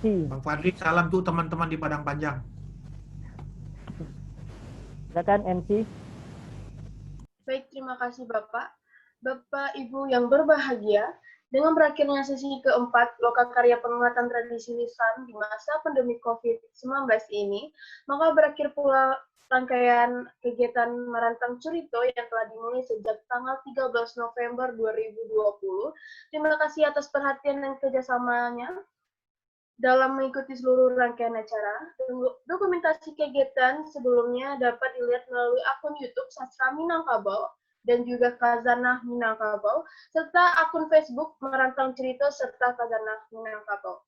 Bang Fadli, salam tuh teman-teman di Padang Panjang. Silakan MC. Baik, terima kasih Bapak. Bapak Ibu yang berbahagia, dengan berakhirnya sesi keempat Lokakarya Penguatan Tradisi Lisan di masa pandemi COVID-19 ini, maka berakhir pula rangkaian kegiatan Marantang Curito yang telah dimulai sejak tanggal 13 November 2020. Terima kasih atas perhatian dan kerjasamanya dalam mengikuti seluruh rangkaian acara. Dokumentasi kegiatan sebelumnya dapat dilihat melalui akun YouTube Sastra Minangkabau dan juga Khazanah Minangkabau, serta akun Facebook Marantang Cerita serta Khazanah Minangkabau.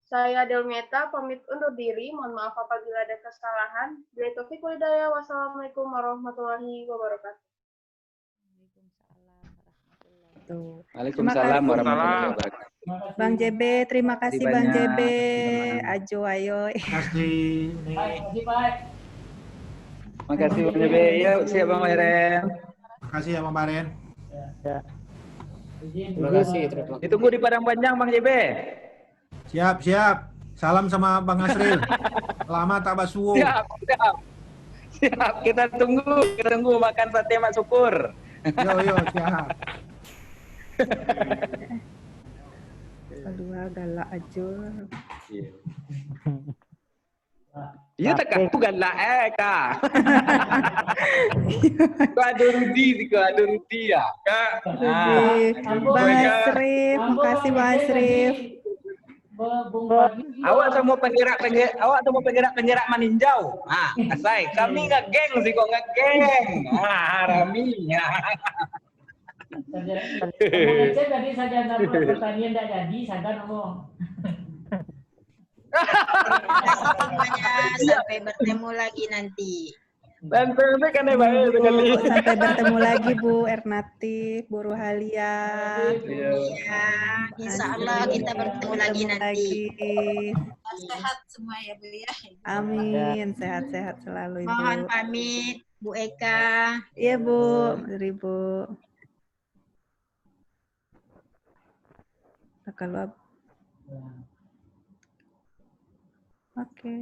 Saya Delmeta pamit undur diri. Mohon maaf apabila ada kesalahan. Bila taufiq wal hidayah. Wassalamualaikum warahmatullahi wabarakatuh. Waalaikumsalam warahmatullahi wabarakatuh. Bang JB, terima kasih Bang JB. Ajo, ayo. Terima kasih. Terima kasih Bang JB. Yuk, siap Bang Baren. Terima kasih ya Bang Baren. Terima kasih. Ditunggu di Padang Panjang Bang JB. Siap, siap. Salam sama Bang Asril. Lama tak basuh. Siap, siap. Siap, kita tunggu makan sate mak syukur. Yo, siap. Aduh, galak aja. Iya. Iya tak aku galak kak. Kau ada Rudi ya kak. Bang Asrif, makasih Bang Asrif. Awak semua penggerak meninjau. Asai, kami nggak geng sih kok nggak geng. Rami. Ngecek tadi saja pertanian tidak jadi, sadar ngomong. Sampai bertemu lagi nanti. Sampai bertemu lagi Bu Ernati, Bu Ruhalia. Ya, insya Allah kita bertemu lagi nanti. Sehat semua ya Bu ya. Amin, sehat-sehat selalu Ibu. Mohon pamit Bu Eka. Iya Bu, mari Bu. Kalau oke.